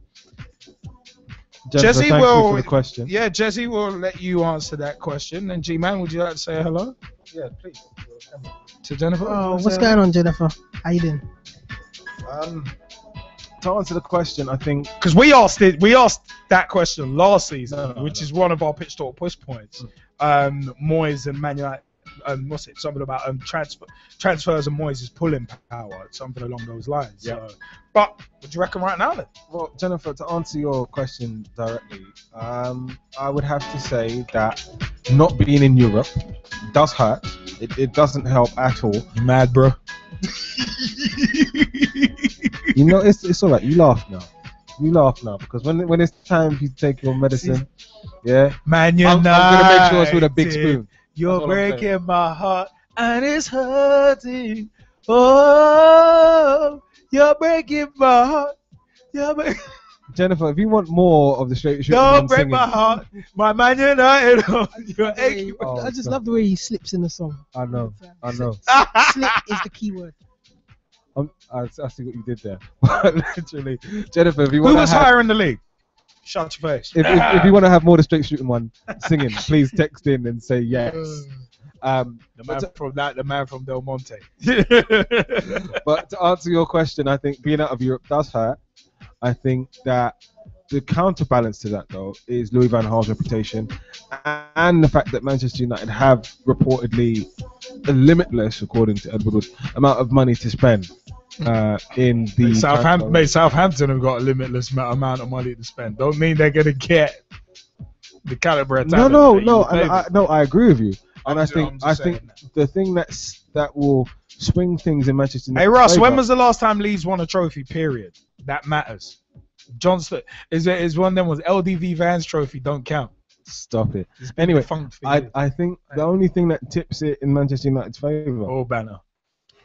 Speaker 5: Jesse
Speaker 1: will.
Speaker 5: Thank you for the question.
Speaker 1: Yeah, Jesse will let you answer that question. And G-Man, would you like to say hello?
Speaker 5: Yeah, please.
Speaker 1: To Jennifer.
Speaker 7: Oh, what's going on, Jennifer? How you doing?
Speaker 5: To answer the question, I think
Speaker 1: because we asked that question last season, which is one of our pitch talk push points. Moyes and Man United, what's it? Something about transfers and Moyes' pulling power, something along those lines.
Speaker 5: Yeah.
Speaker 1: So, but what do you reckon right now then?
Speaker 5: Well, Jennifer, to answer your question directly, I would have to say that not being in Europe does hurt. It doesn't help at all.
Speaker 1: You mad, bro?
Speaker 5: You know, it's alright. You laugh now because when it's time for you to take your medicine, yeah,
Speaker 1: Man United,
Speaker 5: I'm gonna make sure it's with a big spoon.
Speaker 1: You're breaking my heart and it's hurting. Oh, you're breaking my heart.
Speaker 5: Jennifer, if you want more of the straight shooting,
Speaker 1: don't break my heart, my Man United. You're aching.
Speaker 7: I just love the way he slips in the song.
Speaker 5: I know.
Speaker 7: Slip is the key word.
Speaker 5: I see what you did there. Literally, Jennifer, if you want
Speaker 1: who was higher in the league? Shut your face.
Speaker 5: If you want to have more of the straight shooting one singing, please text in and say yes.
Speaker 1: The man from Del Monte.
Speaker 5: But to answer your question, I think being out of Europe does hurt. I think that the counterbalance to that, though, is Louis van Gaal's reputation and the fact that Manchester United have reportedly a limitless, according to Edward Wood, amount of money to spend in the
Speaker 1: Southampton have got a limitless amount of money to spend. Don't mean they're going to get the caliber of talent.
Speaker 5: No, I agree with you. And I think the thing that will swing things in Manchester United.
Speaker 1: Hey Russ, when was the last time Leeds won a trophy? Period. That matters. Johnston is one of them was LDV Vans trophy. Don't count.
Speaker 5: Stop it. Anyway, I think the only thing that tips it in Manchester United's favour.
Speaker 1: Oh, banner.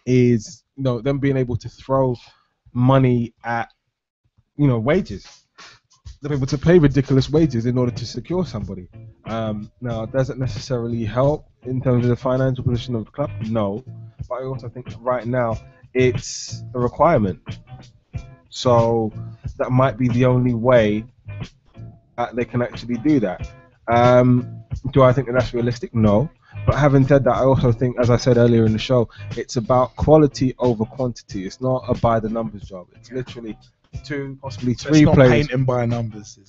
Speaker 5: Is them being able to throw money at wages. They're able to pay ridiculous wages in order to secure somebody. Now, it doesn't necessarily help in terms of the financial position of the club, no. But I also think right now it's a requirement. So that might be the only way that they can actually do that. Do I think that that's realistic? No. But having said that, I also think, as I said earlier in the show, it's about quality over quantity. It's not a by the numbers job. It's literally 2, possibly 3
Speaker 1: it's
Speaker 5: players.
Speaker 1: Not painting by numbers.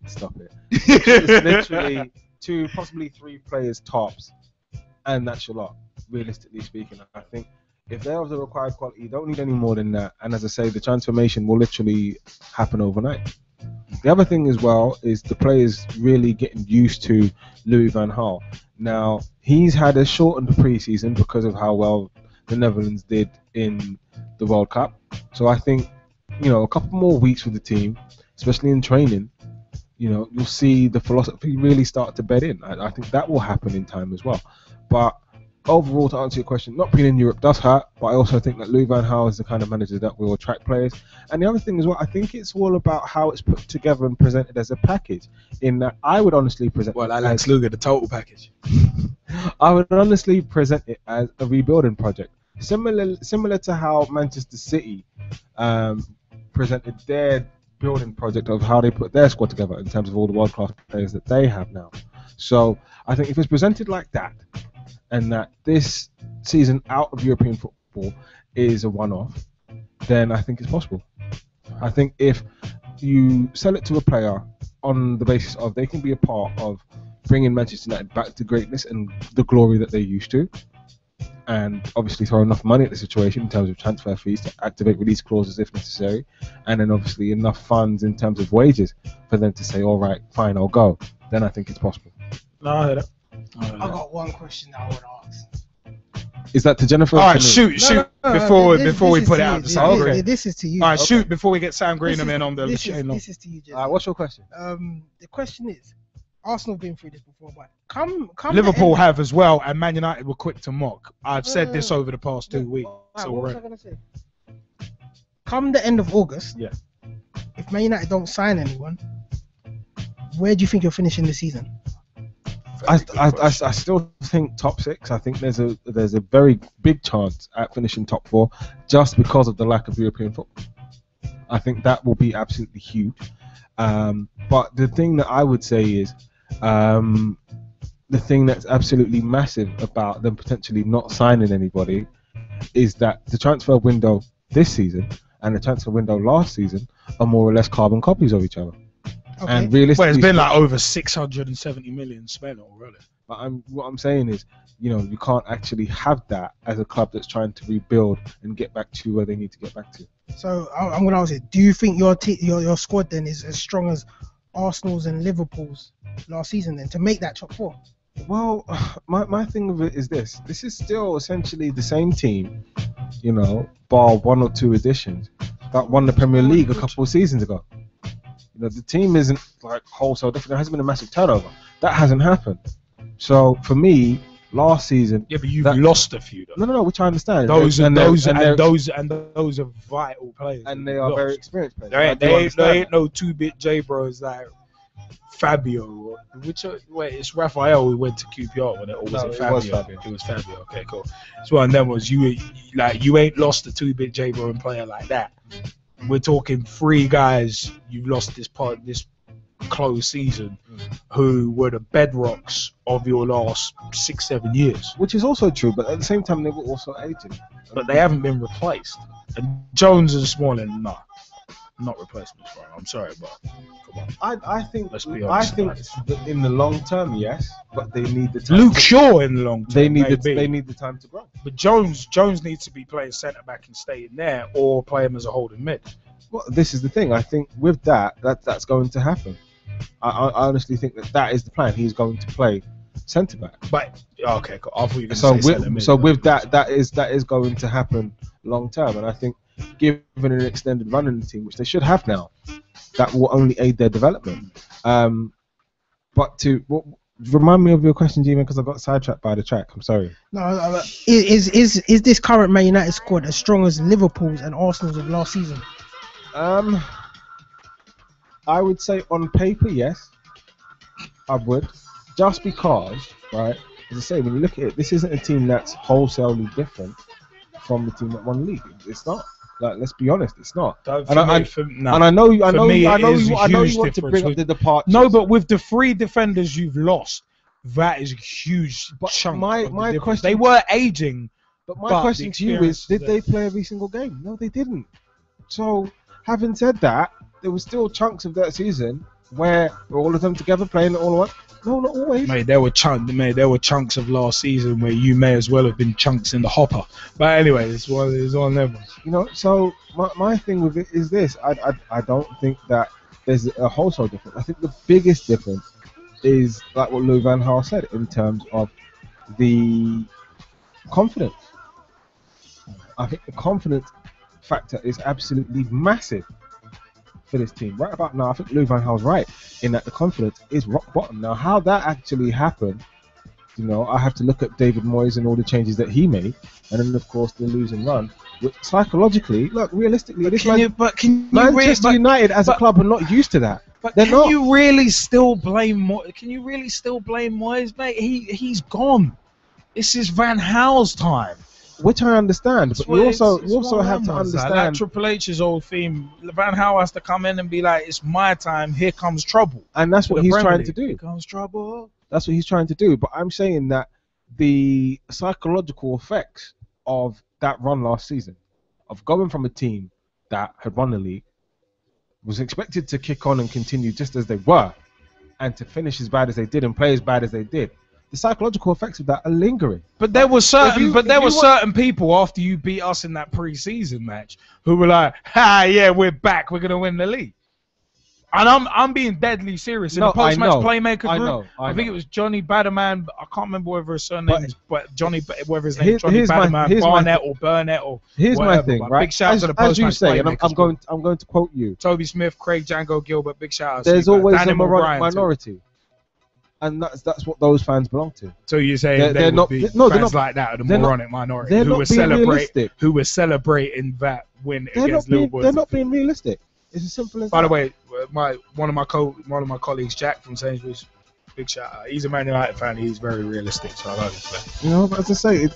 Speaker 5: Stop it. It's literally 2, possibly 3 players tops, and that's your lot. Realistically speaking, I think if they're of the required quality, you don't need any more than that. And as I say, the transformation will literally happen overnight. The other thing as well is the players really getting used to Louis van Gaal. Now, he's had a shortened pre-season because of how well the Netherlands did in the World Cup. So I think, a couple more weeks with the team, especially in training, you'll see the philosophy really start to bed in. I think that will happen in time as well. But overall, to answer your question, not being in Europe does hurt, but I also think that Louis van Gaal is the kind of manager that will attract players. And the other thing as well, I think it's all about how it's put together and presented as a package. In that, I would honestly present.
Speaker 1: Well, Alex Luger, the total package.
Speaker 5: I would honestly present it as a rebuilding project, similar to how Manchester City presented their building project of how they put their squad together in terms of all the world-class players that they have now. So I think if it's presented like that, and that this season out of European football is a one-off, then I think it's possible. I think if you sell it to a player on the basis of they can be a part of bringing Manchester United back to greatness and the glory that they used to, and obviously throw enough money at the situation in terms of transfer fees to activate release clauses if necessary, and then obviously enough funds in terms of wages for them to say, all right, fine, I'll go, then I think it's possible.
Speaker 1: No, I heard it.
Speaker 7: I got one question that I want to ask.
Speaker 5: Is that to Jennifer?
Speaker 1: All right, shoot. Before we put it out to Sam Green.
Speaker 7: This is to you.
Speaker 1: All right, shoot before we get Sam Green and then on the chain.
Speaker 7: This is to you, Jesse.
Speaker 5: What's your question?
Speaker 7: The question is, Arsenal have been through this before, but come
Speaker 1: Liverpool have as well, and Man United were quick to mock. I've said this over the past 2 weeks.
Speaker 7: What was I gonna say? Come the end of August,
Speaker 5: yeah.
Speaker 7: If Man United don't sign anyone, where do you think you're finishing the season?
Speaker 5: I still think top 6. I think there's a very big chance at finishing top 4 just because of the lack of European football. I think that will be absolutely huge. But the thing that I would say is the thing that's absolutely massive about them potentially not signing anybody is that the transfer window this season and the transfer window last season are more or less carbon copies of each other.
Speaker 7: Okay.
Speaker 5: And realistically,
Speaker 1: well, it's been like over 670 million spent already.
Speaker 5: But what I'm saying is, you can't actually have that as a club that's trying to rebuild and get back to where they need to get back to.
Speaker 7: So I'm going to ask you, do you think your squad then is as strong as Arsenal's and Liverpool's last season then to make that top 4?
Speaker 5: Well, my thing of it is this. This is still essentially the same team, bar 1 or 2 additions that won the Premier League a couple of seasons ago. The team isn't like wholesale different. There hasn't been a massive turnover. That hasn't happened. So for me, last season.
Speaker 1: Yeah, but you've lost a few though.
Speaker 5: No, which I understand.
Speaker 1: Those are vital players.
Speaker 5: And they are very experienced players.
Speaker 1: There ain't no 2-bit J-bros like Fabio. It's Raphael who went to QPR when it was Fabio. It was Fabio. Okay, cool. So one of them was you ain't lost a 2-bit J-bro and player like that. We're talking 3 guys you've lost this close season who were the bedrocks of your last 6-7 years.
Speaker 5: Which is also true, but at the same time they were also aging.
Speaker 1: But they haven't been replaced. And Jones and Smalling, not replacements for him. I'm sorry, but come on.
Speaker 5: I think
Speaker 1: let's be honest.
Speaker 5: I think that in the long term, yes, but they need the time.
Speaker 1: Luke Shaw in the long term.
Speaker 5: They need the time to grow.
Speaker 1: But Jones needs to be playing centre back and stay in there, or play him as a holding mid.
Speaker 5: Well, this is the thing. I think with that's going to happen. I honestly think that is the plan. He's going to play centre back.
Speaker 1: But okay, cool. I thought you were
Speaker 5: so
Speaker 1: say
Speaker 5: with that is going to happen long term, and I think given an extended run in the team, which they should have now, that will only aid their development. But remind me of your question, G-Man, because I got sidetracked by the track. I'm sorry.
Speaker 7: No, is this current Man United squad as strong as Liverpool's and Arsenal's of last season?
Speaker 5: I would say on paper, yes. I would, just because, right? As I say, when you look at it, this isn't a team that's wholesalely different from the team that won the league. It's not. Like, let's be honest, it's not. And I know you want to bring up the departures.
Speaker 1: No, but with the 3 defenders you've lost, that is a huge chunk. My question, they were aging.
Speaker 5: But my question to you is, did they play every single game? No, they didn't. So, having said that, there were still chunks of that season where were all of them together playing all at once. No, not always.
Speaker 1: Mate, there were chunks of last season where you may as well have been chunks in the hopper. But anyway, it's one of them.
Speaker 5: So my thing with it is this. I don't think that there's a wholesale difference. I think the biggest difference is like what Louis van Gaal said in terms of the confidence. I think the confidence factor is absolutely massive for this team. Right about now, I think Louis van Gaal's right in that the confidence is rock bottom. Now, how that actually happened, you know, I have to look at David Moyes and all the changes that he made, and then of course the losing run. Which psychologically, look, realistically, Manchester United as a club are not used to that.
Speaker 1: But
Speaker 5: They're
Speaker 1: can
Speaker 5: not.
Speaker 1: you really still blame Moyes, mate? He's gone. This is Van Gaal's time.
Speaker 5: Which I understand, but you also have to understand.
Speaker 1: Like Triple H's old theme, Van Gaal has to come in and be like, "It's my time. Here comes trouble."
Speaker 5: And that's what he's trying to do.
Speaker 1: Here comes trouble.
Speaker 5: That's what he's trying to do. But I'm saying that the psychological effects of that run last season, of going from a team that had won the league, was expected to kick on and continue just as they were, and to finish as bad as they did and play as bad as they did. The psychological effects of that are lingering.
Speaker 1: But there were certain, certain people after you beat us in that pre-season match who were like, "Ha, yeah, we're back. We're gonna win the league." And I'm being deadly serious. In the post-match playmaker group, I think it was Johnny Batterman. I can't remember whether his surname is, but Johnny, whether his name is Johnny Batterman, Barnett or Burnett or
Speaker 5: Here's
Speaker 1: whatever.
Speaker 5: my thing,
Speaker 1: But
Speaker 5: right?
Speaker 1: Big shout out to the
Speaker 5: As you
Speaker 1: post-match
Speaker 5: say, and
Speaker 1: playmakers
Speaker 5: I'm going to quote you.
Speaker 1: Toby Smith, Craig Django Gilbert, big shout out.
Speaker 5: There's
Speaker 1: to you guys.
Speaker 5: always a
Speaker 1: Daniel
Speaker 5: moronic
Speaker 1: O'Brien, too.
Speaker 5: minority, and that's what those fans belong to.
Speaker 1: So you're saying
Speaker 5: they're not
Speaker 1: be
Speaker 5: no,
Speaker 1: fans
Speaker 5: they're not,
Speaker 1: like that, the
Speaker 5: they're not-
Speaker 1: moronic minority
Speaker 5: they're
Speaker 1: who
Speaker 5: not
Speaker 1: were
Speaker 5: being realistic.
Speaker 1: celebrating that win
Speaker 5: They're
Speaker 1: against
Speaker 5: not
Speaker 1: Liverpool.
Speaker 5: they're not being realistic. It's as simple as
Speaker 1: By
Speaker 5: that.
Speaker 1: the way, one of my colleagues, Jack from Sainsbury's, big shout out. He's a Man United fan. He's very realistic, so I love him.
Speaker 5: You know, but as I say, it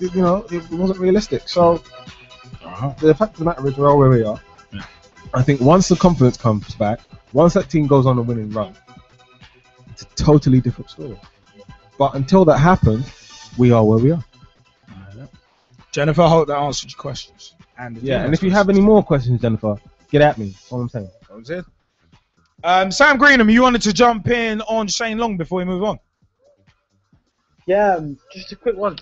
Speaker 5: wasn't realistic. So the fact of the matter is, we're all where we are.
Speaker 1: Yeah.
Speaker 5: I think once the confidence comes back, once that team goes on a winning run, it's a totally different story. But until that happens, we are where we are.
Speaker 1: Jennifer, I hope that answered your questions. And
Speaker 5: if you have any more questions, Jennifer, get at me. That's all I'm saying.
Speaker 1: That was it. Sam Greenham, you wanted to jump in on Shane Long before we move on?
Speaker 18: Yeah, just a quick one.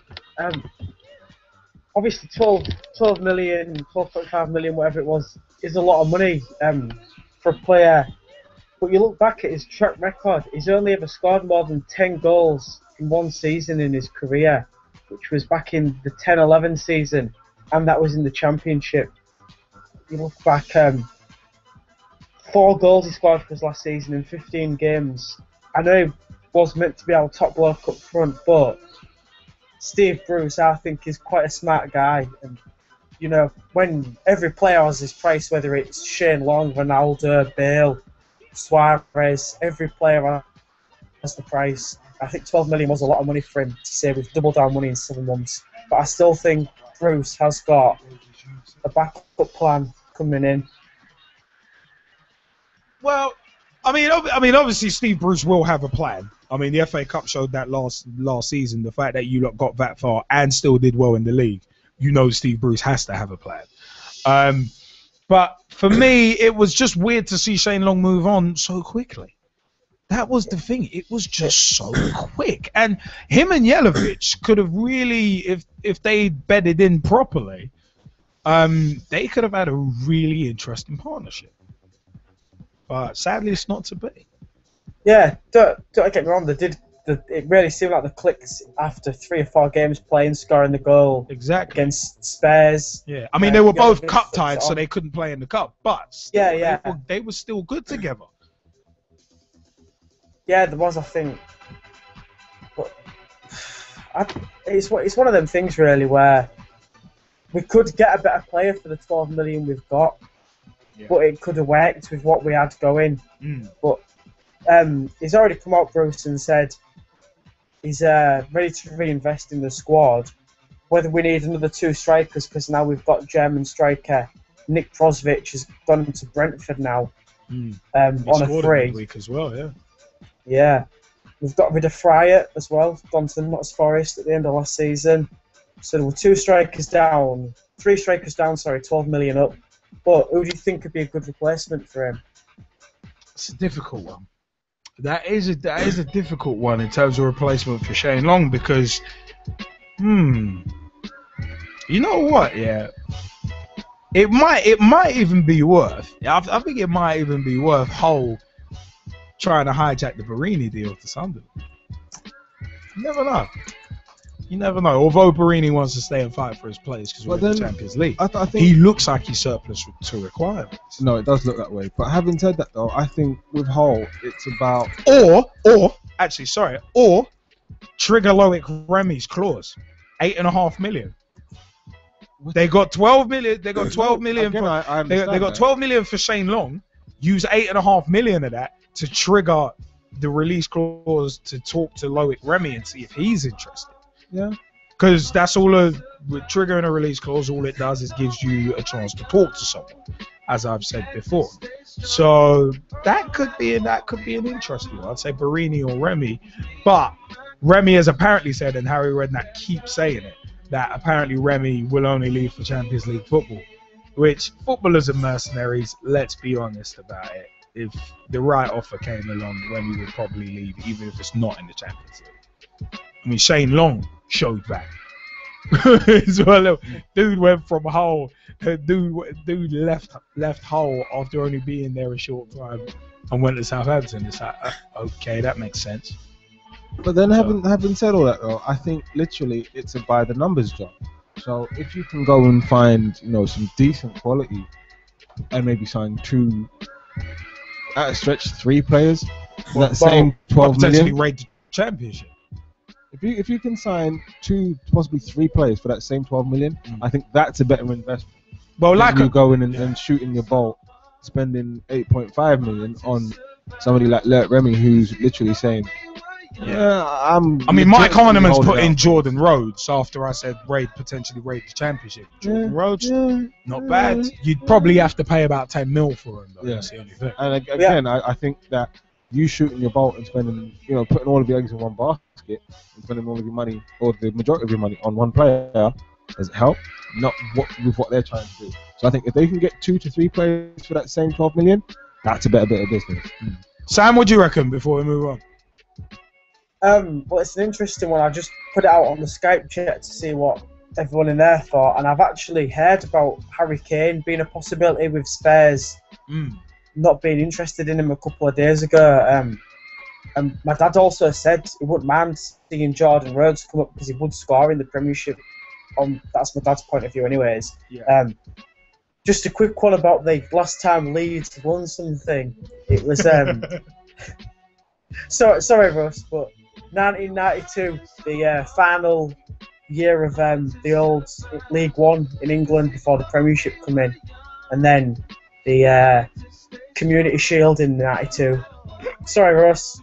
Speaker 18: Obviously 12 million, 12.5 million, whatever it was, is a lot of money for a player. But you look back at his track record, he's only ever scored more than 10 goals in one season in his career, which was back in the 10-11 season, and that was in the Championship. You look back, 4 goals he scored for his last season in 15 games. I know he was meant to be our top bloke up front, but Steve Bruce, I think, is quite a smart guy. And, you know, when every player has his price, whether it's Shane Long, Ronaldo, Bale, Suarez, every player has the price. I think 12 million was a lot of money for him to say we've doubled our money in 7 months. But I still think Bruce has got a backup plan coming in.
Speaker 1: Well, I mean, obviously Steve Bruce will have a plan. I mean, the FA Cup showed that last season. The fact that you lot got that far and still did well in the league, you know, Steve Bruce has to have a plan. But for me, it was just weird to see Shane Long move on so quickly. That was the thing. It was just so quick. And him and Jelavic could have really, if they bedded in properly, they could have had a really interesting partnership. But sadly, it's not to be.
Speaker 18: Yeah, don't get me wrong. It really seemed like the clicks after 3 or 4 games playing, scoring the goal against Spurs.
Speaker 1: Yeah, I mean they were both cup tied, so they couldn't play in the cup. But still, they were still good together.
Speaker 18: Yeah, there was, I think. But it's one of them things really where we could get a better player for the 12 million we've got, but it could have worked with what we had going. But he's already come out, Bruce, and said he's ready to reinvest in the squad. Whether we need another 2 strikers, because now we've got German striker Nick Prosvich has gone to Brentford now on a free.
Speaker 1: Week as well, yeah.
Speaker 18: Yeah, we've got rid of Fryer as well, gone to Notts Forest at the end of last season. So there were 3 strikers down, 12 million up. But who do you think could be a good replacement for him?
Speaker 1: It's a difficult one. That is a difficult one in terms of replacement for Shane Long because, you know what? Yeah, it might even be worth. I think it might even be worth Hull trying to hijack the Barini deal to Sunderland. You never know. You never know. Although Barini wants to stay and fight for his place because we're in the Champions League,
Speaker 5: I think
Speaker 1: he looks like he's surplus to requirements.
Speaker 5: No, it does look that way. But having said that, though, I think with Hull, it's about
Speaker 1: or trigger Loic Remy's clause, 8.5 million. They got 12 million. They got 12 million. They got 12 million for Shane Long. Use 8.5 million of that to trigger the release clause to talk to Loic Remy and see if he's interested.
Speaker 5: Yeah.
Speaker 1: Because that's all with triggering a release clause. All it does is gives you a chance to talk to someone, as I've said before. So that could be an interesting one. I'd say Barini or Remy, but Remy has apparently said, and Harry Redknapp keeps saying it, that apparently Remy will only leave for Champions League football. Which footballers are mercenaries. Let's be honest about it. If the right offer came along, Remy would probably leave, even if it's not in the Champions League. I mean, Shane Long showed back. Dude went from Hull. Dude left Hull after only being there a short time and went to Southampton. It's like, okay, that makes sense.
Speaker 5: But then, having said all that, though, I think literally it's a by the numbers job. So if you can go and find, some decent quality, and maybe sign 2, at a stretch 3 players, for that same 12
Speaker 1: potentially
Speaker 5: million.
Speaker 1: raid the championship.
Speaker 5: If you can sign 2, possibly 3 players for that same 12 million, I think that's a better investment.
Speaker 1: Well, like
Speaker 5: you going and shooting your bolt, spending 8.5 million on somebody like Loic Remy, who's literally saying,
Speaker 1: I mean, Mike Harneman's put in Jordan Rhodes after I said potentially raid the championship. Jordan Rhodes, not bad. You'd probably have to pay about 10 mil for him, though.
Speaker 5: Yeah.
Speaker 1: That's the only thing.
Speaker 5: And again, I think that you shooting your bolt and spending, putting all of your eggs in one basket and spending all of your money, or the majority of your money, on one player, does it help? Not with what they're trying to do. So I think if they can get 2 to 3 players for that same 12 million, that's a better bit of business.
Speaker 1: Sam, what do you reckon before we move on?
Speaker 18: Well, it's an interesting one. I just put it out on the Skype chat to see what everyone in there thought, and I've actually heard about Harry Kane being a possibility with Spurs not being interested in him a couple of days ago. And my dad also said he wouldn't mind seeing Jordan Rhodes come up because he would score in the Premiership. That's my dad's point of view, anyways.
Speaker 1: Yeah.
Speaker 18: Just a quick one about the last time Leeds won something. It was sorry, Russ, but 1992, the final year of the old League One in England before the Premiership come in, and then the Community Shield in '92. Sorry, Russ.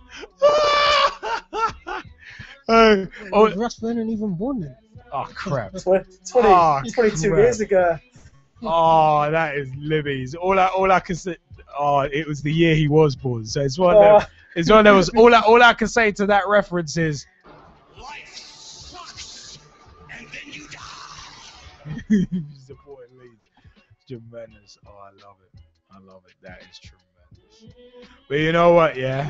Speaker 7: Russ Vernon even born then?
Speaker 1: Oh crap!
Speaker 18: 22 years ago.
Speaker 1: Oh, that is Libby's. All I can say. Oh, it was the year he was born. So it's one. That was all I can say to that reference is.
Speaker 16: Life sucks, and then you die.
Speaker 1: Supporting Leeds. Tremendous. Oh, I love it. I love it. That is tremendous. But you know what? Yeah.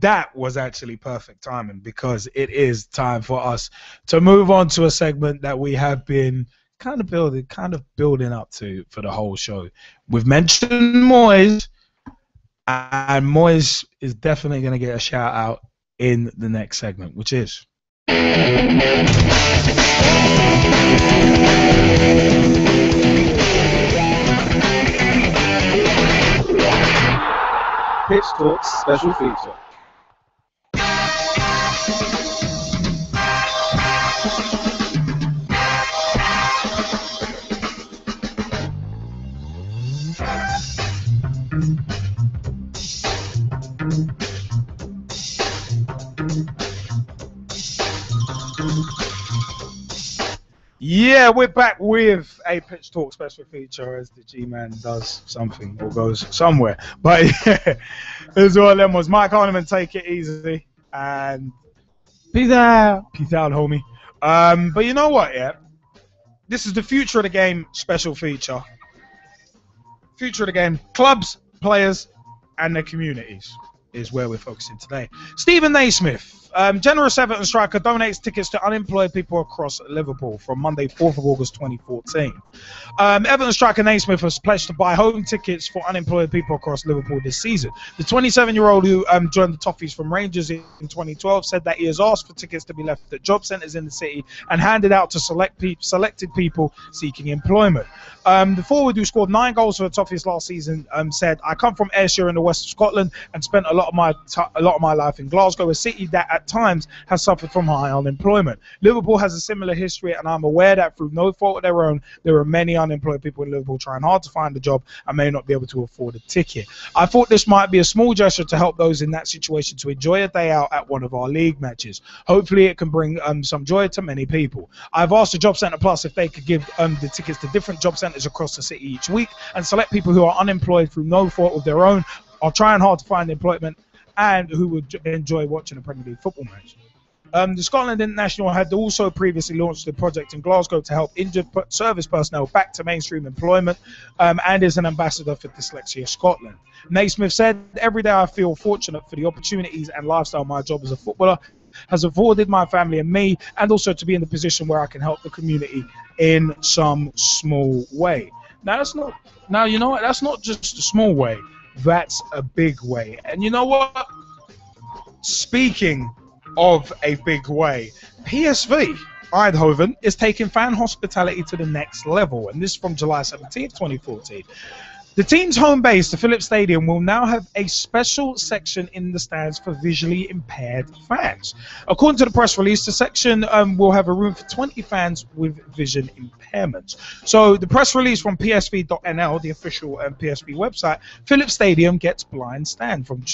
Speaker 1: That was actually perfect timing because it is time for us to move on to a segment that we have been kind of building up to for the whole show. We've mentioned Moyes, and Moyes is definitely going to get a shout out in the next segment, which is
Speaker 5: Pitch Talks special feature.
Speaker 1: Yeah, we're back with a Pitch Talk special feature as the G-Man does something or goes somewhere. But yeah, as well, then was Mike Harneman, take it easy, and peace out, homie. But you know what, yeah, this is the Future of the Game special feature. Future of the Game, clubs, players, and their communities is where we're focusing today. Stephen Naismith, Generous Everton striker donates tickets to unemployed people across Liverpool from Monday, 4th of August 2014. Everton striker Naismith has pledged to buy home tickets for unemployed people across Liverpool this season. The 27-year-old who joined the Toffees from Rangers in 2012 said that he has asked for tickets to be left at job centres in the city and handed out to selected people seeking employment. The forward, who scored 9 goals for the Toffees last season, said, "I come from Ayrshire in the west of Scotland and spent a lot of my life in Glasgow, a city that at times has suffered from high unemployment. Liverpool has a similar history, and I'm aware that through no fault of their own, there are many unemployed people in Liverpool trying hard to find a job and may not be able to afford a ticket. I thought this might be a small gesture to help those in that situation to enjoy a day out at one of our league matches. Hopefully it can bring some joy to many people. I've asked the Job Centre Plus if they could give the tickets to different job centres across the city each week and select people who are unemployed through no fault of their own, are trying hard to find employment, and who would enjoy watching a Premier League football match." The Scotland International had also previously launched a project in Glasgow to help injured service personnel back to mainstream employment, and is an ambassador for Dyslexia Scotland. Naismith said, "Every day I feel fortunate for the opportunities and lifestyle my job as a footballer has afforded my family and me, and also to be in the position where I can help the community in some small way." Now that's not. Now you know what? That's not just a small way. That's a big way. And you know what? Speaking of a big way, PSV Eindhoven is taking fan hospitality to the next level, and this from July 17th, 2014. The team's home base, the Philips Stadium, will now have a special section in the stands for visually impaired fans. According to the press release, the section will have a room for 20 fans with vision impairments. So the press release from PSV.nl, the official PSV website, Philips Stadium gets blind stand from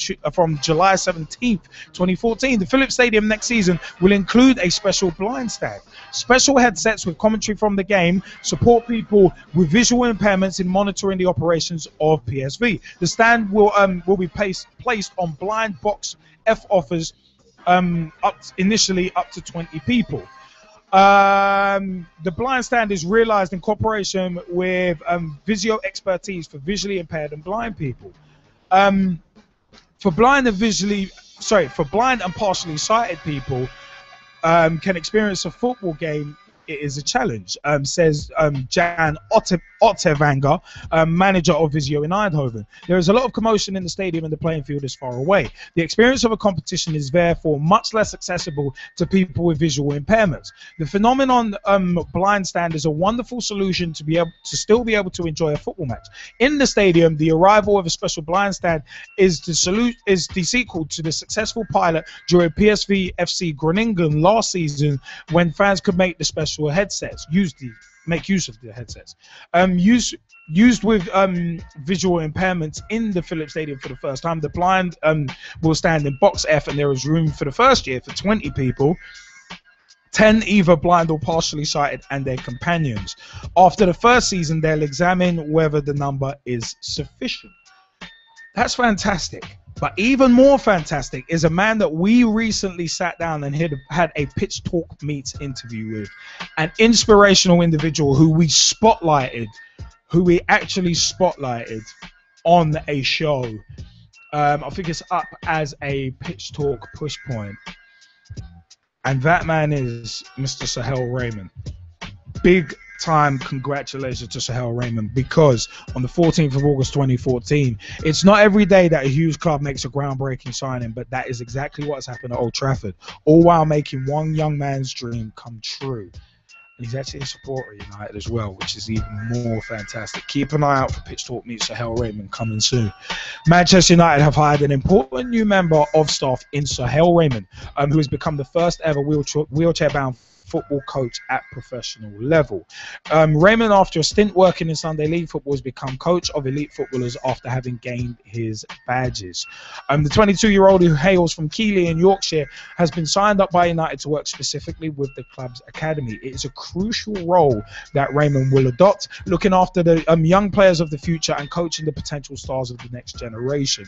Speaker 1: July 17th, 2014. The Philips Stadium next season will include a special blind stand. Special headsets with commentary from the game support people with visual impairments in monitoring the operations of PSV. The stand will be placed on blind box F offers, initially up to 20 people. The blind stand is realized in cooperation with Visio Expertise for visually impaired and blind people. For blind and partially sighted people can experience a football game. It is a challenge, says Jan Ottevanger, manager of Visio in Eindhoven. There is a lot of commotion in the stadium and the playing field is far away. The experience of a competition is therefore much less accessible to people with visual impairments. The phenomenon blind stand is a wonderful solution to be able to still be able to enjoy a football match. In the stadium, the arrival of a special blind stand is the sequel to the successful pilot during PSV FC Groningen last season, when fans could make the special headsets, make use of the headsets. Used with visual impairments in the Philips Stadium for the first time. The blind will stand in box F, and there is room for the first year for 20 people, 10 either blind or partially sighted, and their companions. After the first season, they'll examine whether the number is sufficient. That's fantastic. But even more fantastic is a man that we recently sat down and had a Pitch Talk Meets interview with. An inspirational individual who we actually spotlighted on a show. I think it's up as a Pitch Talk push point. And that man is Mr. Sahel Raymond. Big time congratulations to Sahel Raymond, because on the 14th of August 2014, it's not every day that a huge club makes a groundbreaking signing, but that is exactly what's happened at Old Trafford, all while making one young man's dream come true. And he's actually a supporter of United as well, which is even more fantastic. Keep an eye out for Pitch Talk Meets Sahel Raymond coming soon. Manchester United have hired an important new member of staff in Sahel Raymond, who has become the first ever wheelchair-bound football coach at professional level. Raymond, after a stint working in Sunday League football, has become coach of elite footballers after having gained his badges. The 22-year-old, who hails from Keighley in Yorkshire, has been signed up by United to work specifically with the club's academy. It is a crucial role that Raymond will adopt, looking after the young players of the future and coaching the potential stars of the next generation.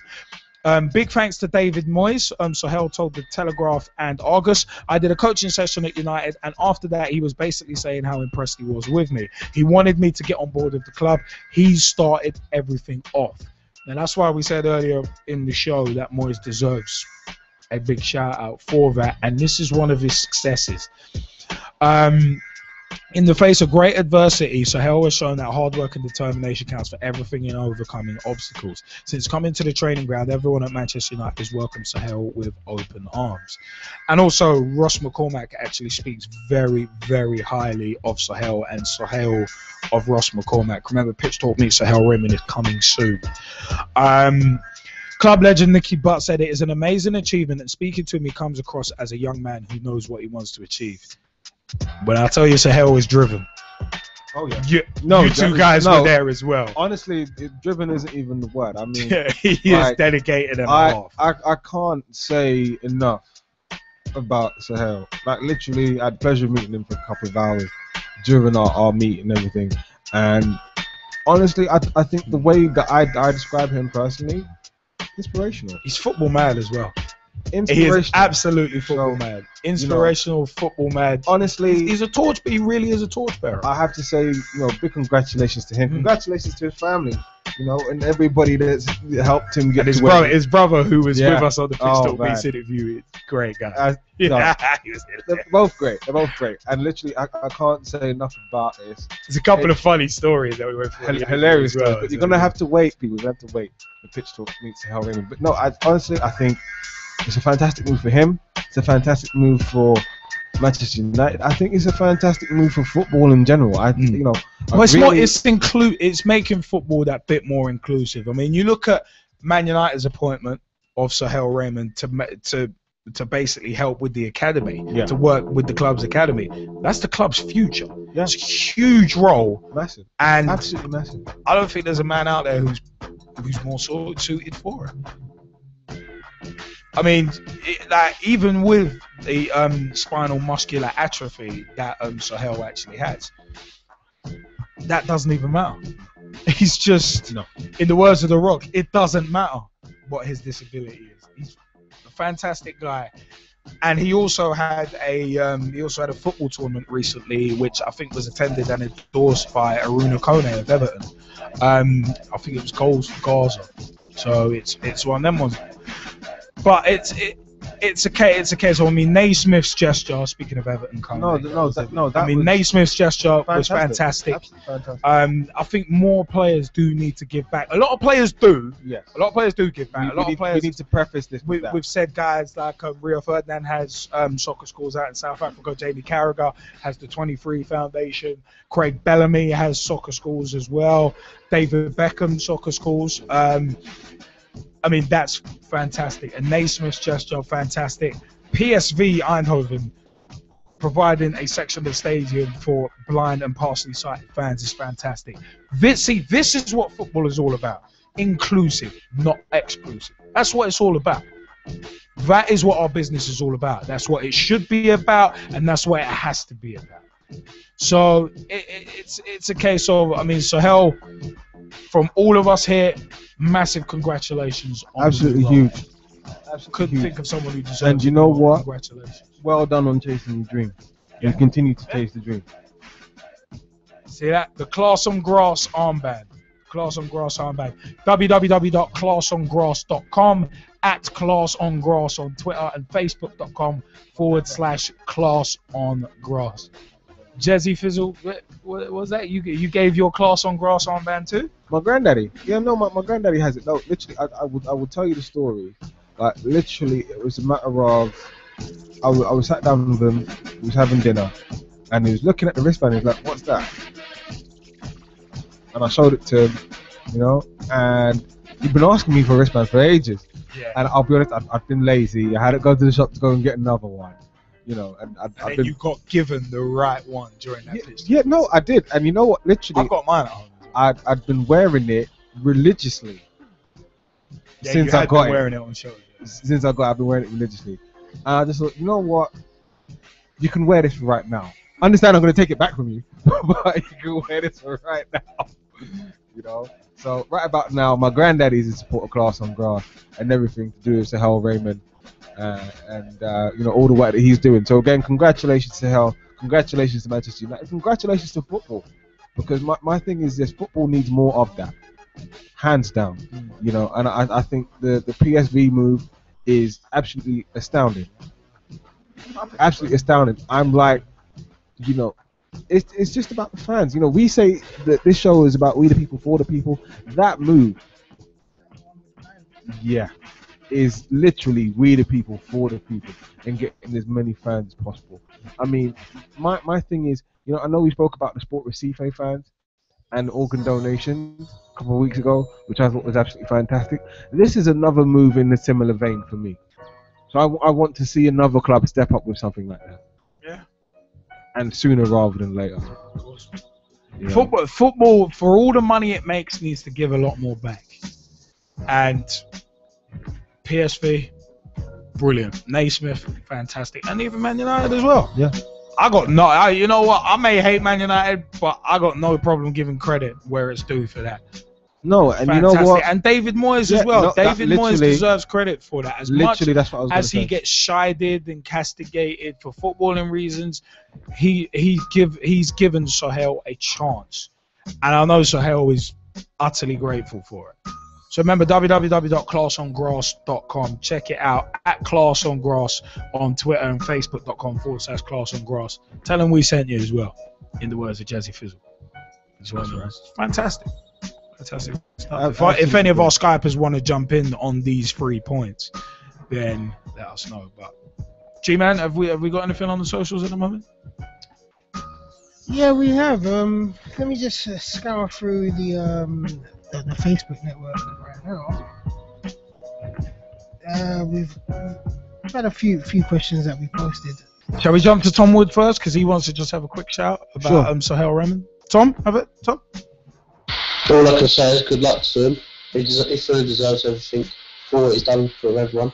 Speaker 1: Big thanks to David Moyes. Sahel told the Telegraph and Argus, I did a coaching session at United, and after that he was basically saying how impressed he was with me. He wanted me to get on board with the club. He started everything off. And that's why we said earlier in the show that Moyes deserves a big shout out for that, and this is one of his successes. In the face of great adversity, Sahel has shown that hard work and determination counts for everything in overcoming obstacles. Since coming to the training ground, everyone at Manchester United has welcomed Sahel with open arms. And also, Ross McCormack actually speaks very, very highly of Sahel, and Sahel of Ross McCormack. Remember, Pitch Talk meets Sahel Raymond is coming soon. Club legend Nicky Butt said it is an amazing achievement, and speaking to me comes across as a young man who knows what he wants to achieve. But I'll tell you, Sahel is driven.
Speaker 5: Oh yeah.
Speaker 1: You two guys were there as well.
Speaker 5: Honestly, driven isn't even the word. I mean,
Speaker 1: he is dedicated and half.
Speaker 5: I can't say enough about Sahel. Like literally, I had pleasure meeting him for a couple of hours during our meet and everything. And honestly, I think the way that I describe him personally, inspirational.
Speaker 1: He's football mad as well. He is absolutely football mad. Inspirational, football mad.
Speaker 5: Honestly,
Speaker 1: he's a torch, but he really is a torchbearer.
Speaker 5: I have to say, big congratulations to him. Congratulations to his family, and everybody that's helped him get
Speaker 1: his
Speaker 5: to where
Speaker 1: his brother who was with us on the Pitch Talk
Speaker 5: man.
Speaker 1: Beats interview. Great guy.
Speaker 5: They're both great. They're both great. And literally, I can't say enough about this.
Speaker 1: There's a couple of funny stories that we went through.
Speaker 5: Hilarious
Speaker 1: as well.
Speaker 5: stuff. But you're gonna have to wait, people. You have to wait. The Pitch Talk meets Sahel Raymond. But no, honestly, I think it's a fantastic move for him. It's a fantastic move for Manchester United. I think it's a fantastic move for football in general.
Speaker 1: It's making football that bit more inclusive. I mean, you look at Man United's appointment of Sahel Raymond to basically help with the academy, to work with the club's academy. That's the club's future.
Speaker 5: Yeah.
Speaker 1: It's a huge role.
Speaker 5: Massive.
Speaker 1: And
Speaker 5: absolutely massive.
Speaker 1: I don't think there's a man out there who's more suited for it. I mean, even with the spinal muscular atrophy that Sahel actually has, that doesn't even matter. He's just, in the words of The Rock, it doesn't matter what his disability is. He's a fantastic guy, and he also had a football tournament recently, which I think was attended and endorsed by Aruna Kone of Everton. I think it was Goals for Gaza, so it's one of them ones. But it's a case of, I mean, Naismith's gesture, speaking of Everton Naismith's gesture was fantastic.
Speaker 5: Fantastic.
Speaker 1: I think more players do need to give back. A lot of players do.
Speaker 5: Yes.
Speaker 1: A lot of players do give back.
Speaker 5: We need to preface this with that.
Speaker 1: We've said guys like Rio Ferdinand has soccer schools out in South Africa. Jamie Carragher has the 23 Foundation. Craig Bellamy has soccer schools as well. David Beckham soccer schools. I mean, that's fantastic. And Naismith's gesture, fantastic. PSV Eindhoven providing a section of the stadium for blind and partially sighted fans is fantastic. This is what football is all about. Inclusive, not exclusive. That's what it's all about. That is what our business is all about. That's what it should be about, and that's what it has to be about. So it's a case of, I mean, Sahel, from all of us here, massive congratulations.
Speaker 5: Absolutely huge.
Speaker 1: Couldn't think of someone who deserves
Speaker 5: it. And you know what?
Speaker 1: Congratulations.
Speaker 5: Well done on chasing the dream. You continue to chase the dream.
Speaker 1: See that? The Class on Grass armband. Class on Grass armband. www.classongrass.com, @ClassOnGrass on Twitter, and Facebook.com/ClassOnGrass. Jezzy Fizzle, what was that? You gave your Class on Grass armband too?
Speaker 5: My granddaddy. Yeah, no, my granddaddy has it. No, literally, I would tell you the story. Like, literally, it was a matter of, I was sat down with him, he was having dinner, and he was looking at the wristband, he was like, what's that? And I showed it to him, and he'd been asking me for a wristband for ages.
Speaker 1: Yeah.
Speaker 5: And I'll be honest, I've been lazy. I had to go to the shop to go and get another one. And
Speaker 1: you got given the right one during that pitch.
Speaker 5: Yeah, no, I did. And you know what? Literally,
Speaker 1: I got mine at home.
Speaker 5: I'd been wearing it religiously since I got it.
Speaker 1: Wearing it on show.
Speaker 5: Since I got it, I've been wearing it religiously. And I just thought, you know what? You can wear this right now. Understand I'm going to take it back from you, but you can wear this right now. So right about now, my granddaddy's in support of Class on Grass and everything to do with Sahel Raymond. And all the work that he's doing. So again, congratulations to Sahel, congratulations to Manchester United, congratulations to football, because my thing is this: football needs more of that, hands down. And I think the PSV move is absolutely astounding. Absolutely astounding. I'm like, you know, it's just about the fans. You know, we say that this show is about we the people for the people. That move, yeah, is literally we the people for the people and getting as many fans as possible. I mean, my thing is, you know, I know we spoke about the Sport Recife fans and organ donations a couple of weeks ago, which I thought was absolutely fantastic. This is another move in a similar vein for me. So I want to see another club step up with something like that.
Speaker 1: Yeah.
Speaker 5: And sooner rather than later. You know?
Speaker 1: Football, for all the money it makes, needs to give a lot more back. And PSV, brilliant. Naismith, fantastic. And even Man United as well.
Speaker 5: Yeah.
Speaker 1: You know what? I may hate Man United, but I got no problem giving credit where it's due for that.
Speaker 5: No, and
Speaker 1: Fantastic.
Speaker 5: you know what?
Speaker 1: And David Moyes as well. David Moyes deserves credit for that. As much
Speaker 5: that's what I was
Speaker 1: as he
Speaker 5: say.
Speaker 1: gets chided and castigated for footballing reasons, he's given Sohail a chance. And I know Sohail is utterly grateful for it. So remember, www.classongrass.com. Check it out at Class on Grass on Twitter and Facebook.com/Class on Grass. Tell him we sent you as well, in the words of Jazzy Fizzle. As well, fantastic. Fantastic stuff. If any of our Skypers want to jump in on these 3 points, then let us know. But G-Man, have we got anything on the socials at the moment?
Speaker 7: Yeah, we have. Let me just scour through the Facebook network right now. We've had a few questions that we posted.
Speaker 1: Shall we jump to Tom Wood first, because he wants to just have a quick shout about Sohail Raymond? Tom, have it. Tom.
Speaker 12: All I can say is good luck to him. He fully deserves everything for what he's done for everyone,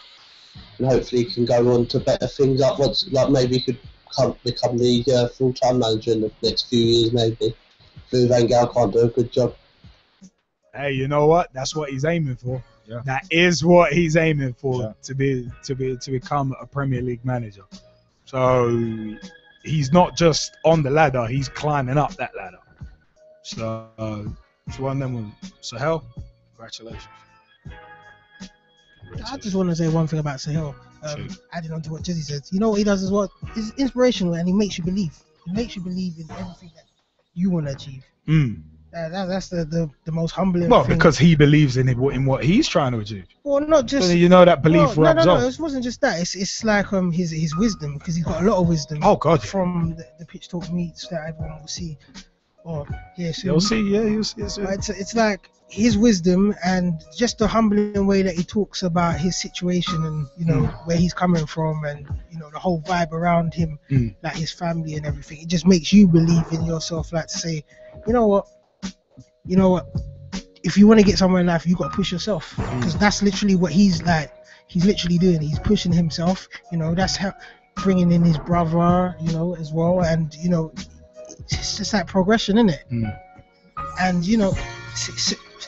Speaker 12: and hopefully he can go on to better things. Maybe he could become the full-time manager in the next few years, maybe. Louis van Gaal can't do a good job.
Speaker 1: Hey, you know what? That's what he's aiming for.
Speaker 5: Yeah.
Speaker 1: That is what he's aiming for, to become a Premier League manager. So he's not just on the ladder; he's climbing up that ladder. So it's one of them. Sohail, congratulations.
Speaker 7: I just want to say one thing about Sohail. Adding on to what Jizzy says, you know what he does as well? He's inspirational and he makes you believe. He makes you believe in everything that you want to achieve. That's the most humbling
Speaker 1: Well,
Speaker 7: thing.
Speaker 1: because he believes in what he's trying to achieve.
Speaker 7: Well, not just.
Speaker 1: So you know that belief rubs
Speaker 7: no,
Speaker 1: off.
Speaker 7: it wasn't just that. It's like his wisdom, because he's got a lot of wisdom.
Speaker 1: Oh God.
Speaker 7: From the pitch talk meets that everyone will see, or hear soon.
Speaker 1: You'll see, yeah, you'll see.
Speaker 7: It's like his wisdom and just the humbling way that he talks about his situation and where he's coming from and the whole vibe around him, like his family and everything. It just makes you believe in yourself, like to say, you know what, if you want to get somewhere in life, you got to push yourself, because that's literally what he's literally doing. He's pushing himself. That's how bringing in his brother, as well, and it's just that progression, isn't it? And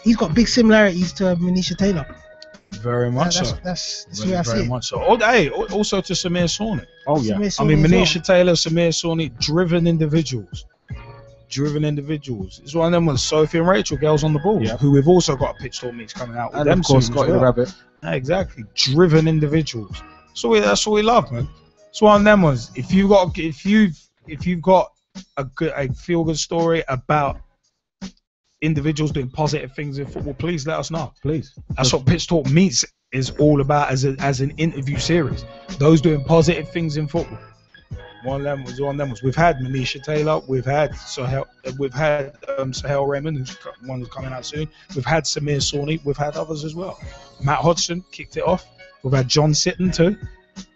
Speaker 7: he's got big similarities to Manisha Taylor.
Speaker 1: Very much so.
Speaker 7: That's the way I see it.
Speaker 1: Very much so. Also to Samir Sawni.
Speaker 5: Oh yeah.
Speaker 1: Manisha Taylor, Samir Sawni, driven individuals. It's one of them with Sophie and Rachel, girls on the ball, who we've also got a pitch talk meets coming out with
Speaker 5: And
Speaker 1: them
Speaker 5: of course,
Speaker 1: soon as
Speaker 5: Scotty
Speaker 1: well.
Speaker 5: the Rabbit.
Speaker 1: Exactly, driven individuals. So that's what we love, man. It's one of them ones. If you've got a feel good story about individuals doing positive things in football, please let us know.
Speaker 5: Please.
Speaker 1: That's what Pitch Talk Meets is all about as an interview series. Those doing positive things in football. One of them was. We've had Manisha Taylor. We've had Sohail Raymond, who's coming out soon. We've had Samir Sawni. We've had others as well. Matt Hodgson kicked it off. We've had John Sitton too.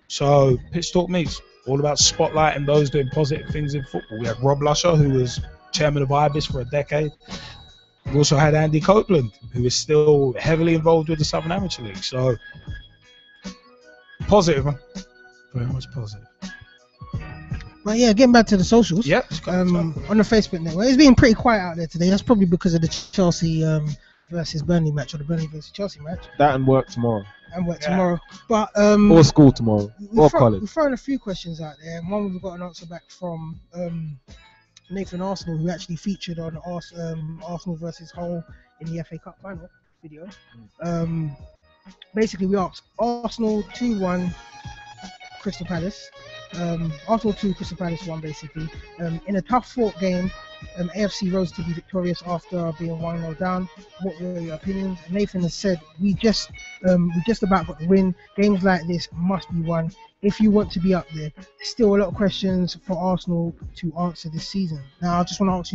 Speaker 1: So Pitch Talk Meets all about spotlighting those doing positive things in football. We had Rob Lusher, who was chairman of IBIS for a decade. We also had Andy Copeland, who is still heavily involved with the Southern Amateur League. So positive, man. Very much positive.
Speaker 7: But yeah, getting back to the socials.
Speaker 1: Yep.
Speaker 7: On the Facebook network, it's been pretty quiet out there today. That's probably because of the Chelsea versus Burnley match, or the Burnley versus Chelsea match.
Speaker 5: That and work tomorrow.
Speaker 7: Tomorrow. But
Speaker 5: or school tomorrow. Or college.
Speaker 7: We've thrown a few questions out there, and one we've got an answer back from Nathan Arsenal, who actually featured on Arsenal versus Hull in the FA Cup final video. basically we asked Arsenal 2-1 Crystal Palace. Arsenal 2, Crystal Palace 1 basically. In a tough fought game, AFC rose to be victorious after being 1-0 down. What were your opinions? Nathan has said we just about got the win. Games like this must be won if you want to be up there. Still a lot of questions for Arsenal to answer this season. Now I just want to ask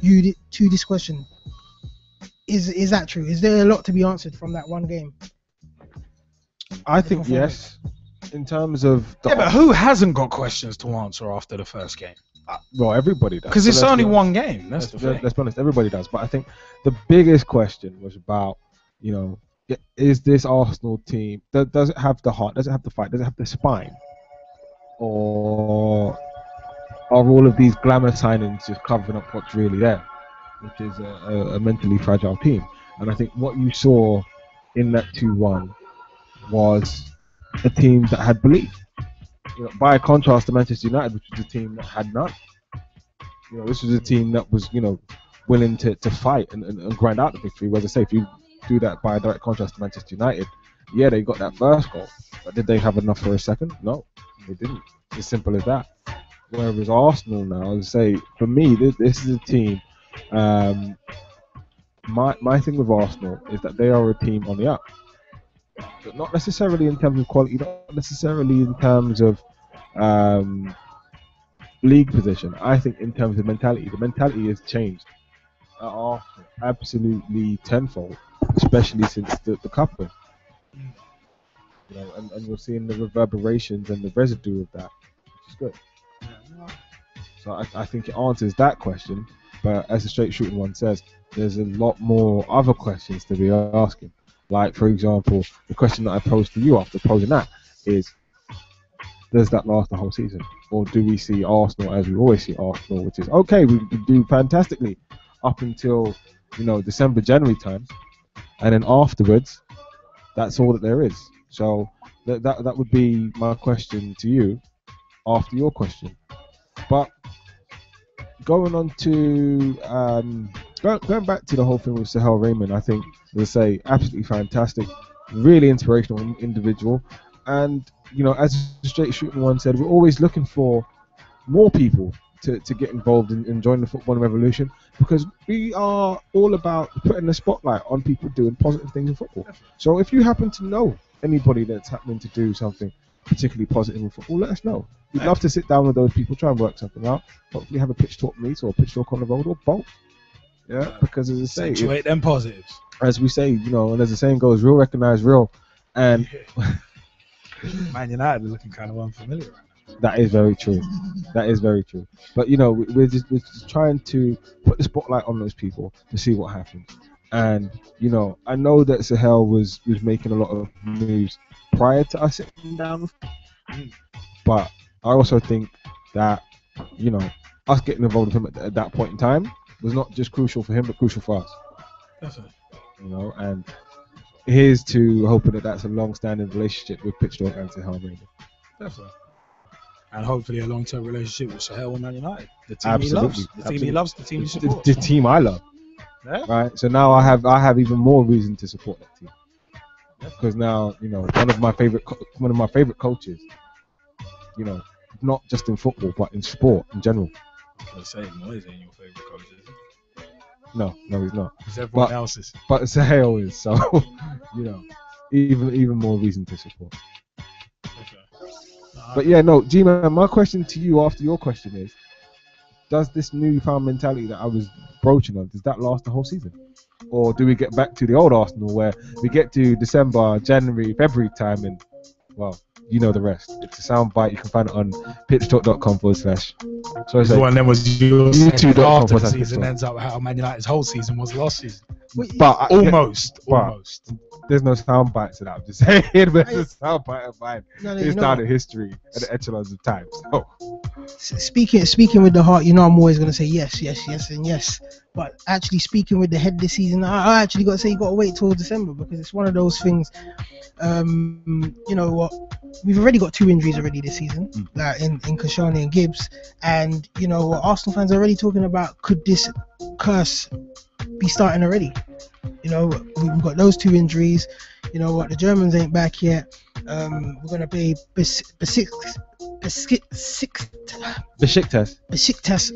Speaker 7: you to this question. Is that true? Is there a lot to be answered from that one game?
Speaker 5: I think yes. In terms of
Speaker 1: Yeah, but who hasn't got questions to answer after the first game?
Speaker 5: well, everybody does.
Speaker 1: Because
Speaker 5: So
Speaker 1: it's
Speaker 5: let's
Speaker 1: only
Speaker 5: be
Speaker 1: one
Speaker 5: honest.
Speaker 1: game. That's the thing.
Speaker 5: Let's be honest, everybody does. But I think the biggest question was about, is this Arsenal team, does it have the heart, does it have the fight, does it have the spine? Or are all of these glamour signings just covering up what's really there, which is a mentally fragile team? And I think what you saw in that 2-1 was a team that had belief. By contrast to Manchester United, which was a team that had none. This was a team that was, willing to fight and grind out the victory. Whereas I say, if you do that by direct contrast to Manchester United, yeah, they got that first goal, but did they have enough for a second? No, they didn't. It's as simple as that. Whereas Arsenal now, as I say, for me, this is a team. My thing with Arsenal is that they are a team on the up. But not necessarily in terms of quality, not necessarily in terms of league position. I think in terms of mentality, the mentality has changed at Arsenal absolutely tenfold, especially since the cup win. And we're seeing the reverberations and the residue of that, which is good. So I think it answers that question, but as the straight shooting one says, there's a lot more other questions to be asking. Like, for example, the question that I posed to you after posing that is, does that last the whole season? Or do we see Arsenal as we always see Arsenal, which is, okay, we do fantastically up until, December, January time, and then afterwards, that's all that there is. So that would be my question to you after your question. But going on to, going back to the whole thing with Sahel Raymond, I think, as I say, absolutely fantastic, really inspirational individual. And, as the straight shooting one said, we're always looking for more people to get involved in join the football revolution, because we are all about putting the spotlight on people doing positive things in football. So if you happen to know anybody that's happening to do something particularly positive in football, let us know. We'd love to sit down with those people, try and work something out. Hopefully have a pitch talk meet or a pitch talk on the road or both. Yeah, because as I say,
Speaker 1: Accentuate them positives.
Speaker 5: As we say, and as the saying goes, real recognize real. And
Speaker 1: Man United are looking kind of unfamiliar right now.
Speaker 5: That is very true. That is very true. But we're just trying to put the spotlight on those people to see what happens. And I know that Sahel was making a lot of moves prior to us sitting down, but I also think that us getting involved with him at that point in time was not just crucial for him, but crucial for us.
Speaker 1: Definitely.
Speaker 5: And here's to hoping that that's a long-standing relationship with Pitch Talk and Sahel Raymond.
Speaker 1: Definitely. And hopefully a long-term relationship with Sahel and Man United. The team
Speaker 5: Absolutely.
Speaker 1: he loves. The team he loves, the team he supports.
Speaker 5: The team I love.
Speaker 1: Yeah.
Speaker 5: Right. So now I have even more reason to support that team. Because now, one of my favorite coaches, not just in football, but in sport in general.
Speaker 1: I was saying, Moyes ain't your favorite coach, is he?
Speaker 5: No, he's not.
Speaker 1: It's everyone else's.
Speaker 5: But Sahel is, so even more reason to support. But yeah, no, G-Man, my question to you after your question is, does this newfound mentality that I was broaching on, does that last the whole season? Or do we get back to the old Arsenal where we get to December, January, February time and, well, you know the rest. It's a soundbite. You can find it on pitchtalk.com/. Sorry,
Speaker 1: the one that was yours
Speaker 5: YouTube.com
Speaker 1: after the season ends up how Man United's whole season was last season.
Speaker 5: But
Speaker 1: almost.
Speaker 5: There's no sound bites to that. I'm just saying, there's a sound bite of mine.
Speaker 7: No,
Speaker 5: it's down to history and the echelons of time. So.
Speaker 7: Speaking with the heart, I'm always gonna say yes, and yes. But actually speaking with the head this season, I actually got to say you got to wait till December, because it's one of those things. You know what? We've already got 2 injuries already this season, like in Kashani and Gibbs, and Arsenal fans are already talking about, could this curse be starting already? We've got those 2 injuries. you know what, the Germans ain't back yet. We're gonna play Besiktas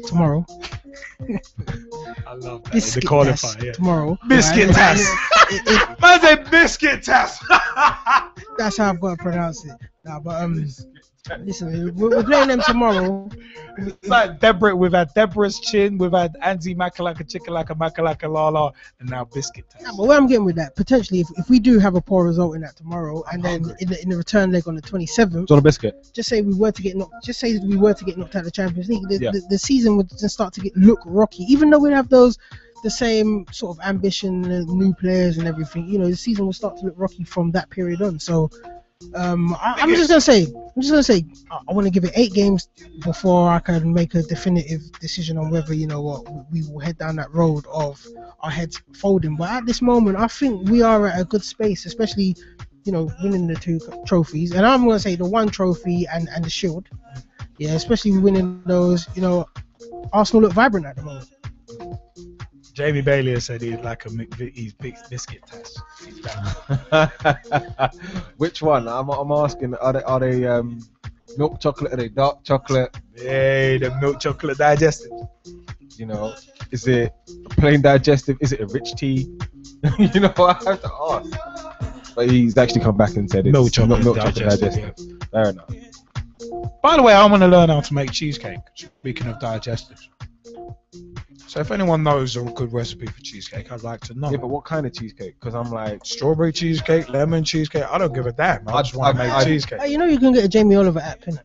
Speaker 7: tomorrow.
Speaker 1: I love that.
Speaker 7: Biscuit
Speaker 1: The qualifier, yeah.
Speaker 7: tomorrow.
Speaker 1: Biscuit
Speaker 7: Right?
Speaker 1: test. Man said biscuit test.
Speaker 7: That's how I've got to pronounce it. Nah, but listen, we're playing them tomorrow.
Speaker 1: It's like Deborah. We've had Deborah's chin. We've had Anzi Makalaka Chikalaka Makalaka Lala, and now biscuit test.
Speaker 7: Yeah, but where I'm getting with that, potentially, if we do have a poor result in that tomorrow, and then in the return leg on the 27th,
Speaker 5: John Biscuit.
Speaker 7: just say we were to get knocked. Just say we were to get knocked out of the Champions League.
Speaker 5: Yeah.
Speaker 7: The season would then start to look rocky, even though we have the same sort of ambition, new players and everything. You know, the season will start to look rocky from that period on. So. I'm just gonna say, I want to give it 8 games before I can make a definitive decision on whether, you know what, we will head down that road of our heads folding. But at this moment, I think we are at a good space, especially, you know, winning the 2 trophies. And I'm gonna say the 1 trophy and the shield. Yeah, especially winning those. You know, Arsenal look vibrant at the moment.
Speaker 1: Jamie Bailey has said he'd like his big biscuit test.
Speaker 5: Which one? I'm asking. Are they milk chocolate? Are they dark chocolate?
Speaker 1: Hey, the milk chocolate digestive.
Speaker 5: You know, is it a plain digestive? Is it a rich tea? You know, I have to ask. But he's actually come back and said it's
Speaker 1: Milk chocolate
Speaker 5: digestive. Fair enough.
Speaker 1: By the way, I want to learn how to make cheesecake. Speaking of digestives. So if anyone knows a good recipe for cheesecake, I'd like to know.
Speaker 5: Yeah, but what kind of cheesecake? Because I'm like
Speaker 1: strawberry cheesecake, lemon cheesecake. I don't give a damn. I just want to make cheesecake.
Speaker 7: Hey, you know you can get a Jamie Oliver app, innit?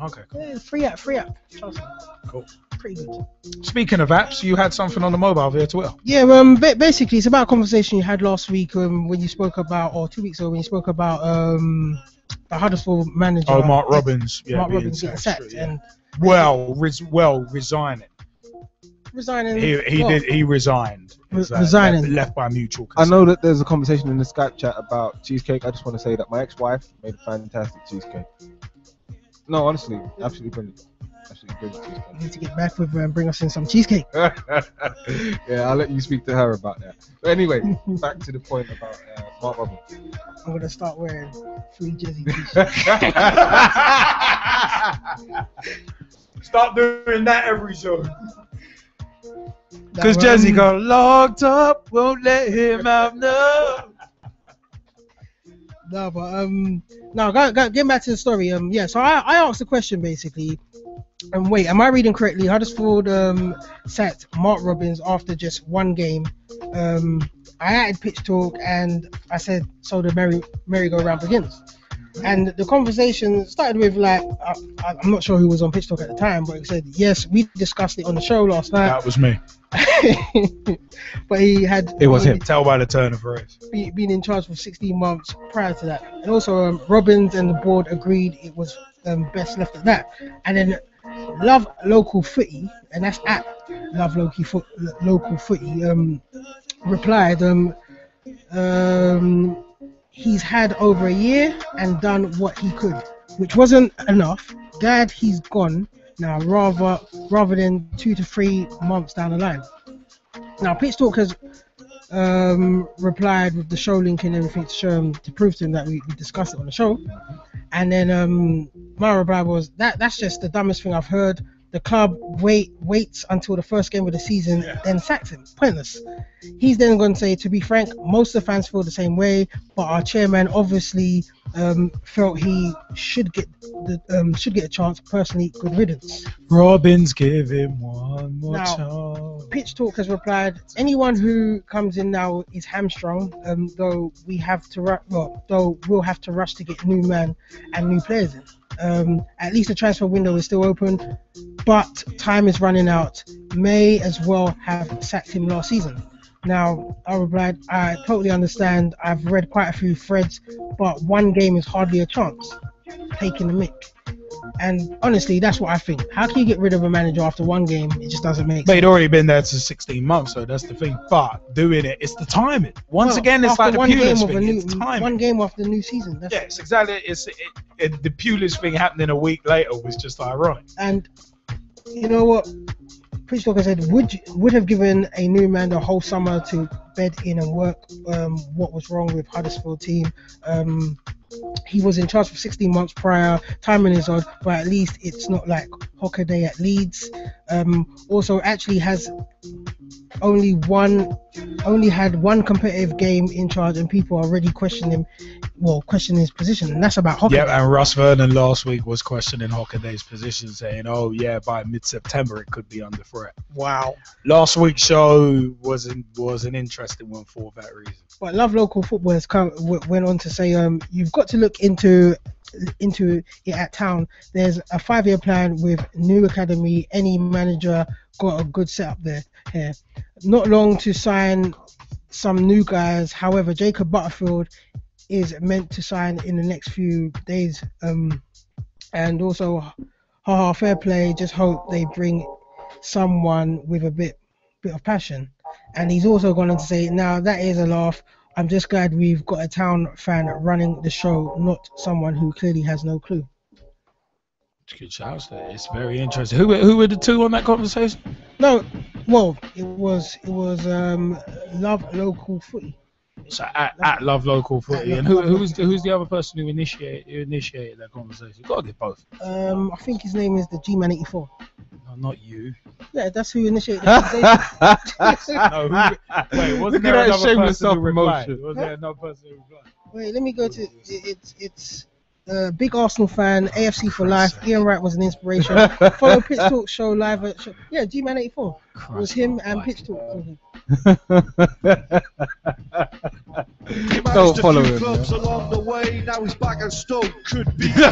Speaker 1: Okay, cool.
Speaker 7: Yeah, free app. Trust me.
Speaker 1: Cool.
Speaker 7: Pretty good.
Speaker 1: Speaking of apps, you had something on the mobile there as well.
Speaker 7: Yeah, basically it's about a conversation you had last week when you spoke about, or 2 weeks ago when you spoke about the Huddersfield manager.
Speaker 1: Oh, Mark Robbins. Yeah,
Speaker 7: Mark Robbins getting sacked and
Speaker 1: resigning.
Speaker 7: Resigning.
Speaker 1: He resigned.
Speaker 7: Resigning.
Speaker 1: Left by mutual consent.
Speaker 5: I know that there's a conversation in the Skype chat about cheesecake. I just want to say that my ex-wife made a fantastic cheesecake. No, honestly, absolutely brilliant. Absolutely brilliant cheesecake.
Speaker 7: You need to get back with her and bring us in some cheesecake.
Speaker 5: Yeah, I'll let you speak to her about that. But anyway, back to the point about Mark Robbins.
Speaker 7: I'm gonna start wearing 3 Jezzy t-shirts.
Speaker 1: Start doing that every show. Because Jezzy got locked up, won't let him out, no.
Speaker 7: No, but getting back to the story. Yeah. So I asked the question basically. Wait, am I reading correctly? Huddersfield sacked Mark Robbins after just 1 game. I added Pitch Talk and I said, so the merry-go-round begins. And the conversation started with like, I'm not sure who was on Pitch Talk at the time, but he said, yes, we discussed it on the show last night.
Speaker 1: That was me.
Speaker 7: But he had...
Speaker 1: It was him. Tell by the turn of phrase.
Speaker 7: Been in charge for 16 months prior to that. And also Robbins and the board agreed it was best left at that. And then Love Local Footy, and that's at Love Local Footy, replied, he's had over a year and done what he could, which wasn't enough. Glad he's gone now, rather than 2 to 3 months down the line. Now, Pitch Talk has replied with the show link and everything to show him, to prove to him that we discussed it on the show. And then my reply was, that's just the dumbest thing I've heard. The club waits until the first game of the season, then sacks him. Pointless. He's then going to say, to be frank, most of the fans feel the same way, but our chairman obviously felt he should get a chance. Personally, good riddance.
Speaker 1: Robbins, give him one more chance.
Speaker 7: Pitch Talk has replied, anyone who comes in now is hamstrung, though we'll have to rush to get new man and new players in. At least the transfer window is still open, but time is running out. May as well have sacked him last season. Now, I replied, I totally understand. I've read quite a few threads, but 1 game is hardly a chance. Taking the mick. And honestly, that's what I think. How can you get rid of a manager after 1 game? It just doesn't make sense.
Speaker 1: But he'd already been there for 16 months, so that's the thing. But doing it, it's the timing. Once again, it's like the Pulis thing. It's timing.
Speaker 7: 1 game after the new season.
Speaker 1: Yeah, it's exactly. The Pulis thing happening a week later was just ironic.
Speaker 7: And you know what? Pitch Talker said, would have given a new man the whole summer to bed in and work what was wrong with Huddersfield team. He was in charge for 16 months prior. Timing is odd, but at least it's not like Hockaday at Leeds. Also, actually has only had one competitive game in charge, and people are already questioning his position, and that's about Hockaday.
Speaker 1: Yeah, and Russ Vernon last week was questioning Hockaday's position, saying, "Oh yeah, by mid-September it could be under threat."
Speaker 7: Wow.
Speaker 1: Last week's show was an interesting one for that reason.
Speaker 7: But Love Local Football went on to say, you've got to look into it at Town. There's a 5-year plan with new academy. Any manager got a good setup there. Here, not long to sign some new guys. However, Jacob Butterfield is meant to sign in the next few days. And also, fair play. Just hope they bring someone with a bit of passion. And he's also gone on to say, now that is a laugh. I'm just glad we've got a Town fan running the show, not someone who clearly has no clue.
Speaker 1: Good shouts there. It's very interesting. Who were the two on that conversation?
Speaker 7: No, well, it was Love Local Footy.
Speaker 1: So at Love Local Footy, and who's the other person who initiated that conversation? You've got to get both.
Speaker 7: I think his name is the G-Man 84.
Speaker 1: No, not you.
Speaker 7: Yeah, that's who initiated the conversation.
Speaker 1: Wait, wasn't
Speaker 5: Look
Speaker 1: there
Speaker 5: at that
Speaker 1: another
Speaker 5: shameless
Speaker 1: person who replied?
Speaker 5: self-promotion.
Speaker 1: Was there another person who replied?
Speaker 7: Wait, let me go to it's big Arsenal fan, AFC for life. Ian Wright was an inspiration. Follow Pitch Talk show live at yeah, G-Man 84. It was him and Pitch Talk.
Speaker 5: Don't follow him.
Speaker 17: Clubs along the way, now he's back at Stoke. Could be the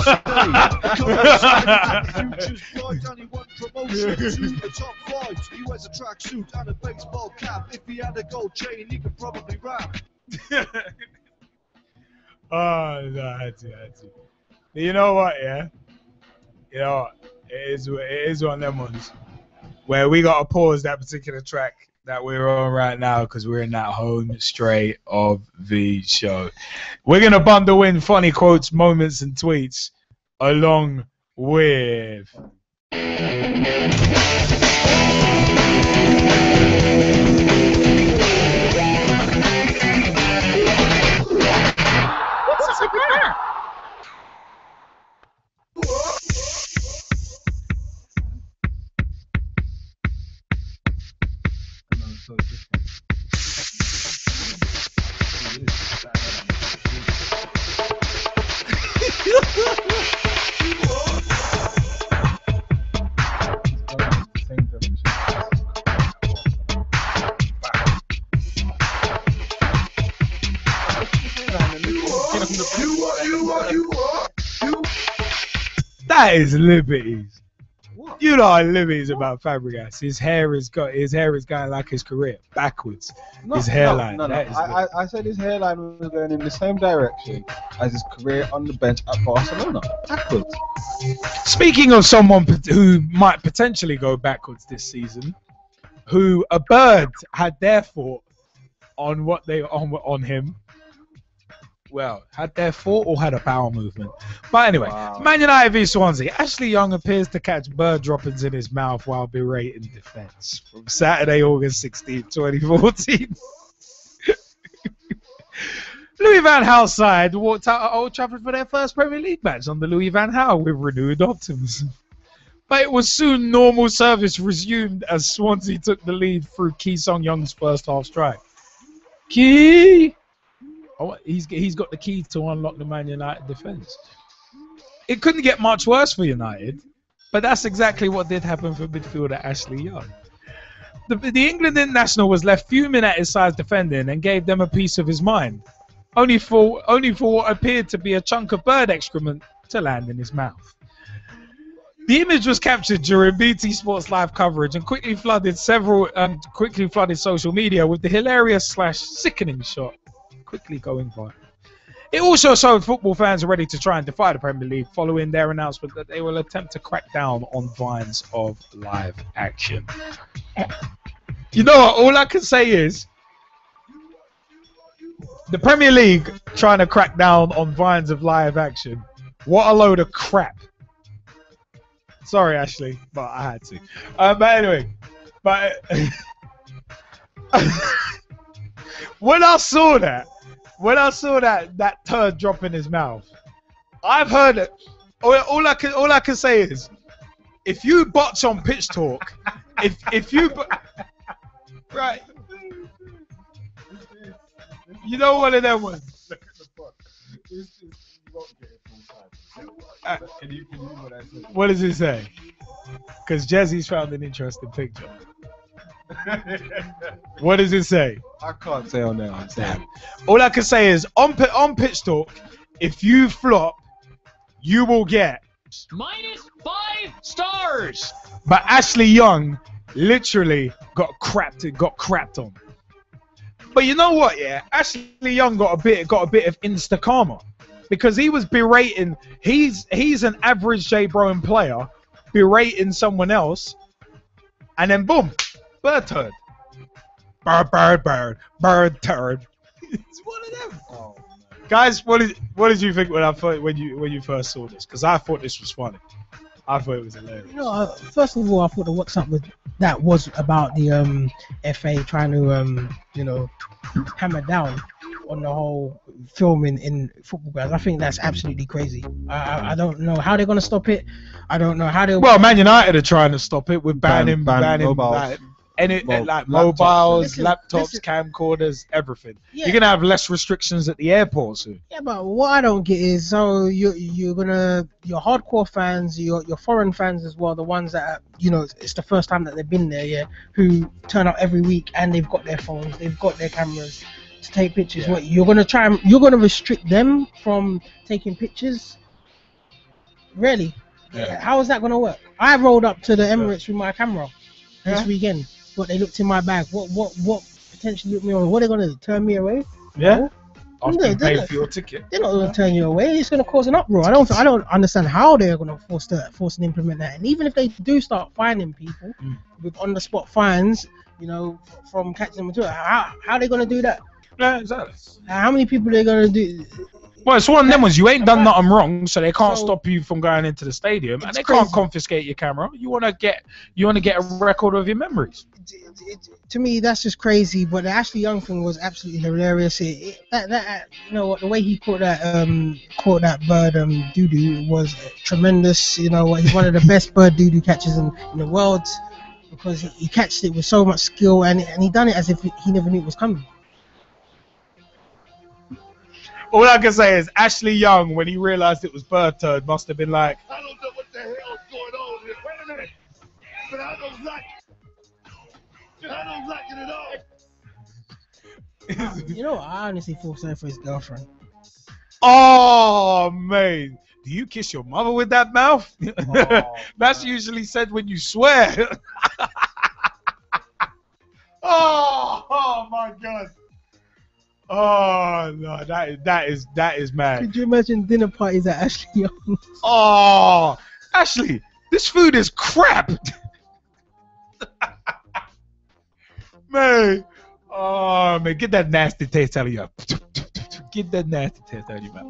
Speaker 17: future's bright, and he won promotion to the top flight. He wears a tracksuit and a baseball cap. If he had a gold chain, he could probably rap.
Speaker 1: Oh, no, I had to. You know what, yeah? You know what? It is one of them ones where we got to pause that particular track that we're on right now because we're in that home straight of the show. We're going to bundle in funny quotes, moments, and tweets along with...
Speaker 7: What's up with that?
Speaker 1: That is liberties. You know how liberties about Fabregas. His hair is going like his career backwards. His hairline.
Speaker 5: No. I said his hairline was going in the same direction as his career on the bench at Barcelona. Backwards.
Speaker 1: Speaking of someone who might potentially go backwards this season, who a bird had their thought on what they on him. Well, had their thought or had a power movement. But anyway, Man United v Swansea. Ashley Young appears to catch bird droppings in his mouth while berating defence. From Saturday, August 16, 2014. Louis van Gaal's side walked out at Old Trafford for their first Premier League match on the Louis van Gaal with renewed optimism. But it was soon normal service resumed as Swansea took the lead through Ki Sung Young's first half strike. Ki! Oh, he's got the key to unlock the Man United defence. It couldn't get much worse for United, but that's exactly what did happen for midfielder Ashley Young. The England international was left fuming at his side's defending and gave them a piece of his mind, only for what appeared to be a chunk of bird excrement to land in his mouth. The image was captured during BT Sports live coverage and quickly flooded social media with the hilarious/sickening shot quickly going viral. It also showed football fans are ready to try and defy the Premier League following their announcement that they will attempt to crack down on vines of live action. You know what? All I can say is the Premier League trying to crack down on vines of live action. What a load of crap. Sorry, Ashley, but I had to. But anyway, But when I saw that turd drop in his mouth, I've heard it. All I can say is, if you botch on Pitch Talk, if you right, you know one of them ones. What does it say? Because Jazzy's found an interesting picture. What does it say?
Speaker 5: I can't say on there. I'm saying.
Speaker 1: All I can say is on Pitch Talk, if you flop, you will get
Speaker 15: -5 stars.
Speaker 1: But Ashley Young literally got crapped on. But you know what? Yeah, Ashley Young got a bit of insta karma because he was berating. He's an average J Brown player berating someone else, and then boom, bird turd. Bird turd. It's one of them. Oh, guys, what did you think when you first saw this? Because I thought this was funny. I thought it was hilarious.
Speaker 7: You know, first of all, I thought the what's up with that was about the FA trying to hammer down on the whole filming in football grounds. I think that's absolutely crazy. I don't know how they're gonna stop it. I don't know how they.
Speaker 1: Well, Man United are trying to stop it with banning
Speaker 5: mobiles.
Speaker 1: Mobiles, laptops, camcorders, everything.
Speaker 7: Yeah.
Speaker 1: You're gonna have less restrictions at the airport soon.
Speaker 7: Yeah, but what I don't get is, so your hardcore fans, your foreign fans as well, the ones that it's the first time that they've been there, yeah, who turn up every week and they've got their phones, they've got their cameras to take pictures. Yeah. What you're gonna restrict them from taking pictures? Really?
Speaker 1: Yeah.
Speaker 7: How is that gonna work? I rolled up to the Emirates with my camera this weekend. But they looked in my bag. What potentially looked me on? What are they gonna do? Turn me away?
Speaker 1: Yeah.
Speaker 7: No?
Speaker 1: After you pay for your ticket.
Speaker 7: They're not gonna turn you away. It's gonna cause an uproar. I don't understand how they're gonna force and implement that. And even if they do start fining people with on the spot fines, from catching them to it, how are they gonna do that?
Speaker 1: Yeah, exactly.
Speaker 7: How many people are they gonna do?
Speaker 1: Well, it's one of them ones. You ain't done nothing wrong, so they can't stop you from going into the stadium, and they can't confiscate your camera. You wanna get a record of your memories.
Speaker 7: To me, that's just crazy. But the Ashley Young thing was absolutely hilarious. The way he caught that bird doo-doo was tremendous. He's one of the best bird doo-doo catchers in the world because he catched it with so much skill, and he done it as if he never knew it was coming.
Speaker 1: All I can say is Ashley Young, when he realized it was bird turd, must have been like,
Speaker 17: I don't know what the hell's going on here. Wait a minute. But I don't like it at all.
Speaker 7: I honestly feel sorry for his girlfriend.
Speaker 1: Oh, man. Do you kiss your mother with that mouth? That's usually said when you swear. Oh my God. Oh no, that is mad.
Speaker 7: Could you imagine dinner parties at Ashley Young?
Speaker 1: Oh, Ashley, this food is crap. Man, oh man, get that nasty taste out of you. Get that nasty taste out of your mouth.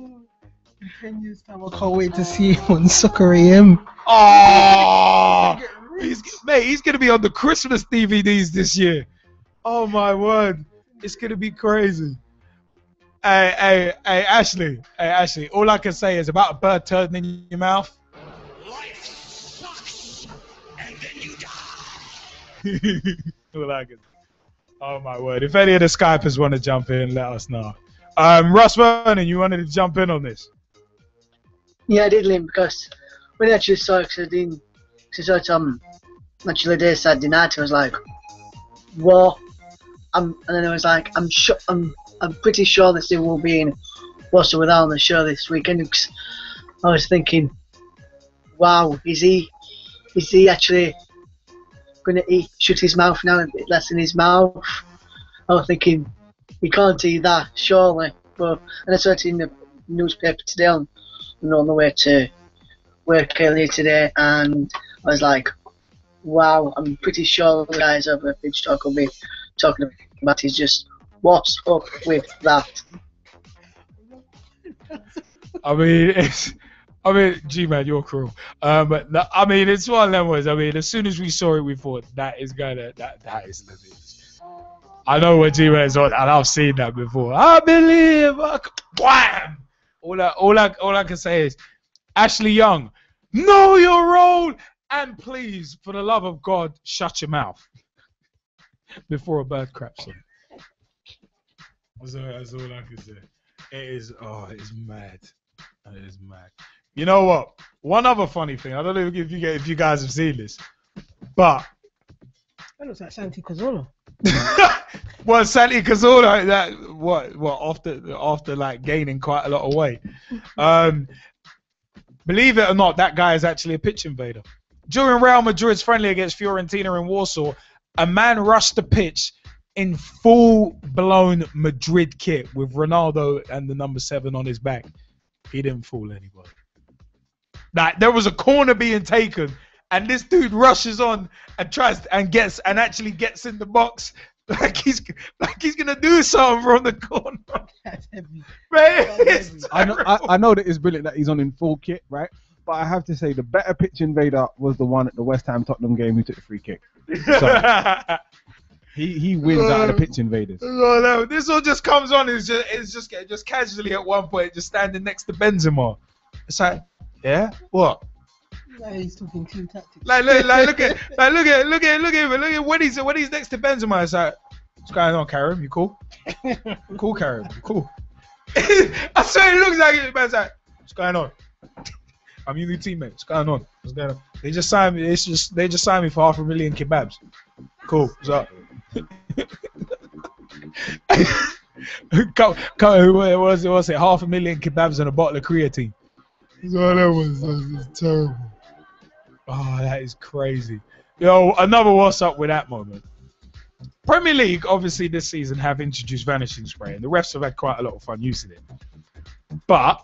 Speaker 7: In 10 years' time, I can't wait to see him on Soccer AM.
Speaker 1: Oh, he's gonna be on the Christmas DVDs this year. Oh my word, it's gonna be crazy. Hey, Ashley. All I can say is about a bird turd in your mouth.
Speaker 16: Life sucks, and then you die.
Speaker 1: All I can. Oh my word! If any of the Skypers want to jump in, let us know. Russ Vernon, you wanted to jump in on this?
Speaker 10: Yeah, I did, Liam, because when I actually saw it, actually day Saturday night, I was like, "What?" And then I was like, I'm pretty sure that they will be in What's With on the show this weekend. Because I was thinking, wow, is he actually going to shut his mouth now and less in his mouth? I was thinking, he can't eat that, surely. But and I saw it in the newspaper today on the way to work earlier today, and I was like, wow, I'm pretty sure the guys over at Pitch Talk will be talking about is just what's up with that.
Speaker 1: I mean, it's I mean, G-Man, you're cruel. But no, I mean, it's one of them ones. I mean, as soon as we saw it, we thought that is that is legit. I know what G-Man is on, and I've seen that before. I believe. Wham! All I can say is, Ashley Young, know your role, and please, for the love of God, shut your mouth before a bird craps on. That's all I can say. It is mad. It is mad. You know what? One other funny thing. I don't know if you guys have seen this, but
Speaker 7: That looks like Santi Cazorla.
Speaker 1: well, Santi Cazorla, after like gaining quite a lot of weight. Believe it or not, that guy is actually a pitch invader. During Real Madrid's friendly against Fiorentina in Warsaw, a man rushed the pitch in full-blown Madrid kit with Ronaldo and the number 7 on his back. He didn't fool anybody. Like, there was a corner being taken, and this dude rushes on and actually gets in the box like he's gonna do something from the corner.
Speaker 7: That's heavy.
Speaker 1: Man,
Speaker 5: I know that it's brilliant that he's on in full kit, right? But I have to say the better pitch invader was the one at the West Ham Tottenham game who took the free kick. So, he wins out of the pitch invaders.
Speaker 1: No, this all just comes on. It's just casually at one point, just standing next to Benzema. It's like, yeah, what?
Speaker 7: Like he's talking team tactics.
Speaker 1: Look at when he's next to Benzema. It's like, what's going on, Karim? You cool? Cool, Karim. You cool? I swear it looks like it. Man's like, what's going on? I'm your new teammate. What's going on? What's going on? They just signed me. They just signed me for 500,000 kebabs. Cool. What's up? What was it? 500,000 kebabs and a bottle of creatine. So that was terrible. Oh, that is crazy. Yo, another what's up with that moment. Premier League, obviously, this season have introduced vanishing spray, and the refs have had quite a lot of fun using it. But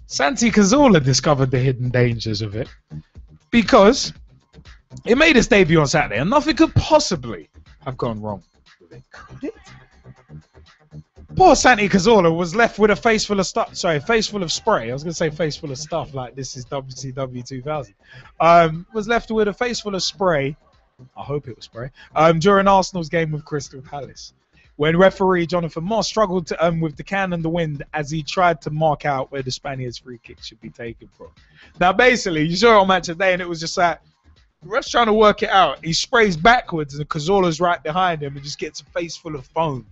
Speaker 1: Santi Cazorla discovered the hidden dangers of it because it made its debut on Saturday, and nothing could possibly have gone wrong with it. Could it? Poor Santi Cazorla was left with a face full of stuff. Sorry, face full of spray. I was going to say face full of stuff like this is WCW 2000. Was left with a face full of spray. I hope it was spray. During Arsenal's game with Crystal Palace, when referee Jonathan Moss struggled with the can and the wind as he tried to mark out where the Spaniards' free kick should be taken from. Now, basically, you saw it on Match of the Day, and it was just like the ref's trying to work it out. He sprays backwards, and Cazorla's right behind him, and just gets a face full of foam.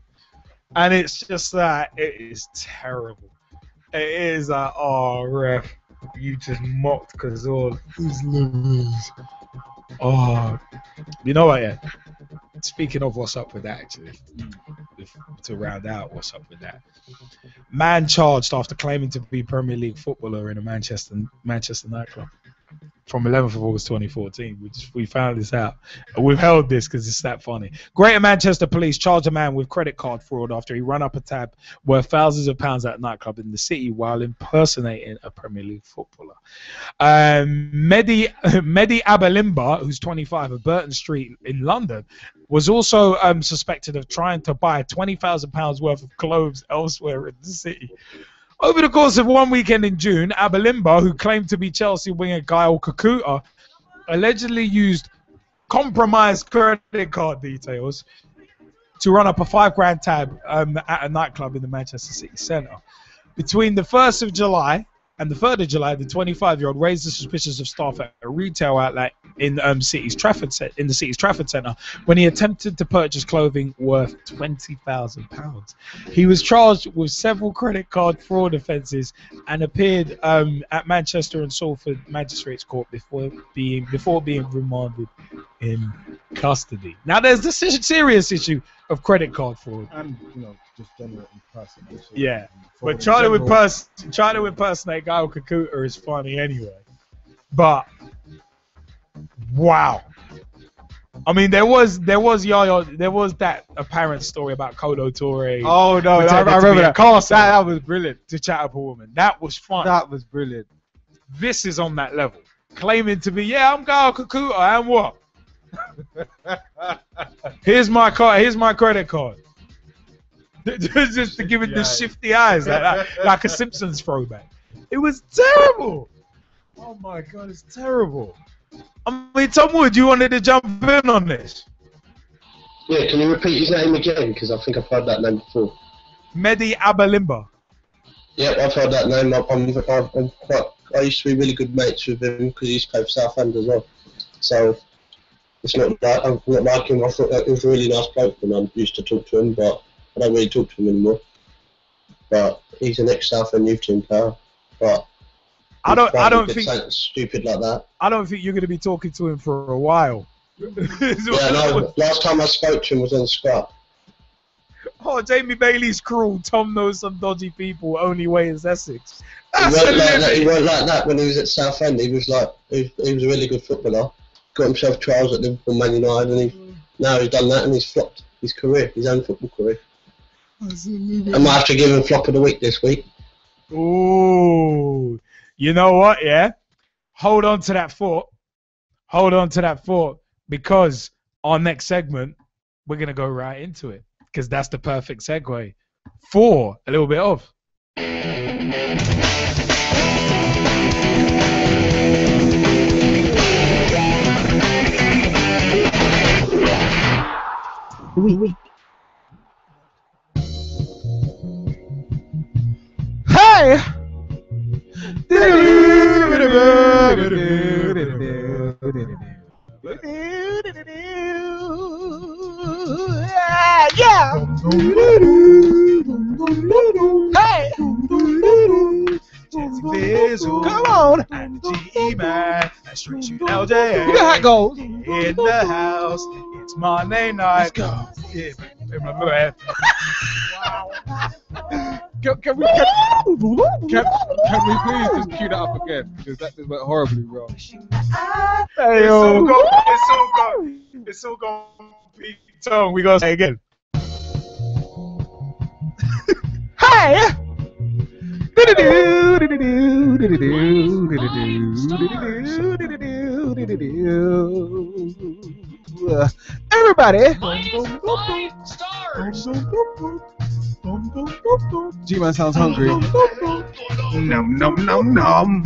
Speaker 1: And it's just that it is terrible. It is like, oh, ref, you just mocked Cazorla. Oh, you know what? Yeah. Speaking of what's up with that, actually, to round out what's up with that, man charged after claiming to be Premier League footballer in a Manchester nightclub. From 11th of August 2014. We found this out. We've held this because it's that funny. Greater Manchester Police charged a man with credit card fraud after he ran up a tab worth thousands of pounds at a nightclub in the city while impersonating a Premier League footballer. Mehdi Abalimba, who's 25, of Burton Street in London, was also suspected of trying to buy £20,000 worth of clothes elsewhere in the city. Over the course of one weekend in June, Abalimba, who claimed to be Chelsea winger Gael Kakuta, allegedly used compromised credit card details to run up a £5,000 tab at a nightclub in the Manchester City centre. Between the 1st of July and the 3rd of July, the 25-year-old raised the suspicions of staff at a retail outlet in the city's Trafford Centre when he attempted to purchase clothing worth £20,000. He was charged with several credit card fraud offences and appeared at Manchester and Salford Magistrates Court before being remanded in custody. Now, there's the serious issue of credit card fraud.
Speaker 5: And, just general impersonation.
Speaker 1: Yeah, but trying to impersonate Gael Kakuta is funny anyway. But wow, I mean, there was that apparent story about Kolo Touré.
Speaker 5: Oh no, I remember that. That was brilliant.
Speaker 1: To chat up a woman, that was fun.
Speaker 5: That was brilliant.
Speaker 1: This is on that level, claiming to be, I'm Gael Kakuta, and what? Here's my card. Here's my credit card. Just to give it the shifty eyes, like a Simpsons throwback. It was terrible. Oh my god, it's terrible. I mean, Tom Wood, you wanted to jump in on this?
Speaker 12: Yeah, can you repeat his name again? Because I think I've heard that name before.
Speaker 1: Mehdi Abalimba.
Speaker 12: Yeah, I've heard that name. I used to be really good mates with him because he used to play for Southend as well. So it's not like I'm not like him. I thought that he was a really nice bloke when I used to talk to him, but I don't really talk to him anymore. But he's an ex-Southend youth team player. But
Speaker 1: I don't think
Speaker 12: something stupid like that.
Speaker 1: I don't think you're going to be talking to him for a while.
Speaker 12: Yeah, no. Last time I spoke to him was on Scrap.
Speaker 1: Oh, Jamie Bailey's cruel. Tom knows some dodgy people. Only way is Essex.
Speaker 12: He weren't like that when he was at Southend. He was like he was a really good footballer. Got himself trials at Liverpool, Man United, and now he's done that and he's flopped his career, his own football career. I might have to give him flop of the week this week.
Speaker 1: Ooh, you know what? Yeah, hold on to that thought. Hold on to that thought, because our next segment we're gonna go right into it, because that's the perfect segue for a little bit of. Hey! Yeah! Hey! Come on! And G-Man, and Street Shoot LJ.
Speaker 5: You know how it goes.
Speaker 1: In the house, it's Monday night. Let's go. Yeah,
Speaker 5: Can we please just cue that up again? Because that just went horribly wrong.
Speaker 1: Hey, it's all gone Pete Tone. We gotta say again. Hey! Everybody!
Speaker 5: G-Man sounds hungry.
Speaker 1: Nom nom nom nom.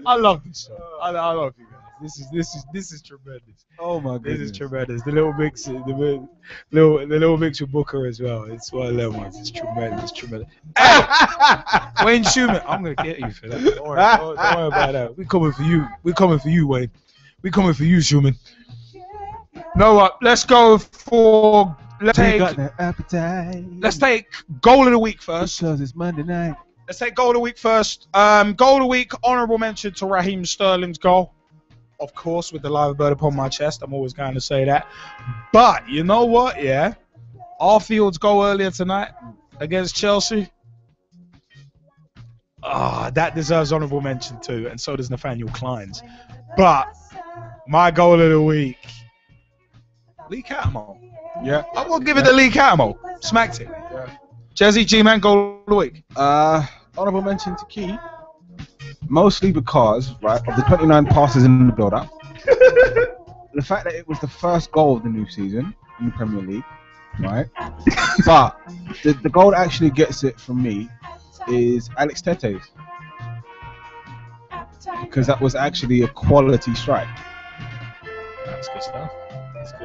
Speaker 1: I love this show. I love you guys. This is tremendous.
Speaker 5: Oh my goodness.
Speaker 1: This is tremendous. The little mix, the little mix with Booker as well. It's one of them ones. It's tremendous. Hey, Wayne Schumann, I'm gonna get you for that. Don't worry about that. We coming for you. We coming for you, Wayne. We coming for you, Schumann. No, what? Let's go for. Let's take goal of the week first.
Speaker 5: Because it's Monday night.
Speaker 1: Let's take goal of the week first. Goal of the week, honourable mention to Raheem Sterling's goal. Of course, with the live bird upon my chest. I'm always going to say that. But, you know what, yeah? Arfield's goal earlier tonight against Chelsea. That deserves honourable mention too. And so does Nathaniel Klein's. But, my goal of the week, Lee Cattermole.
Speaker 5: Yeah.
Speaker 1: I will give it to Lee Cattermole. Smacked it.
Speaker 5: Yeah.
Speaker 1: Jazzy G-Man, goal of the week.
Speaker 5: Honourable mention to Key. Mostly because, right, of the 29 passes in the build-up, the fact that it was the first goal of the new season in the Premier League, right? But the goal that actually gets it from me is Alex Tete's. Because that was actually a quality strike.
Speaker 1: That's good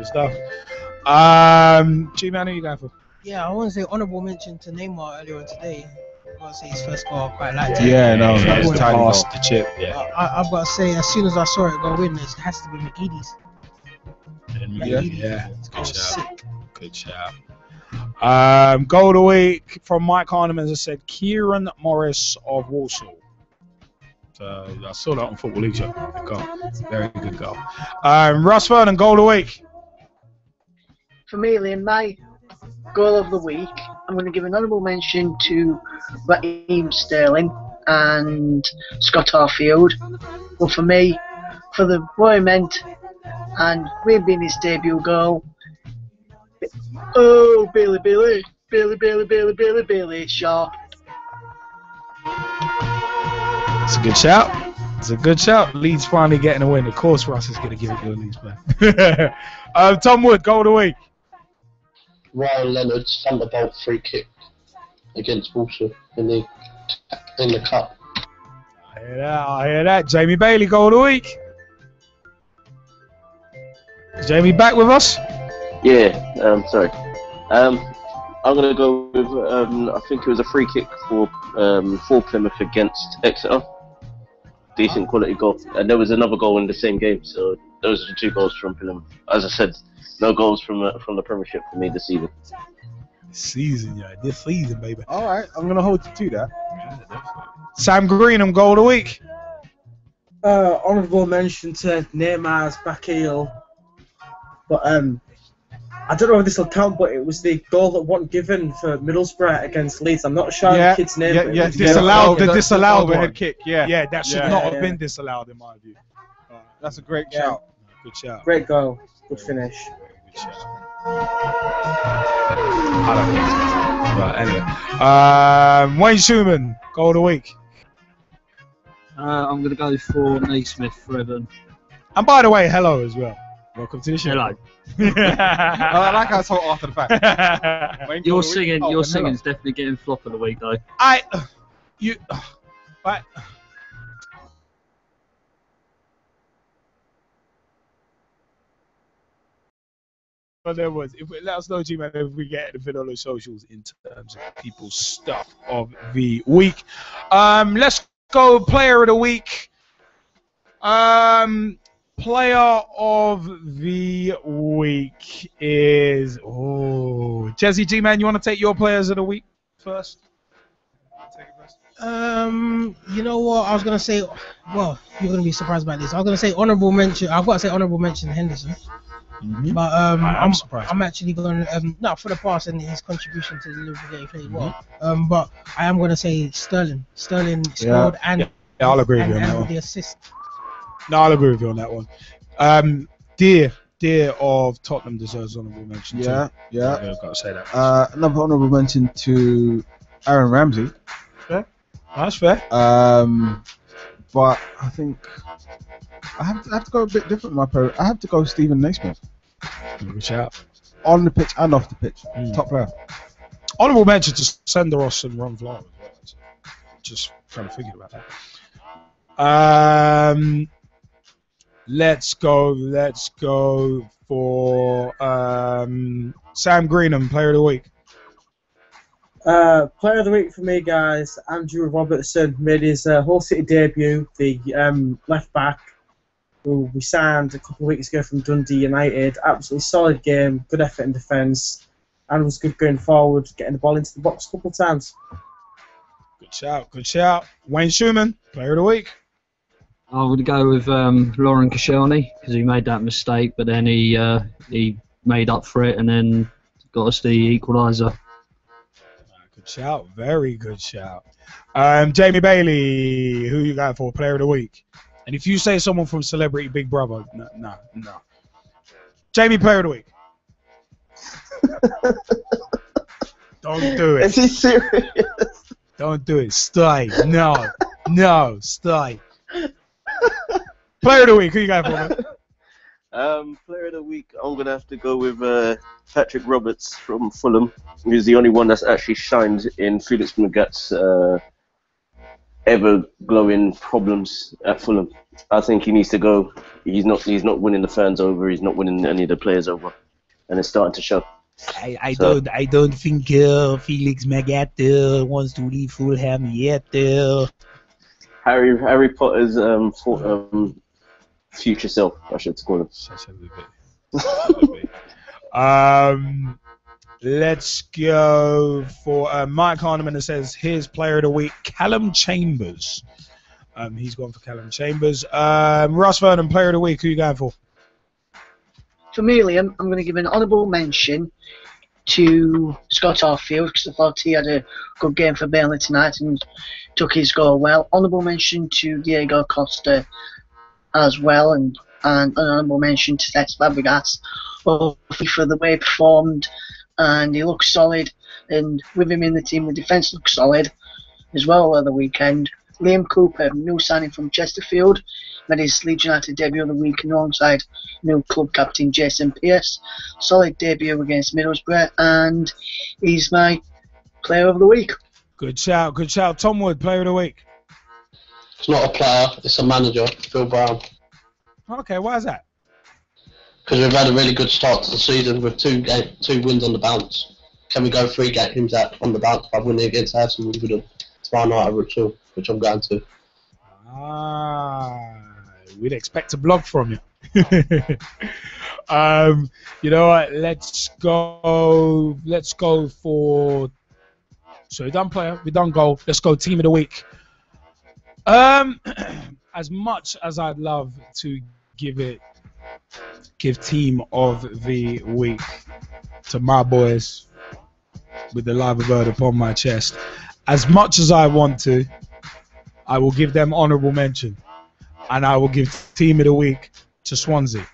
Speaker 1: stuff. G-Man, who are you going for?
Speaker 7: Yeah, I want to say honourable mention to Neymar earlier on today. I've got to say his first goal, I quite liked it.
Speaker 5: Yeah, no, that was tiny goal.
Speaker 1: The chip, yeah.
Speaker 7: I've got to say, as soon as I saw it go in, it has to be McGeady's.
Speaker 1: Yeah. Good shout. Goal of the week from Mike Harneman, as I said, Kieran Morris of Walsall. So I saw that on Football League Show. Good goal. Very good goal. Russ Vernon, goal of the week.
Speaker 10: For me, Liam, my goal of the week, I'm going to give an honourable mention to Raheem Sterling and Scott Arfield. But for me, for the boy meant and Raheem being his debut goal, oh, Billy Shaw.
Speaker 1: It's a good shout. Leeds finally getting a win. Of course, Russ is going to give it to a Leeds player. Tom Wood, goal of the week.
Speaker 12: Ryan Leonard's Thunderbolt free kick against Walsall in the cup.
Speaker 1: I hear that. Jamie Bailey, goal of the week. Is Jamie back with us?
Speaker 9: Yeah, sorry. I'm going to go with, I think it was a free kick for Plymouth against Exeter. Decent quality goal. And there was another goal in the same game, so those are the 2 goals from Plymouth. As I said, no goals from the Premiership for me this season.
Speaker 1: This season, baby.
Speaker 5: All right, I'm going to hold you to that.
Speaker 1: Sam Greenham, goal of the week.
Speaker 18: Honourable mention to Neymar's back heel. But I don't know if this will count, but it was the goal that wasn't given for Middlesbrough against Leeds. I'm not sure the kid's name.
Speaker 1: Disallowed the
Speaker 5: head
Speaker 1: one.
Speaker 5: kick.
Speaker 1: Yeah, that should not have been disallowed in my view.
Speaker 5: That's a great shout.
Speaker 1: Good shout.
Speaker 18: Great goal. Good finish.
Speaker 1: Right, anyway. Wayne Schumann, goal of the week.
Speaker 19: I'm going to go for Naismith for Everton.
Speaker 1: And by the way, hello as well. Welcome to the show.
Speaker 19: Hello.
Speaker 5: I like how it's all after the fact.
Speaker 19: Your singing's definitely getting flop of the week though.
Speaker 1: Well, there was. Let us know, G-Man, if we get anything on the socials in terms of people's stuff of the week. Let's go player of the week. Player of the week is Jesse G-Man. You want to take your players of the week first?
Speaker 7: You know what? I was gonna say. Well, you're gonna be surprised about this. I was gonna say honorable mention. I've got to say honorable mention Henderson. But I'm actually going for the pass and his contribution to the Liverpool game, he played well. But I am going to say Sterling. Sterling scored and
Speaker 1: I'll agree with you on that one.
Speaker 7: The assist.
Speaker 1: No, I'll agree with you on that one. Deer of Tottenham deserves honourable mention too.
Speaker 5: Yeah.
Speaker 1: I've got to say that.
Speaker 5: Another honourable mention to Aaron Ramsey.
Speaker 1: Fair. That's fair.
Speaker 5: But I think I have to go a bit different with my player. I have to go Stephen Naismith.
Speaker 1: Good shout.
Speaker 5: On the pitch and off the pitch. Top player.
Speaker 1: Honourable mention to Senderos and Ron Vlaar as well. Just trying to figure about that. Let's go for Sam Greenham, player of the week.
Speaker 18: Player of the week for me, guys. Andrew Robertson made his Hull City debut. The left back, who we signed a couple of weeks ago from Dundee United. Absolutely solid game, good effort in defence, and was good going forward, getting the ball into the box a couple of times.
Speaker 1: Good shout. Wayne Schumann, player of the week.
Speaker 19: I would go with Lauren Koscielny because he made that mistake, but then he made up for it and then got us the equaliser.
Speaker 1: Good shout, very good shout. Jamie Bailey, who you got for player of the week? And if you say someone from Celebrity Big Brother, no. Jamie, player of the week. Don't do it.
Speaker 10: Is he serious?
Speaker 1: Don't do it. Stay. No, stay. Player of the week, who you got for me?
Speaker 9: Player of the week, I'm going to have to go with Patrick Roberts from Fulham, who's the only one that's actually shined in Felix Magath's ever-glowing problems at Fulham. I think he needs to go. He's not winning the fans over. He's not winning any of the players over, and it's starting to show.
Speaker 1: I don't think Felix Magath wants to leave Fulham yet.
Speaker 9: Harry Potter's future self, I should call him.
Speaker 1: Let's go for Mike Harneman that says his player of the week, Callum Chambers. He's gone for Callum Chambers. Ross Vernon, player of the week, who are you going for?
Speaker 10: For me, Liam, I'm going to give an honourable mention to Scott Arfield because I thought he had a good game for Burnley tonight and took his goal well. Honourable mention to Diego Costa as well, and an honourable mention to Cesc Fabregas for the way he performed, and he looks solid, and with him in the team the defence looks solid as well at the weekend, Liam Cooper, new signing from Chesterfield, made his Leeds United debut of the week alongside new club captain Jason Pearce. Solid debut against Middlesbrough, and he's my player of the week.
Speaker 1: Good shout, good shout. Tom Wood, player of the week.
Speaker 12: It's not a player, it's a manager, Phil Brown.
Speaker 1: Okay, why is that?
Speaker 12: Because we've had a really good start to the season with two wins on the bounce. Can we go 3 games out on the bounce by winning against Arsenal tomorrow night at Ritual, which I'm going to.
Speaker 1: We'd expect a blog from you. You know what? Let's go for. So we done player, we done goal. Let's go team of the week. As much as I'd love to give team of the week to my boys with the live bird upon my chest, as much as I want to, I will give them honourable mention, and I will give team of the week to Swansea.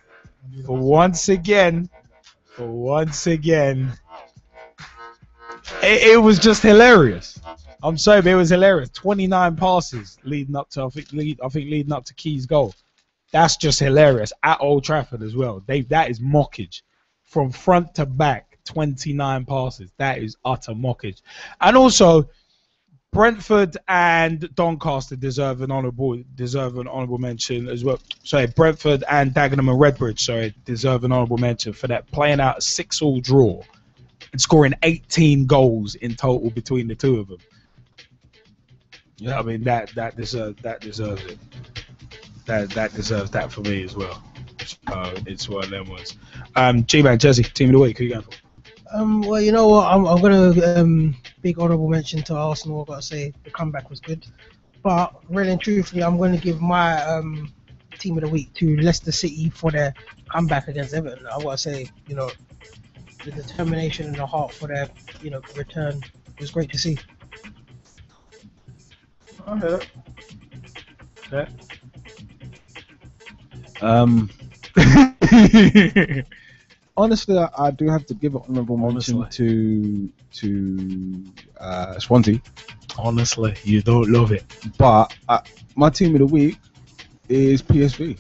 Speaker 1: For once again, it was just hilarious. I'm sorry, but it was hilarious. 29 passes leading up to I think leading up to Key's goal. That's just hilarious at Old Trafford as well. That is mockage from front to back. 29 passes. That is utter mockage. And also, Brentford and Doncaster deserve an honourable mention as well. Sorry, Brentford and Dagenham and Redbridge, deserve an honourable mention for that, playing out a 6-6 draw and scoring 18 goals in total between the two of them. Yeah, I mean that deserves it. That deserves that for me as well. It's one of them ones. G-Man, Jesse, team of the week. Who you going for?
Speaker 7: Well, you know what? I'm gonna big honourable mention to Arsenal. I've got to say the comeback was good, but really and truthfully, I'm going to give my team of the week to Leicester City for their comeback against Everton. I've got to say, you know, the determination and the heart for their, you know, return was great to see.
Speaker 5: I heard it.
Speaker 1: Okay.
Speaker 5: Honestly, I do have to give an honourable mention to Swansea.
Speaker 1: Honestly, you don't love it.
Speaker 5: But my team of the week is PSV.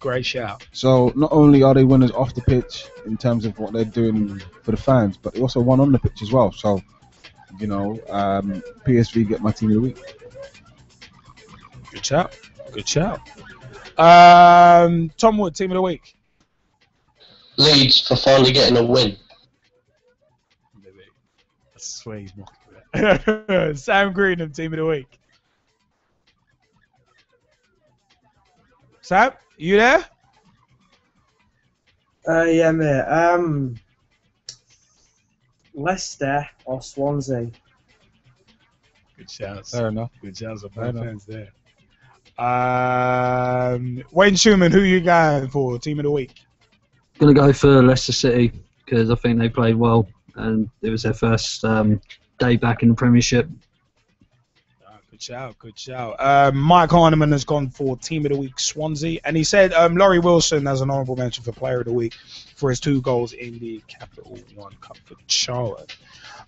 Speaker 1: Great shout.
Speaker 5: So not only are they winners off the pitch in terms of what they're doing for the fans, but they also won on the pitch as well. So, you know, PSV get my team of the week.
Speaker 1: Good shout. Good shout. Tom Wood, team of the week.
Speaker 12: Leeds for finally getting a win.
Speaker 1: I swear he's mocking that. Sam Greenham, team of the week. Sam, you there?
Speaker 18: Yeah, mate. Leicester or Swansea?
Speaker 1: Good shouts.
Speaker 5: Fair enough.
Speaker 1: Good shouts on both ends there. Wayne Schumann, who you going for? Team of the week.
Speaker 19: Gonna go for Leicester City because I think they played well and it was their first day back in the Premiership.
Speaker 1: Good shout, good shout. Mike Heineman has gone for team of the week Swansea, and he said Laurie Wilson has an honourable mention for player of the week for his 2 goals in the Capital One Cup for Charlotte.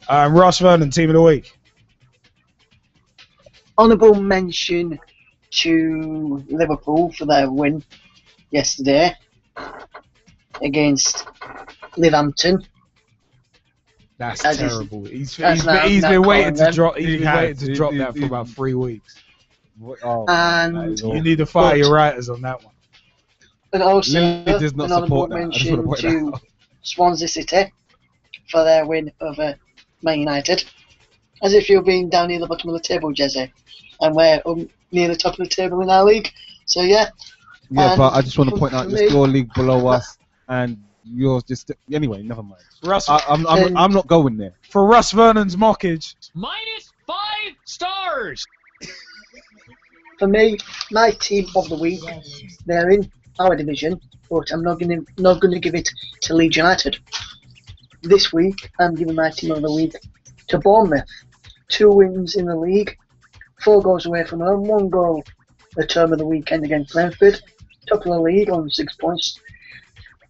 Speaker 1: Ross Vernon, team of the week.
Speaker 10: Honourable mention to Liverpool for their win yesterday against Liverhampton.
Speaker 1: That's terrible. He's been waiting to drop. He's been waiting to drop that for about 3 weeks.
Speaker 10: And
Speaker 1: You need to fire your writers on that one.
Speaker 10: And also
Speaker 5: Lee does not
Speaker 10: an honourable
Speaker 5: support that. I just wanna
Speaker 10: mention
Speaker 5: point that
Speaker 10: to
Speaker 5: out.
Speaker 10: Swansea City for their win over Man United. As if you're being down near the bottom of the table, Jesse, and we're near the top of the table in our league. So yeah.
Speaker 5: Yeah,
Speaker 10: And
Speaker 5: but I just want to
Speaker 10: for
Speaker 5: point out
Speaker 10: me-
Speaker 5: your league below us and yours just anyway. Never mind.
Speaker 1: Russ,
Speaker 5: I'm not going there.
Speaker 1: For Russ Vernon's mockage.
Speaker 15: -5 stars.
Speaker 10: For me, my team of the week, they're in our division, but I'm not going to give it to Leeds United. This week, I'm giving my team of the week to Bournemouth. 2 wins in the league, 4 goals away from home, 1 goal the term of the weekend against Brentford. Top of the league on 6 points.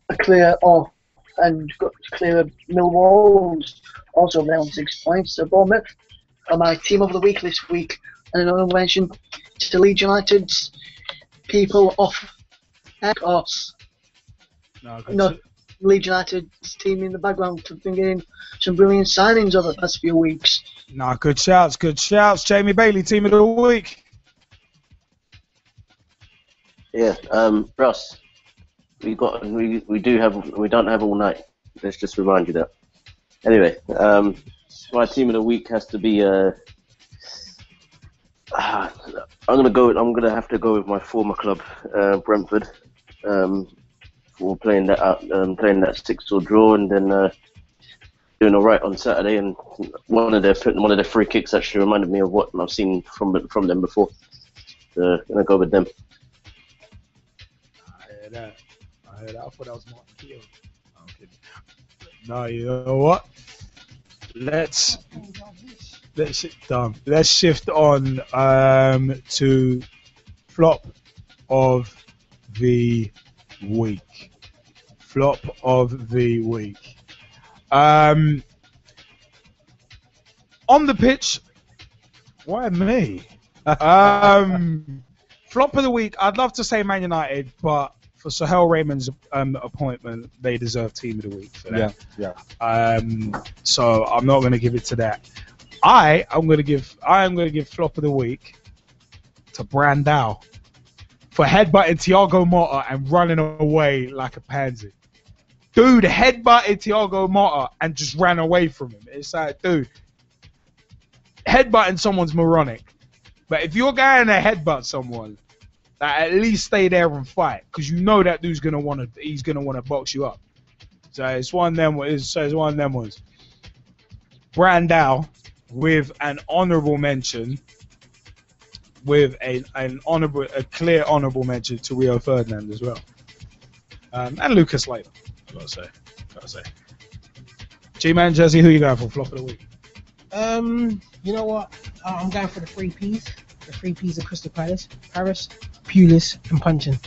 Speaker 10: A clear off and got clear of Millwall, also there on 6 points. So Bournemouth are my team of the week this week And an honourable mention to Leeds United's people off X. No, Leeds United's team in the background have been getting some brilliant signings over the past few weeks.
Speaker 1: Nah, good shouts, good shouts. Jamie Bailey, team of the week.
Speaker 9: Yeah, Russ, we don't have all night. Let's just remind you that. Anyway, my team of the week has to be I'm gonna have to go with my former club, Brentford, for playing that 6-2 draw, and then doing all right on Saturday. And one of their free kicks actually reminded me of what I've seen from them before. Gonna go with them.
Speaker 1: I heard that. I thought that was Martin Keown. I'm kidding. No, you know what? Let's shift on to flop of the week. Flop of the week. On the pitch. Why me? Flop of the week. I'd love to say Man United, but for Sohail Raymond's appointment, they deserve team of the week for that.
Speaker 5: Yeah.
Speaker 1: So I'm not going to give it to that. I am going to give flop of the week to Brandao for headbutting Thiago Motta and running away like a pansy. Dude headbutted Thiago Motta and just ran away from him. It's like, dude, headbutting someone's moronic, but if you're going to headbutt someone, at least stay there and fight, because you know that dude's gonna wanna box you up. So it's one of them. It's one of them ones. Brandao with an honourable mention, with a clear honourable mention to Rio Ferdinand as well, and Lucas Leighton. Gotta say. G-Man Jesse, who you going for flop of the week?
Speaker 7: You know what? I'm going for the 3 Ps. The 3 Ps of Crystal Palace: Paris, Pulis, and Punching.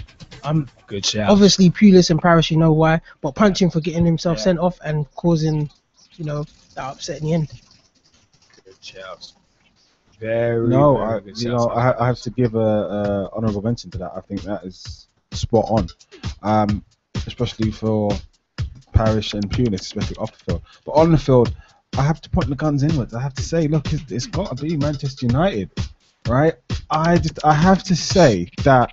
Speaker 1: Good shout.
Speaker 7: Obviously, Pulis and Paris, you know why, but Punching for getting himself sent off and causing, that upset in the end.
Speaker 1: Good shouts. Very.
Speaker 5: I
Speaker 1: good shouts.
Speaker 5: I have to give a honourable mention to that. I think that is spot on, especially for Parish and Pulis, especially off the field. But on the field, I have to point the guns inwards. I have to say, look, it's got to be Manchester United, right? I have to say that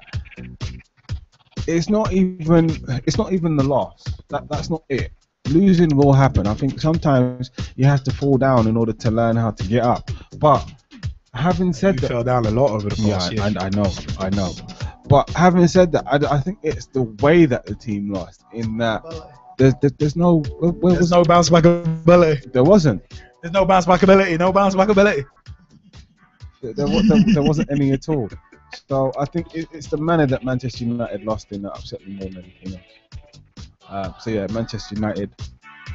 Speaker 5: it's not even the loss. That's not it. Losing will happen. I think sometimes you have to fall down in order to learn how to get up. But having said that,
Speaker 1: fell down a lot over the past year.
Speaker 5: I know. But having said that, I think it's the way that the team lost. In that there's no
Speaker 1: bounce back ability.
Speaker 5: There wasn't.
Speaker 1: There's no bounce back ability. No bounce back ability.
Speaker 5: There wasn't any at all. So I think it's the manner that Manchester United lost in that upset me more than anything else. So yeah, Manchester United,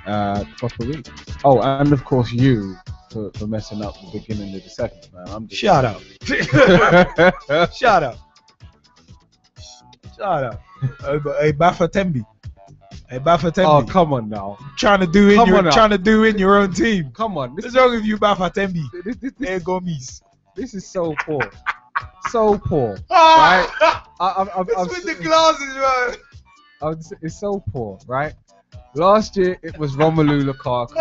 Speaker 5: flop of the week. Oh, and of course you for messing up the beginning of the second, man.
Speaker 1: Shut up. Shut up. Hey, Baffotembi.
Speaker 5: Oh, come on now.
Speaker 1: Trying to do in your own team.
Speaker 5: Come on.
Speaker 1: What's wrong with you, Baffotembi? Hey, Gomis.
Speaker 5: This is so poor. So poor.
Speaker 1: Right?
Speaker 5: It's
Speaker 1: with the glasses, man.
Speaker 5: It's so poor, right? Last year it was Romelu Lukaku,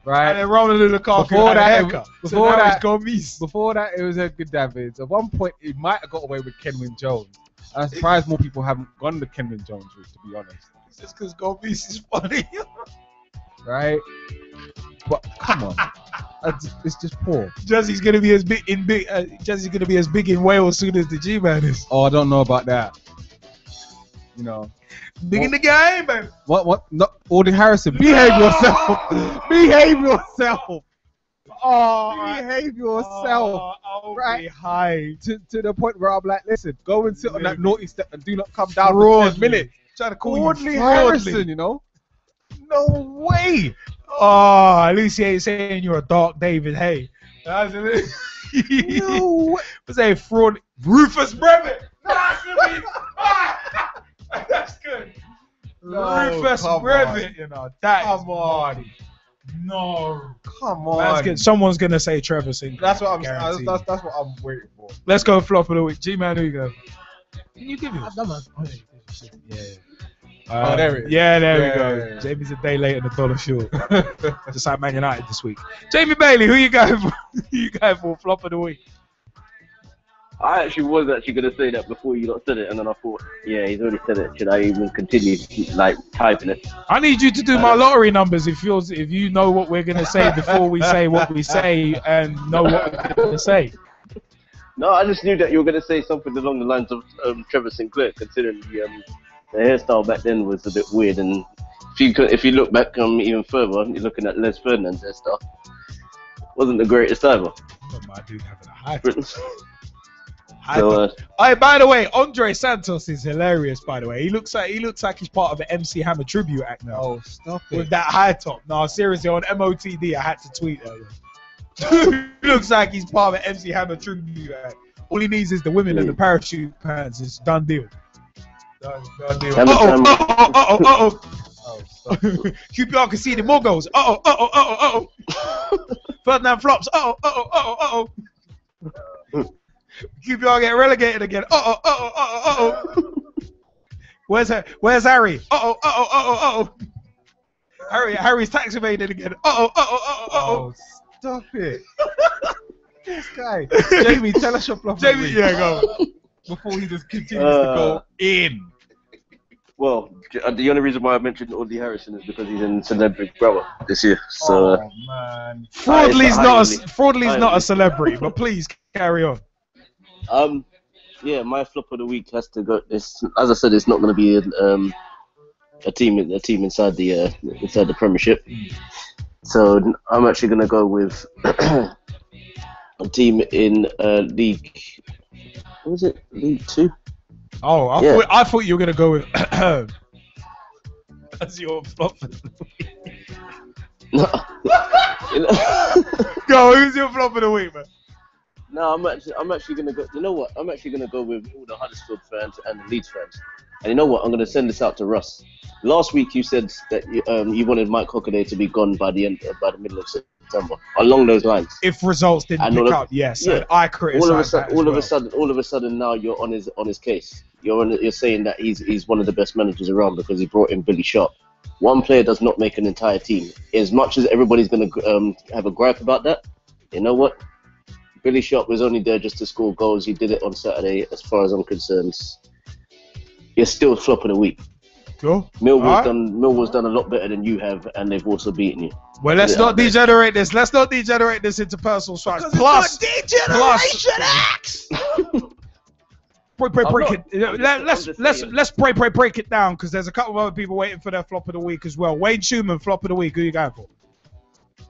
Speaker 5: right?
Speaker 1: And then Romelu Lukaku
Speaker 5: before
Speaker 1: had
Speaker 5: that,
Speaker 1: Gomis.
Speaker 5: Before that, it was Edgar Davids. At one point, he might have got away with Kenwyne Jones. I'm surprised more people haven't gone the Kenwyne Jones route, to be honest.
Speaker 1: It's just because Gomis is funny.
Speaker 5: Right? But come on. It's just poor.
Speaker 1: Jesse's gonna be as big in Wales soon as the G-Man is.
Speaker 5: Oh, I don't know about that.
Speaker 1: Big in the game, man.
Speaker 5: What? No, Audie Harrison, behave yourself. Behave yourself. Oh, behave yourself.
Speaker 1: Right. High.
Speaker 5: To the point where I'm like, listen, go and sit on that naughty step and do not come down for 10 minutes.
Speaker 1: Trying to call
Speaker 5: Audley
Speaker 1: you
Speaker 5: Harrison,
Speaker 1: No way. Oh, at least he ain't saying you're a dark David Hay.
Speaker 5: No way.
Speaker 1: What's that fraud? Rufus Brevett. That's good.
Speaker 5: No,
Speaker 1: Rufus
Speaker 5: come
Speaker 1: Brevett,
Speaker 5: on.
Speaker 1: that
Speaker 5: Come
Speaker 1: is naughty. No.
Speaker 5: Come on.
Speaker 1: Someone's gonna say Trevor Sinclair.
Speaker 5: That's what I'm.
Speaker 1: Guaranteed.
Speaker 5: That's what I'm waiting for.
Speaker 1: Let's go flop of the week. G-Man, who you go? Can you give yours?
Speaker 7: Yeah.
Speaker 5: Oh, there it is.
Speaker 1: Yeah, there we
Speaker 5: Yeah,
Speaker 1: go.
Speaker 5: yeah, yeah.
Speaker 1: Jamie's a day late and a dollar short. Just like Man United this week. Jamie Bailey, who you going for? Who you going for flop of the week?
Speaker 9: I actually was going to say that before you lot said it, and then I thought, yeah, he's already said it. Should I even continue like typing it?
Speaker 1: I need you to do my lottery numbers if you know what we're gonna say before we say what we say and know what we're gonna say.
Speaker 9: No, I just knew that you were going to say something along the lines of Trevor Sinclair, considering the hairstyle back then was a bit weird. And if you look back even further, you're looking at Les Ferdinand's hairstyle. Wasn't the greatest either.
Speaker 1: My dude having a high.
Speaker 9: So,
Speaker 1: Hey, by the way, Andre Santos is hilarious. By the way, he looks like he's part of an MC Hammer tribute act now.
Speaker 5: Oh, stop it!
Speaker 1: With that high top. No, seriously, on MOTD, I had to tweet that. He looks like he's part of an MC Hammer tribute act. All he needs is the women and the parachute pants. It's done deal. Done deal. Uh-oh. QPR can see the more goals. Ferdinand flops. QPR get relegated again. Where's Harry? Harry's tax evaded again.
Speaker 5: Stop it. This guy. Jamie, tell us your flop.
Speaker 1: Jamie, yeah, go.
Speaker 5: Before he just continues to go in.
Speaker 9: Well, the only reason why I mentioned Audley Harrison is because he's in Celebrity Brother this year. So,
Speaker 5: man.
Speaker 1: Fraudley's not a celebrity, but please carry on.
Speaker 9: Yeah, my flop of the week has to go. As I said, it's not going to be a team inside the Premiership. So I'm actually going to go with a team in League. What was it? League 2.
Speaker 1: Oh, I thought you were gonna go with. That's your flop.
Speaker 9: No.
Speaker 1: Go. Who's your flop of the week, man?
Speaker 9: No, I'm actually gonna go. You know what? I'm actually gonna go with all the Huddersfield fans and the Leeds fans. And you know what? I'm gonna send this out to Russ. Last week you said that you wanted Mike Hockaday to be gone by the middle of September. Along those lines.
Speaker 1: If results didn't pick up, yes. Yeah. I criticise
Speaker 9: all of a sudden now you're on his case. You're saying that he's one of the best managers around because he brought in Billy Sharp. One player does not make an entire team. As much as everybody's gonna have a gripe about that, you know what? Billy Sharp was only there just to score goals. He did it on Saturday. As far as I'm concerned, you're still flop of the week.
Speaker 1: Cool.
Speaker 9: Millwall's done a lot better than you have, and they've also beaten you.
Speaker 1: Well, let's not degenerate this. Let's not degenerate this into personal strikes. Plus, break it. Let's break it down because there's a couple of other people waiting for their flop of the week as well. Wayne Schumann, flop of the week. Who you going for?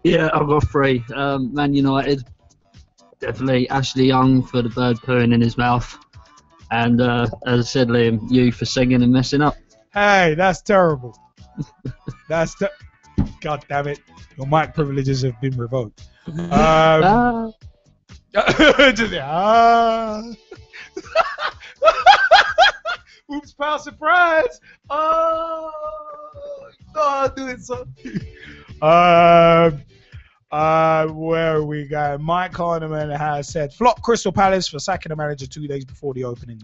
Speaker 19: Yeah, I've got 3. Man United, definitely. Ashley Young for the bird pooing in his mouth, and as I said, Liam, you for singing and messing up.
Speaker 1: Hey, that's terrible. God damn it. Your mic privileges have been revoked. Oops, power surprise. Oh, do it so. Where are we going? Mike Kahneman has said flop Crystal Palace for sacking the manager 2 days before the opening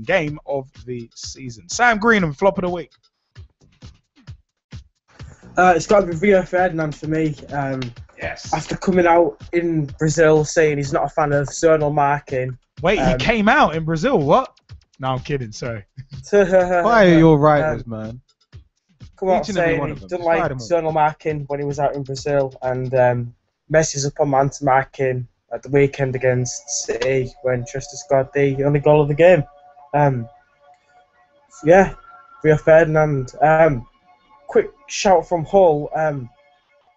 Speaker 1: game of the season. Sam Greenham, flop of the week.
Speaker 18: It's got to be Rio Ferdinand for me.
Speaker 1: Yes.
Speaker 18: After coming out in Brazil saying he's not a fan of zonal marking.
Speaker 1: Wait, he came out in Brazil? What? No, I'm kidding. Sorry.
Speaker 5: Why are your writers, man?
Speaker 18: Come out saying he didn't like zonal marking when he was out in Brazil, and messes up on man-to marking at the weekend against City when Trista scored the only goal of the game. Yeah, Rio Ferdinand. Quick shout from Hull.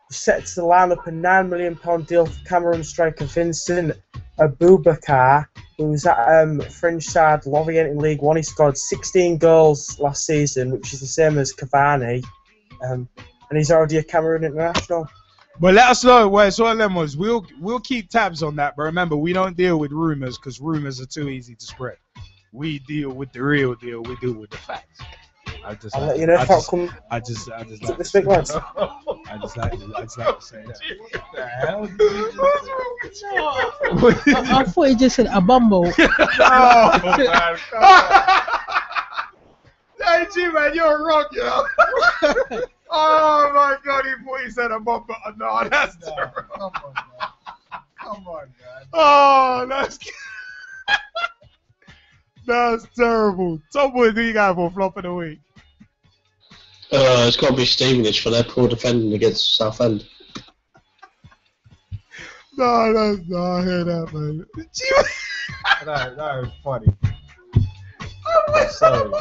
Speaker 18: Set to line up a £9 million deal for Cameroon striker Vincent Abubakar, who's at French side Lorient in League One. He scored 16 goals last season, which is the same as Cavani, and he's already a Cameroon international.
Speaker 1: Well, let us know where it's all them was. We'll keep tabs on that, but remember, we don't deal with rumors because rumors are too easy to spread. We deal with the real deal. We deal with the facts.
Speaker 18: I'll let you know if that comes
Speaker 1: I just like
Speaker 18: this week, lads.
Speaker 1: I just like to say that. What the hell?
Speaker 7: I thought he just said a bumble.
Speaker 1: Oh man! Hey G-Man, you're wrong, you know. Oh my God, he thought he said a bumper. No, that's terrible. Come on, man. Oh, that's terrible. Tom Boy, who you got for flop of the week?
Speaker 12: It's got to be Stevenage for their poor defending against Southend.
Speaker 1: No, I hear that, man.
Speaker 5: That was funny. I'm sorry.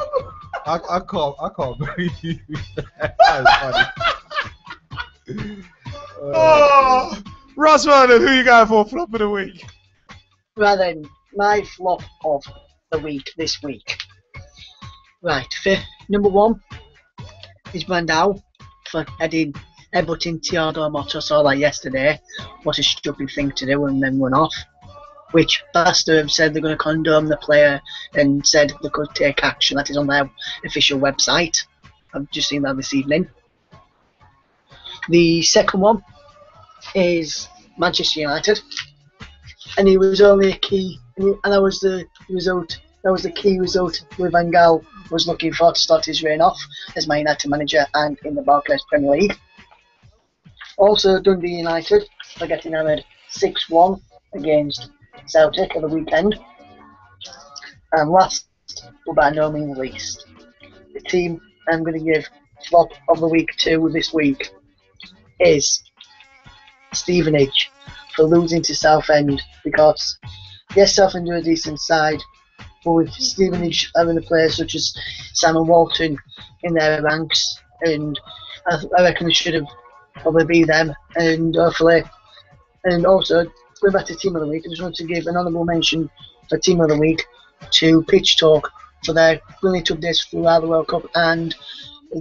Speaker 5: I can't believe that. That was funny.
Speaker 1: Oh, Ross Vernon, who you got for flop of the week?
Speaker 10: Right then, my flop of the week this week. Right, number 1 is Brandao for headbutting Thiago Motta. Saw that yesterday. What a stupid thing to do and then run off. Which Leicester have said they're going to condemn the player and said they could take action. That is on their official website. I've just seen that this evening. The second one is Manchester United, and he was only a key, and that was the result. That was the key result with Van Gaal was looking for to start his reign off as Man United manager and in the Barclays Premier League. Also, Dundee United are getting hammered 6-1 against Celtic at the weekend. And last, but by no means least, the team I'm going to give flop of the week to this week is Stevenage for losing to Southend, because yes, Southend are a decent side, but with Stevenage having a player such as Simon Walton in their ranks, and I reckon it should have probably be them, and hopefully, and also going back to Team of the Week, I just want to give an honourable mention for Team of the Week to Pitch Talk for their brilliant updates throughout the World Cup and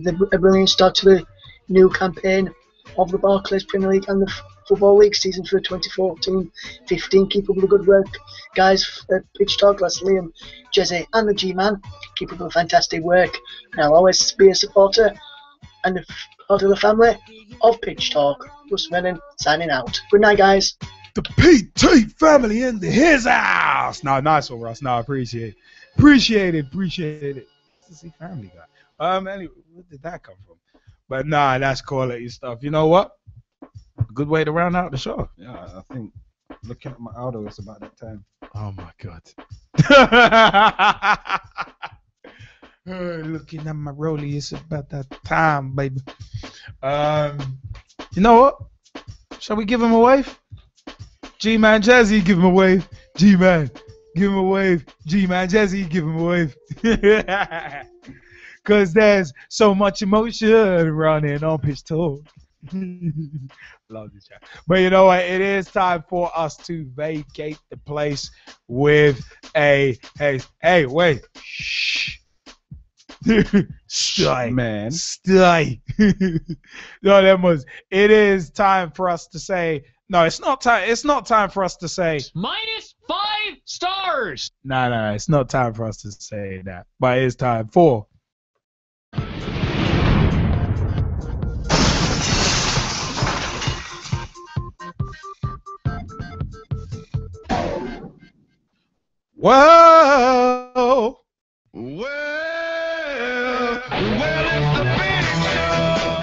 Speaker 10: a brilliant start to the new campaign of the Barclays Premier League and the Football League season for 2014-15. Keep up the good work, guys. Pitch Talk, that's Liam, Jesse and the G-Man. Keep up the fantastic work, and I'll always be a supporter and a part of the family of Pitch Talk. Russ Vernon signing out. Good night, guys.
Speaker 1: The PT family in his house. No, nice one, Russ. No, appreciate it. Appreciate it. It's a family guy. Anyway, where did that come from? But nah, that's quality stuff. You know what? A good way to round out the show.
Speaker 5: Yeah, I think looking at my Aldo, it's about that time.
Speaker 1: Oh my God. Looking at my Rollie, it's about that time, baby. You know what? Shall we give him a wave? G-Man Jazzy, give him a wave. G-Man, give him a wave. G-Man Jazzy, give him a wave. Because there's so much emotion running on Pitch Talk. Love this chat. But you know what? It is time for us to vacate the place with a hey, wait. Shh. Stay.
Speaker 5: Man.
Speaker 1: Stay. No, that was. It is time for us to say. No, it's not time. It's not time for us to say
Speaker 15: -5 stars.
Speaker 1: No, it's not time for us to say that. But it's time for. Whoa.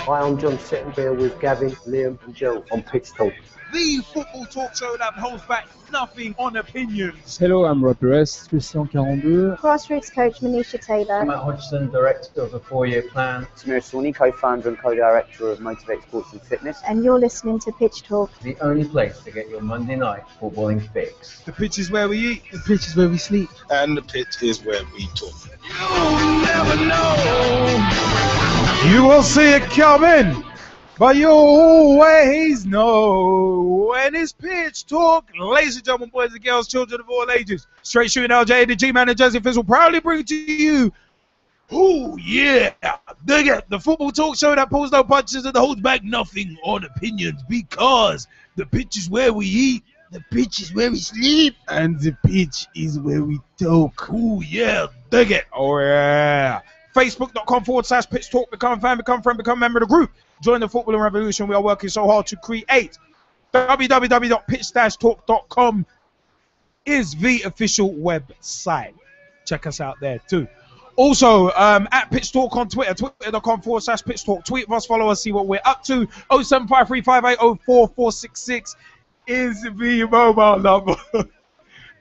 Speaker 3: Hi, I'm John Sittenbill with Gavin, Liam and Jill on Pitch Talk.
Speaker 1: The football talk show that holds back nothing on opinions.
Speaker 14: Hello, I'm Rob Perez, Christian 42.
Speaker 4: Grassroots coach Manisha Taylor.
Speaker 6: Matt Hodgson, director of the 4-year plan.
Speaker 20: Samir Sawhney, co-founder and co-director of Motivate Sports and Fitness.
Speaker 4: And you're listening to Pitch Talk.
Speaker 6: The only place to get your Monday night footballing fix.
Speaker 1: The pitch is where we eat.
Speaker 7: The pitch is where we sleep.
Speaker 2: And the pitch is where we talk.
Speaker 1: You never know. You will see it coming, but you always know when it's Pitch Talk. Ladies and gentlemen, boys and girls, children of all ages, straight shooting LJ, the G-Man and Jesse Fizz will proudly bring to you. Oh yeah, dig it, the football talk show that pulls no punches and holds back nothing on opinions, because the pitch is where we eat, the pitch is where we sleep, and the pitch is where we talk. Oh yeah, dig it. Oh yeah. Facebook.com/Pitch Talk. Become a fan, become a friend, become a member of the group. Join the footballing revolution. We are working so hard to create. www.pitch-talk.com is the official website. Check us out there too. Also, at Pitch Talk on Twitter, twitter.com/Pitch Talk. Tweet us, follow us, see what we're up to. 07535804466 is the mobile number.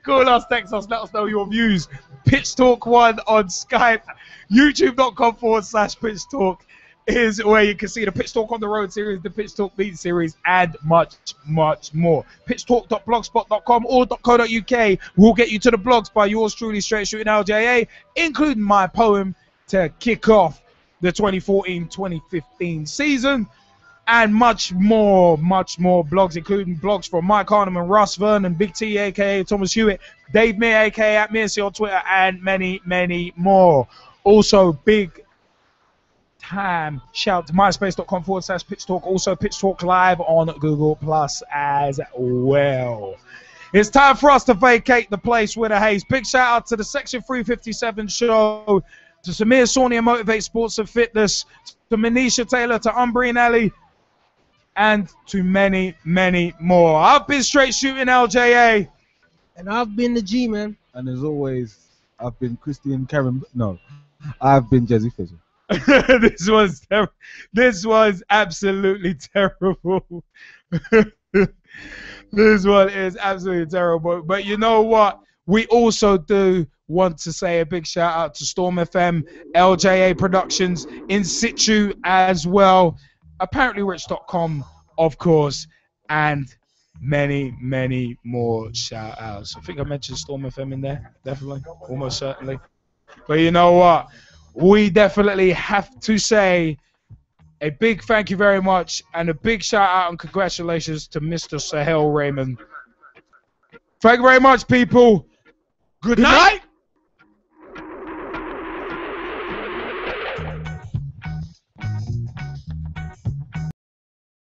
Speaker 1: Call us, text us, let us know your views. Pitch Talk 1 on Skype. YouTube.com/Pitch Talk is where you can see the Pitch Talk on the Road series, the Pitch Talk Beat series, and much, much more. Pitchtalk.blogspot.com or .co.uk will get you to the blogs by yours truly, Straight Shooting LJA, including my poem to kick off the 2014-2015 season, and much more blogs, including blogs from Mike Harneman, Russ Vernon, Big T, a.k.a. Thomas Hewitt, Dave Mir, a.k.a. at Mearsey on Twitter, and many, many more. Also, big time shout to myspace.com/Pitch Talk. Also, Pitch Talk Live on Google Plus as well. It's time for us to vacate the place with a haze. Big shout out to the Section 357 show, to Samir Sawney and Motivate Sports and Fitness, to Manisha Taylor, to Umbreen Alley, and to many, many more. I've been Straight Shooting LJA.
Speaker 7: And I've been the G-Man.
Speaker 5: And as always, I've been Christian Karen. No, I've been Jezzy Fisher.
Speaker 1: This was absolutely terrible. This one is absolutely terrible. But you know what? We also do want to say a big shout out to Storm FM, LJA Productions, In Situ as well, apparently Rich.com, of course, and many, many more shout outs. I think I mentioned Storm FM in there, definitely, almost certainly. But you know what? We definitely have to say a big thank you very much and a big shout out and congratulations to Mr. Sahel Raymond. Thank you very much, people. Good night.